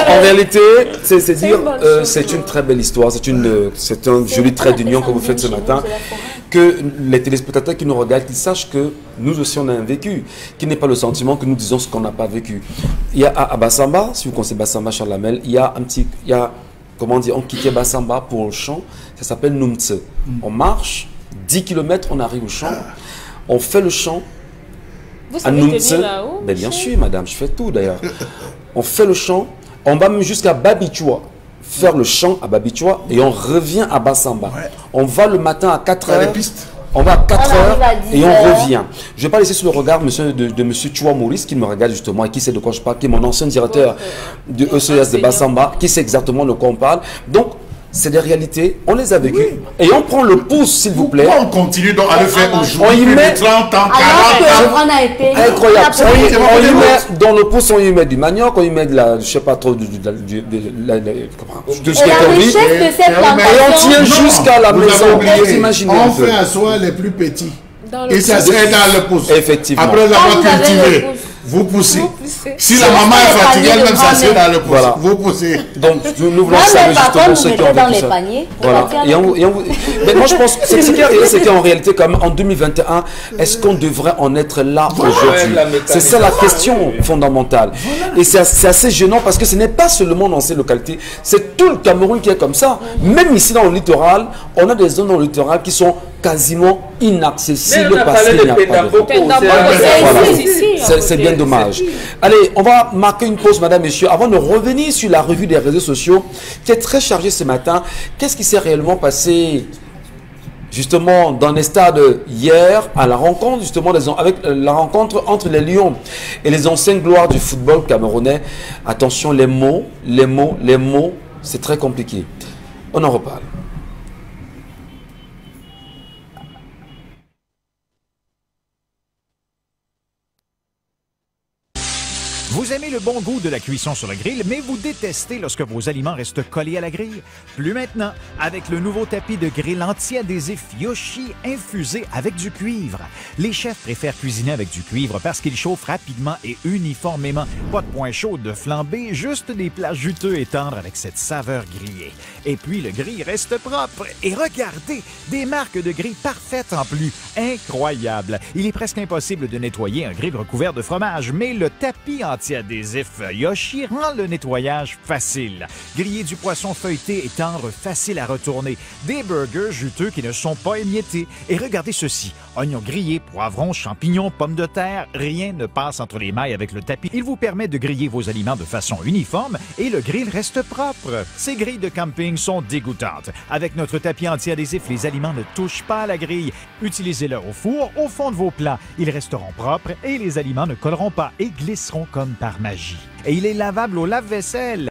En réalité, c'est dire, c'est une très belle histoire, c'est un joli trait d'union que vous faites ce matin, que les téléspectateurs qui nous regardent, qu'ils sachent que nous aussi on a un vécu, qui n'est pas le sentiment que nous disons ce qu'on n'a pas vécu. Il y a à Bassamba, si vous connaissez Bassamba, Charles Lamel, comment dire, on quittait Bassamba pour le champ, ça s'appelle Numtse. On marche, 10 km, on arrive au champ, on fait le champ. Vous savez tenir là-haut? Ben bien sûr, madame, je fais tout d'ailleurs. On fait le champ, on va même jusqu'à Babichoua, faire le champ à Babichoua et on revient à Bassamba. Ouais. On va le matin à 4h, on va à 4h et on revient. Je ne vais pas laisser sur le regard de monsieur Chua Maurice qui me regarde justement et qui sait de quoi je parle, qui est mon ancien directeur de ECS de Bassamba, qui sait exactement de quoi on parle. Donc, c'est des réalités, on les a vécues. Oui. Et on prend le pouce, s'il vous plaît. On continue donc à le faire aujourd'hui. On y met 30 ans, 40 ans. Incroyable. On y met dans le pouce, on y met du manioc, on y met de la, je sais pas trop, de ce qui est connu. Et on tient jusqu'à la maison. Vous imaginez on fait asseoir les plus petits. Et ça serait dans le pouce. Effectivement. Après l'avoir cultivé. Vous poussez. Si la maman est fatiguée, elle-même s'assied dans le pouce. Voilà. Vous poussez. Donc, nous voulons savoir justement ce qui ont vécu ça. Voilà. Mais moi, je pense que ce qui est arrivé, c'est qu'en réalité, comme en 2021, est-ce qu'on devrait en être là aujourd'hui? C'est ça la question fondamentale. Et c'est assez gênant parce que ce n'est pas seulement dans ces localités, c'est tout le Cameroun qui est comme ça. Même ici dans le littoral, on a des zones dans le littoral qui sont quasiment inaccessibles parce qu'il n'y a pas de... C'est bien dommage. Allez, on va marquer une pause, madame, messieurs, avant de revenir sur la revue des réseaux sociaux qui est très chargée ce matin. Qu'est-ce qui s'est réellement passé justement dans les stades hier à la rencontre justement avec la rencontre entre les Lions et les anciennes gloires du football camerounais? Attention, les mots, c'est très compliqué. On en reparle. Vous aimez le bon goût de la cuisson sur le grill, mais vous détestez lorsque vos aliments restent collés à la grille? Plus maintenant, avec le nouveau tapis de grill anti-adhésif Yoshi infusé avec du cuivre. Les chefs préfèrent cuisiner avec du cuivre parce qu'il chauffe rapidement et uniformément. Pas de point chaud de flambée, juste des plats juteux et tendres avec cette saveur grillée. Et puis, le grill reste propre. Et regardez, des marques de grill parfaites en plus. Incroyable! Il est presque impossible de nettoyer un grill recouvert de fromage, mais le tapis anti-adhésif Yoshi rend le nettoyage facile. Griller du poisson feuilleté et tendre, facile à retourner. Des burgers juteux qui ne sont pas émiettés. Et regardez ceci, oignons grillés, poivrons, champignons, pommes de terre, rien ne passe entre les mailles avec le tapis. Il vous permet de griller vos aliments de façon uniforme et le grill reste propre. Ces grilles de camping sont dégoûtantes. Avec notre tapis anti-adhésif, les aliments ne touchent pas à la grille. Utilisez-le au four, au fond de vos plats. Ils resteront propres et les aliments ne colleront pas et glisseront comme par magie. Et il est lavable au lave-vaisselle.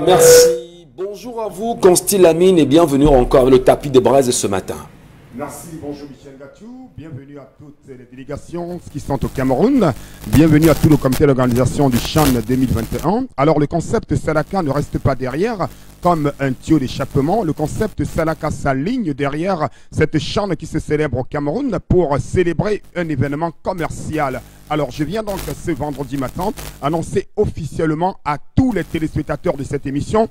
Merci. Bonjour à vous, Consti Lamine, et bienvenue encore avec le tapis des braises ce matin. Merci, bonjour Michel Gatou, bienvenue à toutes les délégations qui sont au Cameroun, bienvenue à tout le comité d'organisation du CHAN 2021. Alors le concept Salaka ne reste pas derrière comme un tuyau d'échappement, le concept Salaka s'aligne derrière cette CHAN qui se célèbre au Cameroun pour célébrer un événement commercial. Alors je viens donc ce vendredi matin annoncer officiellement à tous les téléspectateurs de cette émission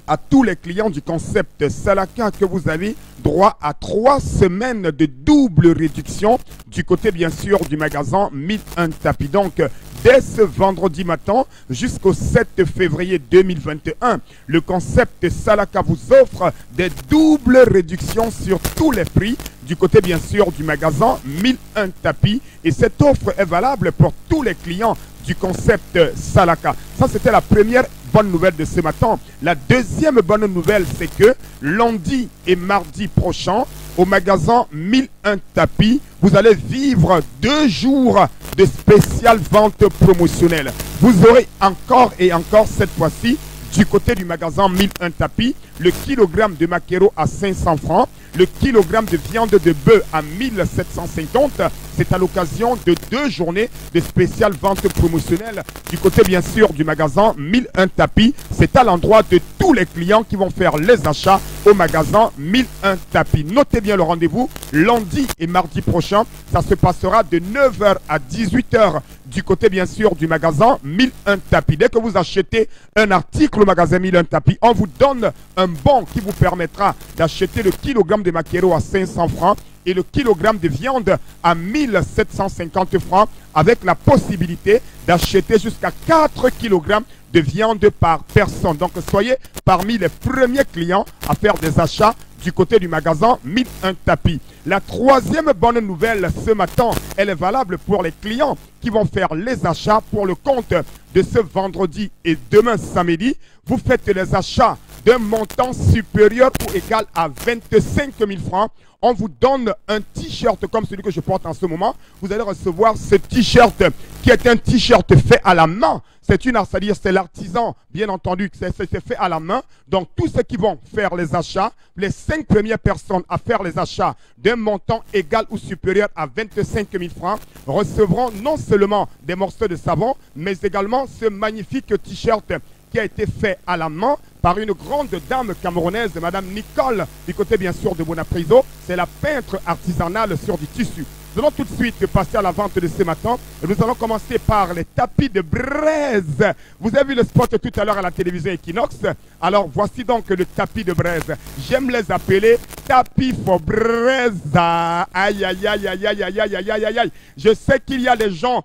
à tous les clients du concept Salaka que vous avez droit à 3 semaines de double réduction du côté bien sûr du magasin 1001 tapis. Donc dès ce vendredi matin jusqu'au 7 février 2021, le concept Salaka vous offre des doubles réductions sur tous les prix du côté bien sûr du magasin 1001 tapis, et cette offre est valable pour tous les clients du concept Salaka. Ça, c'était la première bonne nouvelle de ce matin. La deuxième bonne nouvelle, c'est que lundi et mardi prochain, au magasin 1001 tapis, vous allez vivre 2 jours de spéciale vente promotionnelle. Vous aurez encore et encore cette fois-ci, du côté du magasin 1001 tapis, le kilogramme de maquereau à 500 francs, le kilogramme de viande de bœuf à 1750. C'est à l'occasion de 2 journées de spéciale vente promotionnelle du côté bien sûr du magasin 1001 tapis. C'est à l'endroit de tous les clients qui vont faire les achats au magasin 1001 tapis. Notez bien le rendez-vous, lundi et mardi prochain. Ça se passera de 9h à 18h du côté bien sûr du magasin 1001 tapis. Dès que vous achetez un article au magasin 1001 tapis, on vous donne un bon qui vous permettra d'acheter le kilogramme de maquereau à 500 francs et le kilogramme de viande à 1750 francs, avec la possibilité d'acheter jusqu'à 4 kilogrammes de viande par personne. Donc soyez parmi les premiers clients à faire des achats du côté du magasin 1001 tapis. La troisième bonne nouvelle ce matin, elle est valable pour les clients qui vont faire les achats pour le compte de ce vendredi et demain samedi. Vous faites les achats d'un montant supérieur ou égal à 25 000 francs. On vous donne un t-shirt comme celui que je porte en ce moment. Vous allez recevoir ce t-shirt qui est un t-shirt fait à la main. C'est-à-dire c'est l'artisan, bien entendu, c'est fait à la main. Donc tous ceux qui vont faire les achats, les 5 premières personnes à faire les achats d'un montant égal ou supérieur à 25 000 francs recevront non seulement des morceaux de savon, mais également ce magnifique t-shirt qui a été fait à la main par une grande dame camerounaise, Madame Nicole, du côté bien sûr de Bonapriso. C'est la peintre artisanale sur du tissu. Nous allons tout de suite passer à la vente de ce matin. Nous allons commencer par les tapis de braise. Vous avez vu le spot tout à l'heure à la télévision Equinox. Alors voici donc le tapis de braise. J'aime les appeler tapis for braise. Aïe, aïe, aïe, aïe, aïe, aïe, aïe, aïe, aïe, aïe. Je sais qu'il y a des gens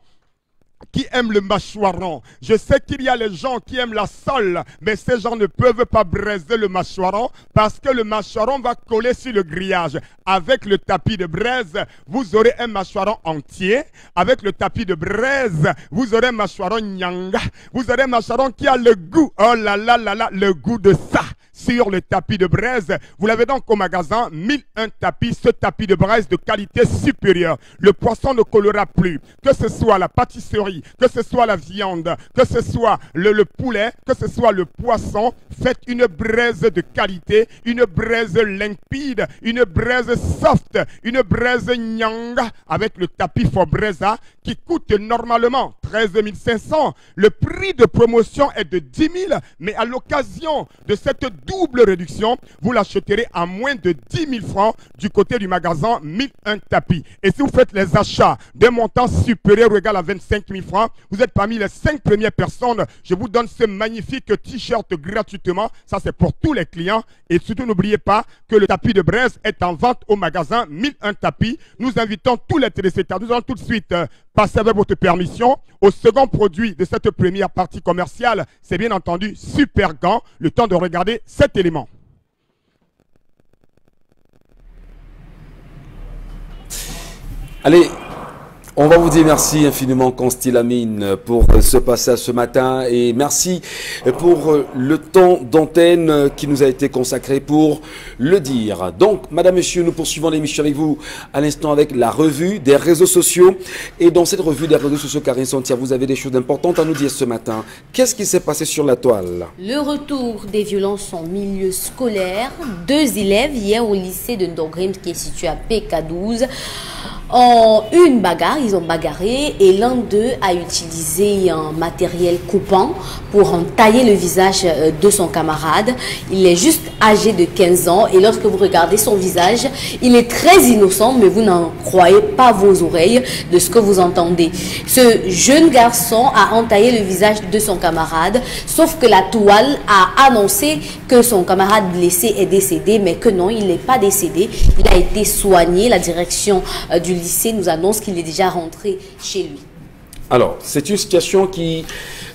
qui aiment le mâchoiron. Je sais qu'il y a les gens qui aiment la sole, mais ces gens ne peuvent pas braiser le mâchoiron parce que le mâchoiron va coller sur le grillage. Avec le tapis de braise, vous aurez un mâchoiron entier. Avec le tapis de braise, vous aurez un mâchoiron nyanga. Vous aurez un mâchoiron qui a le goût, oh là là là là, le goût de ça. Sur le tapis de braise, vous l'avez donc au magasin 1001 tapis, ce tapis de braise de qualité supérieure. Le poisson ne collera plus, que ce soit la pâtisserie, que ce soit la viande, que ce soit le poulet, que ce soit le poisson. Faites une braise de qualité, une braise limpide, une braise soft, une braise nyanga avec le tapis Forbreza qui coûte normalement 13 500. Le prix de promotion est de 10 000, mais à l'occasion de cette double réduction, vous l'acheterez à moins de 10 000 francs du côté du magasin 1001 tapis. Et si vous faites les achats d'un montant supérieur ou égal à 25 000 francs, vous êtes parmi les 5 premières personnes. Je vous donne ce magnifique t-shirt gratuitement. Ça, c'est pour tous les clients. Et surtout, n'oubliez pas que le tapis de braise est en vente au magasin 1001 tapis. Nous invitons tous les téléspectateurs. Nous allons tout de suite passer avec votre permission au second produit de cette première partie commerciale. C'est bien entendu Super Gant. Le temps de regarder cet élément. Allez, on va vous dire merci infiniment, Constilamine, pour ce passage ce matin, et merci pour le temps d'antenne qui nous a été consacré pour le dire. Donc, madame, monsieur, nous poursuivons l'émission avec vous à l'instant avec la revue des réseaux sociaux. Et dans cette revue des réseaux sociaux, Karine Santia, vous avez des choses importantes à nous dire ce matin. Qu'est-ce qui s'est passé sur la toile? Le retour des violences en milieu scolaire. 2 élèves hier au lycée de Ndogrim qui est situé à PK12 ont eu une bagarre, ils ont bagarré et l'un d'eux a utilisé un matériel coupant pour entailler le visage de son camarade. Il est juste âgé de 15 ans et lorsque vous regardez son visage, il est très innocent, mais vous n'en croyez pas vos oreilles de ce que vous entendez. Ce jeune garçon a entaillé le visage de son camarade, sauf que la toile a annoncé que son camarade blessé est décédé, mais que non, il n'est pas décédé. Il a été soigné. La direction du lycée nous annonce qu'il est déjà rentré chez lui. Alors, c'est une situation qui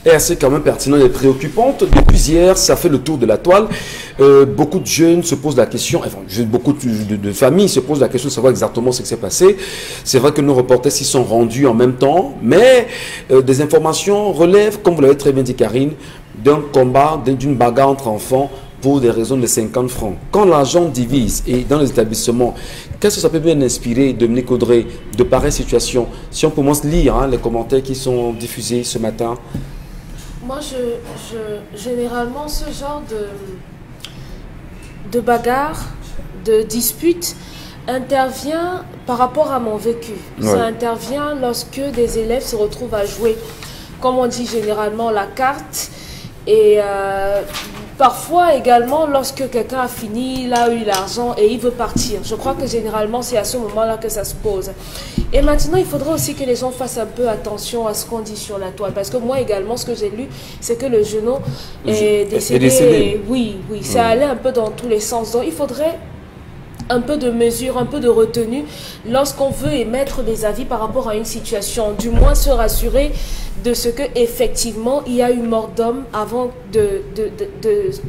est assez quand même pertinente et préoccupante. Depuis hier, ça fait le tour de la toile. Beaucoup de jeunes se posent la question, enfin, beaucoup de familles se posent la question de savoir exactement ce qui s'est passé. C'est vrai que nos reporters s'y sont rendus en même temps, mais des informations relèvent, comme vous l'avez très bien dit Karine, d'un combat, d'une bagarre entre enfants pour des raisons de 50 francs. Quand l'argent divise et dans les établissements, qu'est-ce que ça peut bien inspirer, Dominique Audrey, de pareilles situations? Si on commence à lire les commentaires qui sont diffusés ce matin. Moi, généralement, ce genre de bagarre, de dispute, intervient par rapport à mon vécu. Ouais. Ça intervient lorsque des élèves se retrouvent à jouer, comme on dit généralement, la carte. Et parfois également lorsque quelqu'un a fini, il a eu l'argent et il veut partir. Je crois que généralement c'est à ce moment-là que ça se pose. Et maintenant il faudrait aussi que les gens fassent un peu attention à ce qu'on dit sur la toile. Parce que moi également ce que j'ai lu c'est que le genou est décédé. Oui, ça allait un peu dans tous les sens. Donc il faudrait un peu de mesure, un peu de retenue lorsqu'on veut émettre des avis par rapport à une situation. Du moins se rassurer de ce que effectivement il y a eu mort d'homme avant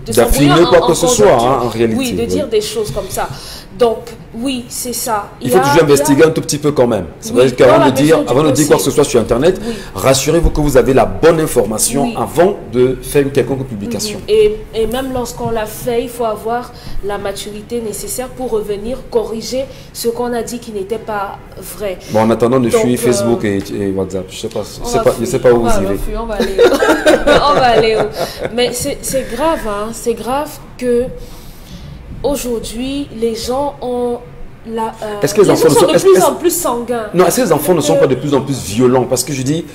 d'affirmer quoi que ce soit en réalité. Oui, de dire des choses comme ça. Donc oui, c'est ça. Il faut toujours investiguer un tout petit peu quand même. C'est vrai qu'avant de dire quoi que ce soit sur Internet, rassurez-vous que vous avez la bonne information avant de faire une quelconque publication. Et même lorsqu'on l'a fait, il faut avoir la maturité nécessaire pour revenir corriger ce qu'on a dit qui n'était pas vrai. Bon, en attendant de fuir Facebook et WhatsApp, je ne sais pas où vous irez. On va aller on va aller Mais c'est grave, hein, c'est grave que aujourd'hui, les gens ont est-ce que les enfants sont de plus en plus sanguins? Non, est-ce que les enfants ne sont pas de plus en plus violents? Parce que je dis,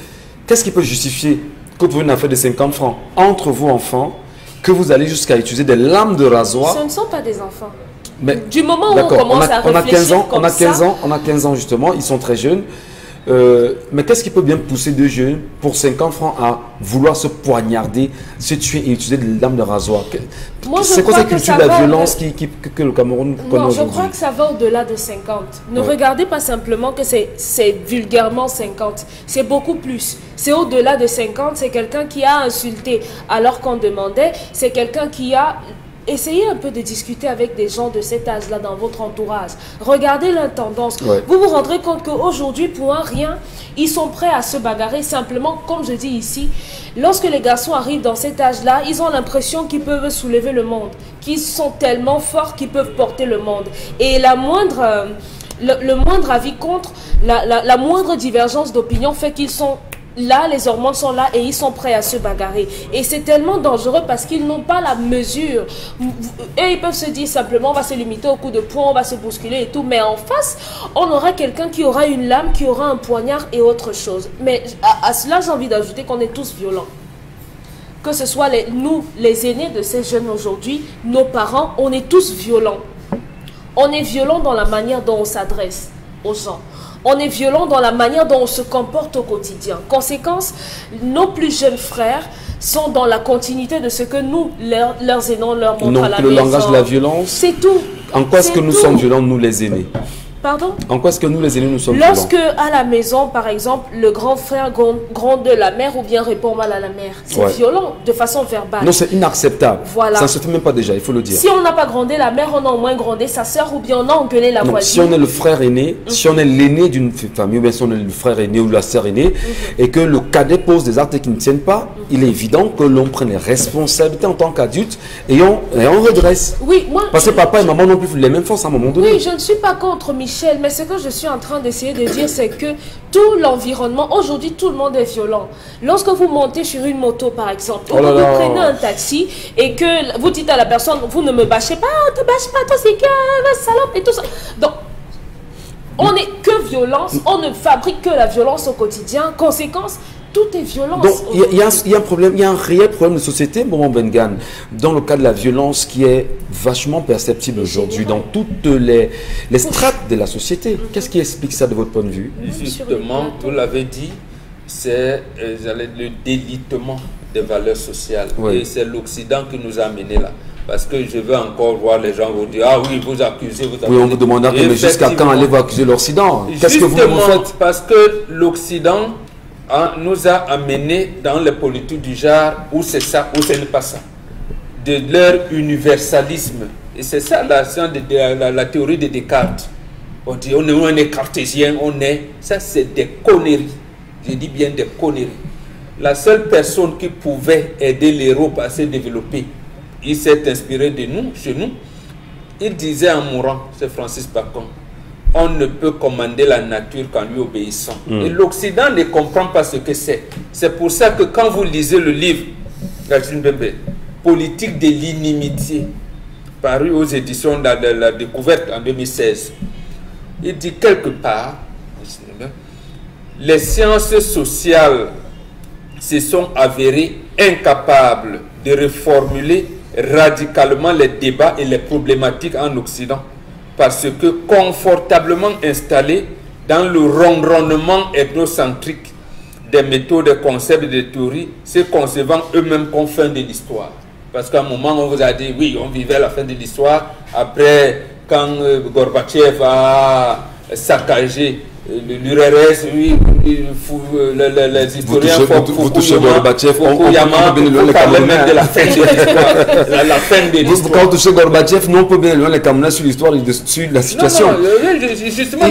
qu'est-ce qui peut justifier que pour une affaire de 50 francs, entre vous enfants, que vous allez jusqu'à utiliser des lames de rasoir? Ce ne sont pas des enfants. Mais, du moment où on commence à réfléchir on a 15 ans justement, ils sont très jeunes. Mais qu'est-ce qui peut bien pousser deux jeunes pour 50 francs à vouloir se poignarder, se tuer et utiliser des lames de rasoir? C'est quoi cette culture de la violence que le Cameroun connaît aujourd'hui? Je crois que ça va au-delà de 50. Ne regardez pas simplement que c'est vulgairement 50. C'est beaucoup plus. C'est au-delà de 50. C'est quelqu'un qui a insulté alors qu'on demandait. C'est quelqu'un qui a... Essayez un peu de discuter avec des gens de cet âge-là dans votre entourage. Regardez leur tendance. Vous vous rendrez compte qu'aujourd'hui, pour un rien, ils sont prêts à se bagarrer simplement, comme je dis ici. Lorsque les garçons arrivent dans cet âge-là, ils ont l'impression qu'ils peuvent soulever le monde, qu'ils sont tellement forts qu'ils peuvent porter le monde. Et le moindre avis contre, la moindre divergence d'opinion fait qu'ils sont... Là, les hormones sont là et ils sont prêts à se bagarrer. Et c'est tellement dangereux parce qu'ils n'ont pas la mesure. Et ils peuvent se dire simplement, on va se limiter au coup de poing, on va se bousculer et tout. Mais en face, on aura quelqu'un qui aura une lame, qui aura un poignard et autre chose. Mais à cela, j'ai envie d'ajouter qu'on est tous violents. Que ce soit nous, les aînés de ces jeunes aujourd'hui, nos parents, on est tous violents. On est violents dans la manière dont on s'adresse aux gens. On est violent dans la manière dont on se comporte au quotidien. Conséquence, nos plus jeunes frères sont dans la continuité de ce que nous, leurs aînés, leur montrent à la maison. Le langage de la violence. C'est tout. En quoi est-ce que nous sommes violents, nous les aînés? Pardon? En quoi est-ce que nous les aînés nous sommes violents? Lorsque à la maison, par exemple, le grand frère gronde la mère ou bien répond mal à la mère, c'est violent de façon verbale. Non, c'est inacceptable. Voilà. Ça ne se fait même pas déjà, il faut le dire. Si on n'a pas grondé la mère, on a au moins grondé sa soeur ou bien on a engueulé la voisine. Si on est le frère aîné, si on est l'aîné d'une famille ou bien si on est le frère aîné ou la sœur aînée et que le cadet pose des actes qui ne tiennent pas, il est évident que l'on prenne les responsabilités en tant qu'adulte et on redresse. Oui, moi. Parce que papa et maman n'ont plus les mêmes forces à un moment donné. Oui, je ne suis pas contre Michel, mais ce que je suis en train d'essayer de dire, c'est que tout l'environnement, aujourd'hui, tout le monde est violent. Lorsque vous montez sur une moto, par exemple, ou que vous prenez un taxi et que vous dites à la personne, vous ne me bâchez pas, ne te bâche pas, toi c'est que salope et tout ça. Donc, on n'est que violence, on ne fabrique que la violence au quotidien. Conséquence, tout est violence. Donc, il y a un problème, il y a un réel problème de société, Maman Bengan, dans le cas de la violence qui est vachement perceptible aujourd'hui dans toutes les strates de la société. Qu'est-ce qui explique ça de votre point de vue? Justement, vous l'avez dit, c'est le délitement des valeurs sociales. Oui. Et c'est l'Occident qui nous a amenés là. Parce que je veux encore voir les gens vous dire, ah oui, vous accusez, vous accusez. Oui, on vous demandera, mais jusqu'à quand allez-vous accuser l'Occident? Qu'est-ce que vous faites? Parce que l'Occident nous a amenés dans les politiques du genre où c'est ça, où ce n'est pas ça. De leur universalisme. Et c'est ça la théorie de Descartes. On dit on est cartésien, ça c'est des conneries. Je dis bien des conneries. La seule personne qui pouvait aider l'Europe à se développer, il s'est inspiré de nous, chez nous. Il disait en mourant, c'est Francis Bacon, on ne peut commander la nature qu'en lui obéissant. Et l'Occident ne comprend pas ce que c'est. C'est pour ça que quand vous lisez le livre d'Achille Mbembe, Politique de l'inimitié, paru aux éditions de la Découverte en 2016, il dit quelque part, les sciences sociales se sont avérées incapables de reformuler radicalement les débats et les problématiques en Occident, parce que confortablement installés dans le ronronnement ethnocentrique des méthodes, des concepts et des théories, se concevant eux-mêmes comme fin de l'histoire. Parce qu'à un moment, on vous a dit, oui, on vivait la fin de l'histoire. Après, quand Gorbatchev a saccagé l'URSS, oui, les historiens vous touchez Gorbatchev, on parle même de la fin de l'histoire. La fin de l'histoire. Quand vous touchez Gorbatchev, nous on peut bien loin les Camerounais sur l'histoire, sur la situation. Justement,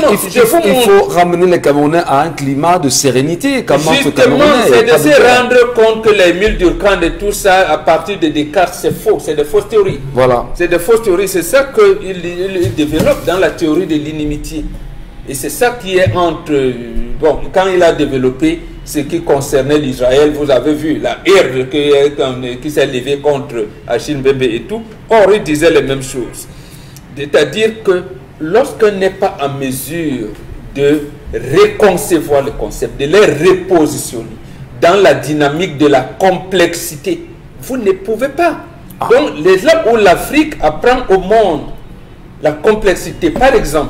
il faut ramener les Camerounais à un climat de sérénité. Justement, c'est de se rendre compte que les milles d'Urkand et tout ça, à partir de Descartes, c'est faux, c'est des fausses théories. Voilà. C'est des fausses théories, c'est ça qu'il développe dans la théorie de l'inimitié. Et c'est ça qui est entre... Bon, quand il a développé ce qui concernait l'Israël, vous avez vu la haine qui s'est levée contre Achille Mbembe et tout. Or, il disait les mêmes choses. C'est-à-dire que lorsqu'on n'est pas en mesure de reconcevoir le concept, de les repositionner dans la dynamique de la complexité, vous ne pouvez pas. Donc, là où l'Afrique apprend au monde la complexité, par exemple,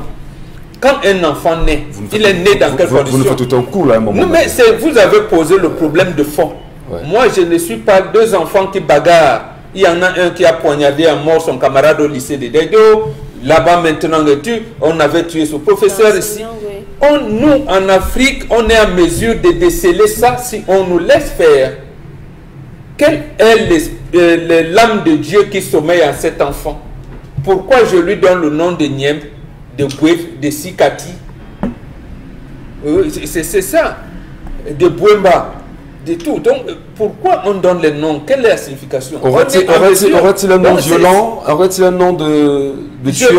quand un enfant naît, il est né dans quelles conditions? Vous nous faites tout un coup là, un moment. Non, mais vous avez posé le problème de fond. Ouais. Moi, je ne suis pas deux enfants qui bagarrent. Il y en a un qui a poignardé à mort son camarade au lycée de Dedo. Là-bas, maintenant, on avait tué son professeur ici. Oui. Nous, en Afrique, on est en mesure de déceler ça si on nous laisse faire. Quelle est l'âme de Dieu qui sommeille en cet enfant? Pourquoi je lui donne le nom de Niembe, de Bouef, de Sikati, c'est ça, de Bouemba, de tout. Donc, pourquoi on donne les noms? Quelle est la signification? Aurait-il un nom violent? Aurait-il un nom de tueur?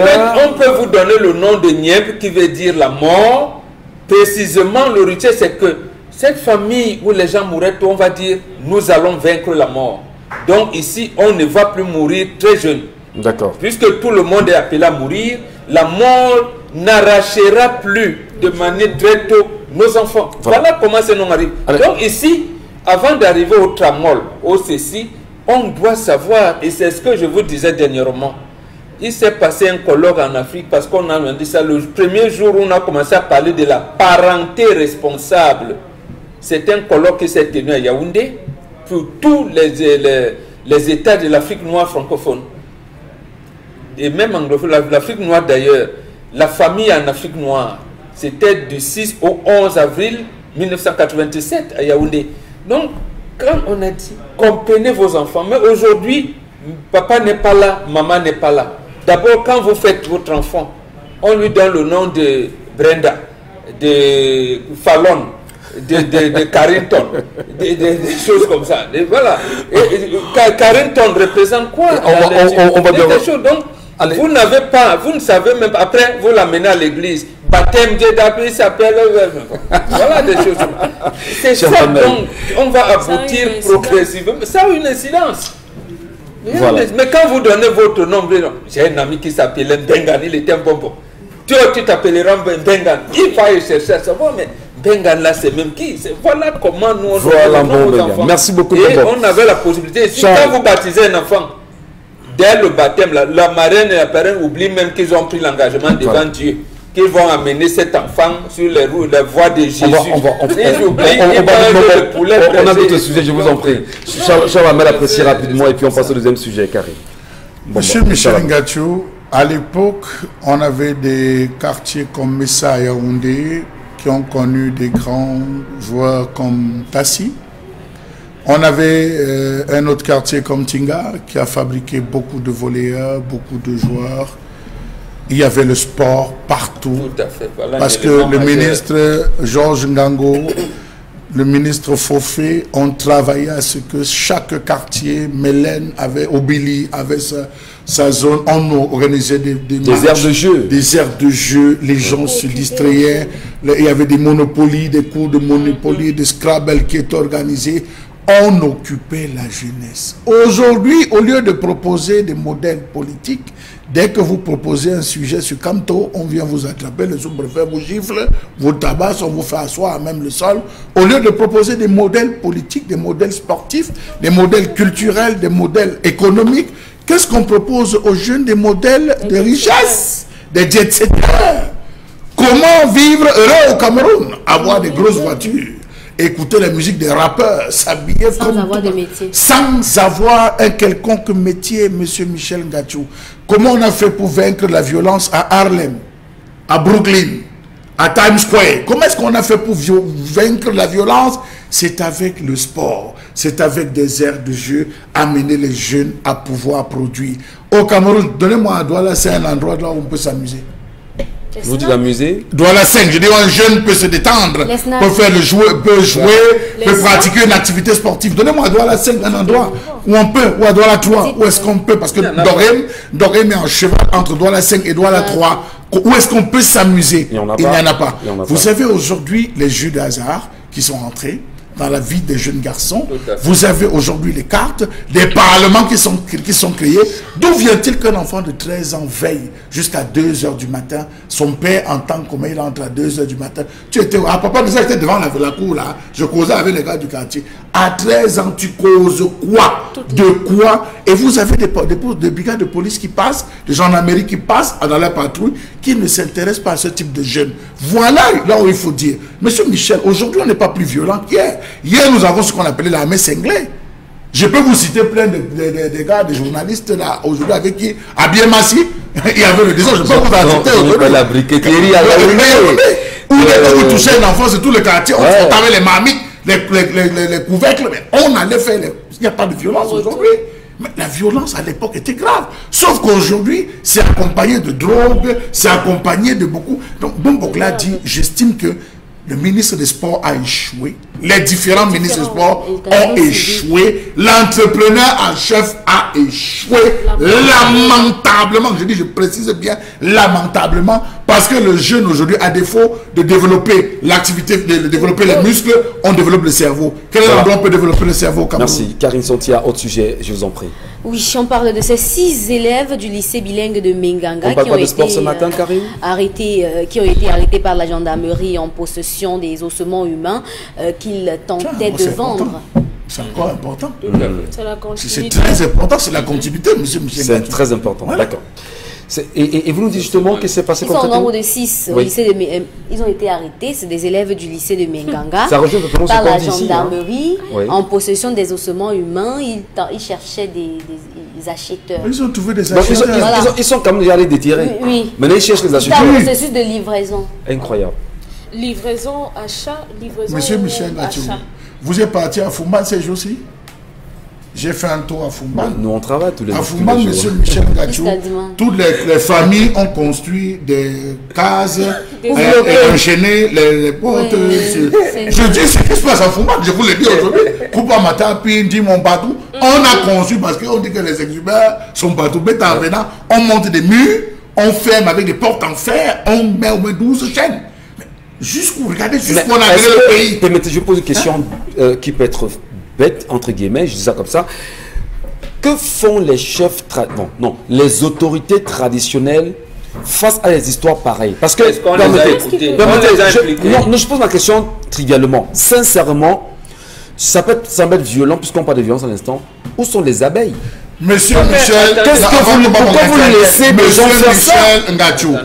On peut vous donner le nom de Niembe qui veut dire la mort. Précisément, le rituel, c'est que cette famille où les gens mouraient, on va dire, nous allons vaincre la mort. Donc ici, on ne va plus mourir très jeune. D'accord. Puisque tout le monde est appelé à mourir, la mort n'arrachera plus de manière très tôt nos enfants. Voilà comment ce nom arrive. Allez. Donc ici, avant d'arriver au tramol, au ceci, on doit savoir, et c'est ce que je vous disais dernièrement, il s'est passé un colloque en Afrique parce qu'on a dit ça le premier jour où on a commencé à parler de la parenté responsable. C'est un colloque qui s'est tenu à Yaoundé pour tous les États de l'Afrique noire francophone. Et même anglophone, l'Afrique noire d'ailleurs, la famille en Afrique noire, c'était du 6 au 11 avril 1987 à Yaoundé. Donc, quand on a dit, comprenez vos enfants, mais aujourd'hui, papa n'est pas là, maman n'est pas là. D'abord, quand vous faites votre enfant, on lui donne le nom de Brenda, de Fallon, de Carrington, des choses comme ça. Et voilà. Carrington représente quoi? On va dire... des choses. Donc, allez. Vous n'avez pas, vous ne savez même pas. Après, vous l'amenez à l'église. Baptême, Dieu d'appel, il s'appelle. Voilà des choses. C'est ça, donc, on va aboutir progressivement. Ça a une incidence. Voilà. Mais quand vous donnez votre nom, j'ai un ami qui s'appelait Bengani, il était un bonbon. tu t'appelleras Bengan. Il va y chercher à savoir, mais Bengan là, c'est même qui? Voilà comment nous on voilà, bon, nos enfants. Merci beaucoup. Et on avait la possibilité, si quand vous baptisez un enfant, dès le baptême, la marraine et la parraine oublient même qu'ils ont pris l'engagement devant Dieu, qu'ils vont amener cet enfant sur les voies de Jésus. On a d'autres sujets, je vous en prie. Charles va mettre apprécier rapidement et puis on passe au deuxième sujet, Karim. Monsieur Michel Ngachou, à l'époque, on avait des quartiers comme Messa et Yaoundé qui ont connu des grands joueurs comme Tassi. On avait un autre quartier comme Tinga qui a fabriqué beaucoup de volleyeurs, beaucoup de joueurs. Il y avait le sport partout. Tout à fait. Voilà, parce que le ministre Georges Ngango, le ministre Fofé ont travaillé à ce que chaque quartier, Mélène avait, Obili avait sa zone, on organisait des aires de jeu. Des aires de jeu, les gens se distrayaient, il y avait des monopolies, des cours de Monopoly, des Scrabble qui étaient organisés. On occupait la jeunesse. Aujourd'hui, au lieu de proposer des modèles politiques, dès que vous proposez un sujet sur Camto, on vient vous attraper, le sous-préfet vous gifle, vous tabasse, on vous fait asseoir à même le sol. Au lieu de proposer des modèles politiques, des modèles sportifs, des modèles culturels, des modèles économiques, qu'est-ce qu'on propose aux jeunes? Des modèles de richesse, des jet-setters. Comment vivre heureux au Cameroun? Avoir des grosses voitures, écouter la musique des rappeurs, s'habiller sans avoir de métier. Sans avoir un quelconque métier, monsieur Michel Ngachou. Comment on a fait pour vaincre la violence à Harlem, à Brooklyn, à Times Square? Comment est-ce qu'on a fait pour vaincre la violence? C'est avec le sport, c'est avec des aires de jeu, amener les jeunes à pouvoir produire. Au Cameroun, donnez-moi un Douala, c'est un endroit là où on peut s'amuser. Vous dites l'amuser? Douala 5, je dis un jeune peut se détendre, peut faire le jouer, peut pratiquer une activité sportive. Donnez-moi à Douala 5 un endroit où on peut, ou à Douala 3, où est-ce qu'on peut, parce que Dorem est en cheval entre Douala 5 et Douala 3. Où est-ce qu'on peut s'amuser? Il n'y en a pas. Vous savez aujourd'hui les jeux de hasard qui sont entrés dans la vie des jeunes garçons. Vous avez aujourd'hui les cartes, des parlements qui sont créés. D'où vient-il qu'un enfant de 13 ans veille jusqu'à 2 h du matin? Son père entend comment il entre à 2 h du matin. Tu étais, papa disait que j'étais devant la cour là, je causais avec les gars du quartier. À 13 ans, tu causes quoi? De quoi? Et vous avez des brigades de police qui passent, des gendarmeries qui passent dans la patrouille, qui ne s'intéressent pas à ce type de jeunes. Voilà là où il faut dire. Monsieur Michel, aujourd'hui on n'est pas plus violent qu'hier. Hier, nous avons ce qu'on appelait l'armée cinglée. Je peux vous citer plein de gars, des journalistes là, aujourd'hui avec qui, à Biemassi, il y avait le désordre. Je peux vous en citer aujourd'hui. La briqueterie à où vous touchez un enfant, c'est tout le quartier, on avait les marmites, les couvercles, mais on allait faire il n'y a pas de violence aujourd'hui. Mais la violence à l'époque était grave. Sauf qu'aujourd'hui, c'est accompagné de drogue, c'est accompagné de beaucoup. Donc, Bombokla dit, j'estime que le ministre des Sports a échoué. Les différents ministres des Sports ont échoué. L'entrepreneur en chef a échoué. Lamentablement, je précise bien, lamentablement, parce que le jeune aujourd'hui, à défaut de développer l'activité, de développer les muscles, on développe le cerveau. Quel endroit on peut développer le cerveau au Cameroun? Merci. Karine Santia, autre sujet, je vous en prie. Oui, on parle de ces 6 élèves du lycée bilingue de Menganga qui ont été arrêtés par la gendarmerie en possession des ossements humains qu'ils tentaient de vendre. C'est encore important. C'est très important, c'est la continuité, monsieur Michel. C'est très important, d'accord. Et vous nous dites justement que c'est passé comme ça. Ils sont au nombre de 6 au lycée de ils ont été arrêtés, c'est des élèves du lycée de Menganga par la gendarmerie en possession des ossements humains. Ils cherchaient des acheteurs. Ils ont trouvé des acheteurs. Ils sont quand même déjà allés déterrer. Oui. Maintenant ils cherchent les acheteurs. C'est un processus de livraison. Incroyable. Livraison, achat, livraison. Monsieur Michel Ngachou, vous êtes parti à Fumban ces jours-ci? J'ai fait un tour à Fumban. Nous on travaille tous les jours. À Fumban, monsieur Michel Ngachou, toutes les familles ont construit des cases et enchaîné les portes. Je dis ce qui se passe à Fumban, je vous le dis aujourd'hui. Coupa Mata, puis dit mon bateau. On a construit parce qu'on dit que les exhumeurs sont partout. Mais en venant, on monte des murs, on ferme avec des portes en fer, on met au moins 12 chaînes. Jusqu'où, regardez, jusqu'où on a gagné le pays. Permettez, je pose une question qui peut être bête, entre guillemets, je dis ça comme ça. Que font les chefs, les autorités traditionnelles face à des histoires pareilles? Parce que, est-ce qu'on les a écoutés? je pose ma question trivialement. Sincèrement, ça peut sembler violent puisqu'on parle de violence à l'instant. Où sont les abeilles? Monsieur Michel, pourquoi vous laissez des gens faire ça?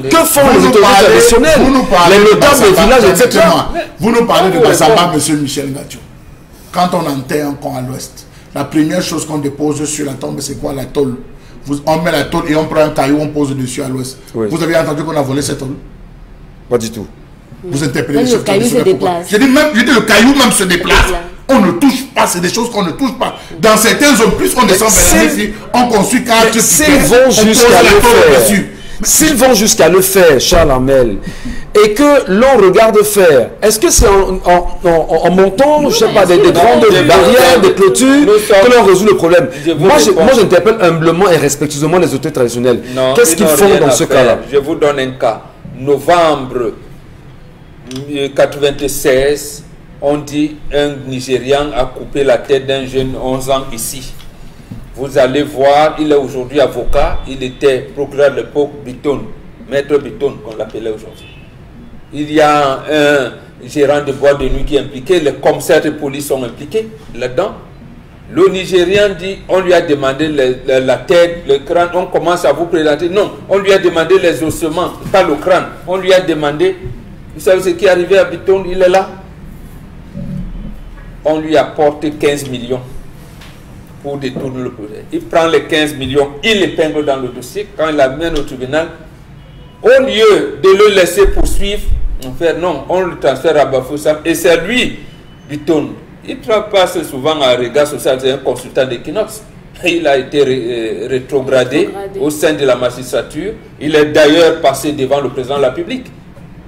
Que font les autorités traditionnelles? Les notables des villages, etc. Vous nous parlez de Bassamba, monsieur Michel Ngachou. Quand on enterre un camp à l'ouest, la première chose qu'on dépose sur la tombe, c'est quoi? La tôle. On met la tôle et on prend un caillou, on pose dessus à l'ouest. Oui. Vous avez entendu qu'on a volé cette tôle? Pas du tout. Vous interpellez le chef caillou se déplace. Je dis le caillou même se déplace. On ne touche pas, c'est des choses qu'on ne touche pas. Dans certaines zones, plus on descend vers ici, on construit 4 s'ils vont jusqu'à le faire, s'ils vont jusqu'à le faire, Charles Hamel, et que l'on regarde faire, est-ce que c'est en montant, je sais pas, des grandes barrières, des clôtures, que l'on résout le problème? Moi, j'interpelle humblement et respectueusement les autorités traditionnelles. Qu'est-ce qu'ils font dans ce cas-là? Je vous donne un cas. Novembre 1996, on dit un Nigérian a coupé la tête d'un jeune 11 ans ici. Vous allez voir, il est aujourd'hui avocat, il était procureur de l'époque Biton, maître Biton qu'on l'appelait aujourd'hui. Il y a un gérant de boîte de nuit qui est impliqué, les commissaires de police sont impliqués là-dedans. Le Nigérian dit, on lui a demandé la tête, le crâne, on commence à vous présenter. Non, on lui a demandé les ossements, pas le crâne. On lui a demandé, vous savez ce qui est arrivé à Biton, il est là. On lui apporte 15 millions pour détourner le projet. Il prend les 15 millions, il épingle dans le dossier. Quand il l'amène au tribunal, au lieu de le laisser poursuivre, on le transfère à Bafoussam. Et c'est lui, Biton. Il passe souvent à Regard Social, c'est un consultant d'Equinox. Il a été rétrogradé au sein de la magistrature. Il est d'ailleurs passé devant le président de la République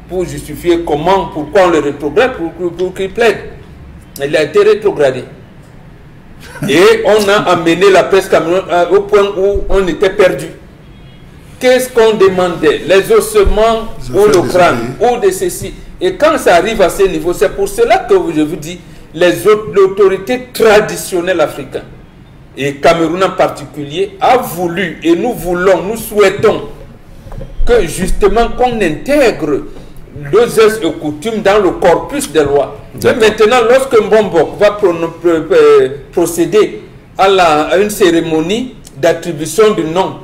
pour justifier pourquoi on le rétrograde, pour qu'il plaide. Il a été rétrogradé. Et on a amené la presse camerounaise au point où on était perdu. Qu'est-ce qu'on demandait? Les ossements ou le crâne ou de ceci. Et quand ça arrive à ce niveau, c'est pour cela que je vous dis, les autorités traditionnelles africaines, et Cameroun en particulier, a voulu, et nous souhaitons que justement qu'on intègre les us et coutumes dans le corpus des lois. Et maintenant, lorsque Mbombo va procéder à une cérémonie d'attribution du nom,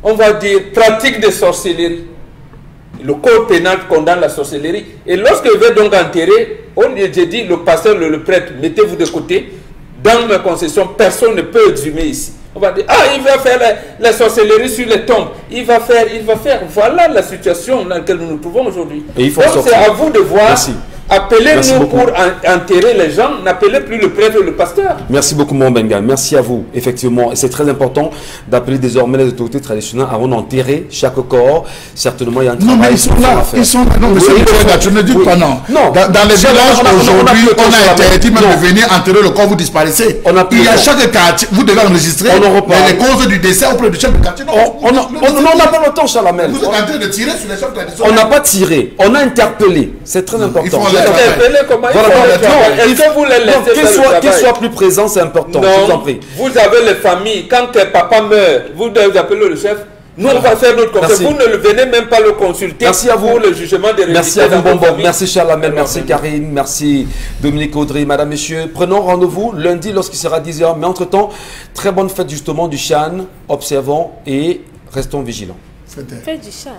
on va dire pratique de sorcellerie. Le code pénal condamne la sorcellerie. Et lorsqu'il veut donc enterrer, j'ai dit, le pasteur, le prêtre, mettez-vous de côté. Dans ma concession, personne ne peut exhumer ici. On va dire, il va faire la sorcellerie sur les tombes. Il va faire. Voilà la situation dans laquelle nous nous trouvons aujourd'hui. Donc c'est à vous de voir. Merci. Appelez-nous pour enterrer les gens, n'appelez plus le prêtre ou le pasteur. Merci beaucoup, mon Benga. Merci à vous. Effectivement, et c'est très important d'appeler désormais les autorités traditionnelles avant d'enterrer chaque corps. Certainement, il y a un travail. Non, mais ils sont là. Ils sont là. Non, mais tu ne dis pas non. Dans les villages aujourd'hui, on a interdit même de venir enterrer le corps, vous disparaissez. Il y a chaque quartier, vous devez enregistrer les causes du décès auprès du chef de quartier. On n'a pas le temps, Charles Hamel. Vous êtes en train de tirer sur les chefs traditionnels. On n'a pas tiré, on a interpellé. C'est très important. Est-ce que vous les laissez qu'ils soient plus présents, c'est important. Non, je vous en prie. Vous avez les familles, quand papa meurt, vous devez appeler le chef. Nous, on va faire notre conseil. Vous ne venez même pas le consulter. Merci à vous. Pour le jugement des Merci à vous, Bonbon. Merci Charles Hamel, merci Karine, merci Dominique Audrey, madame, messieurs. Prenons rendez-vous lundi lorsqu'il sera 10h. Mais entre-temps, très bonne fête justement du Chan. Observons et restons vigilants. Fête du Chan.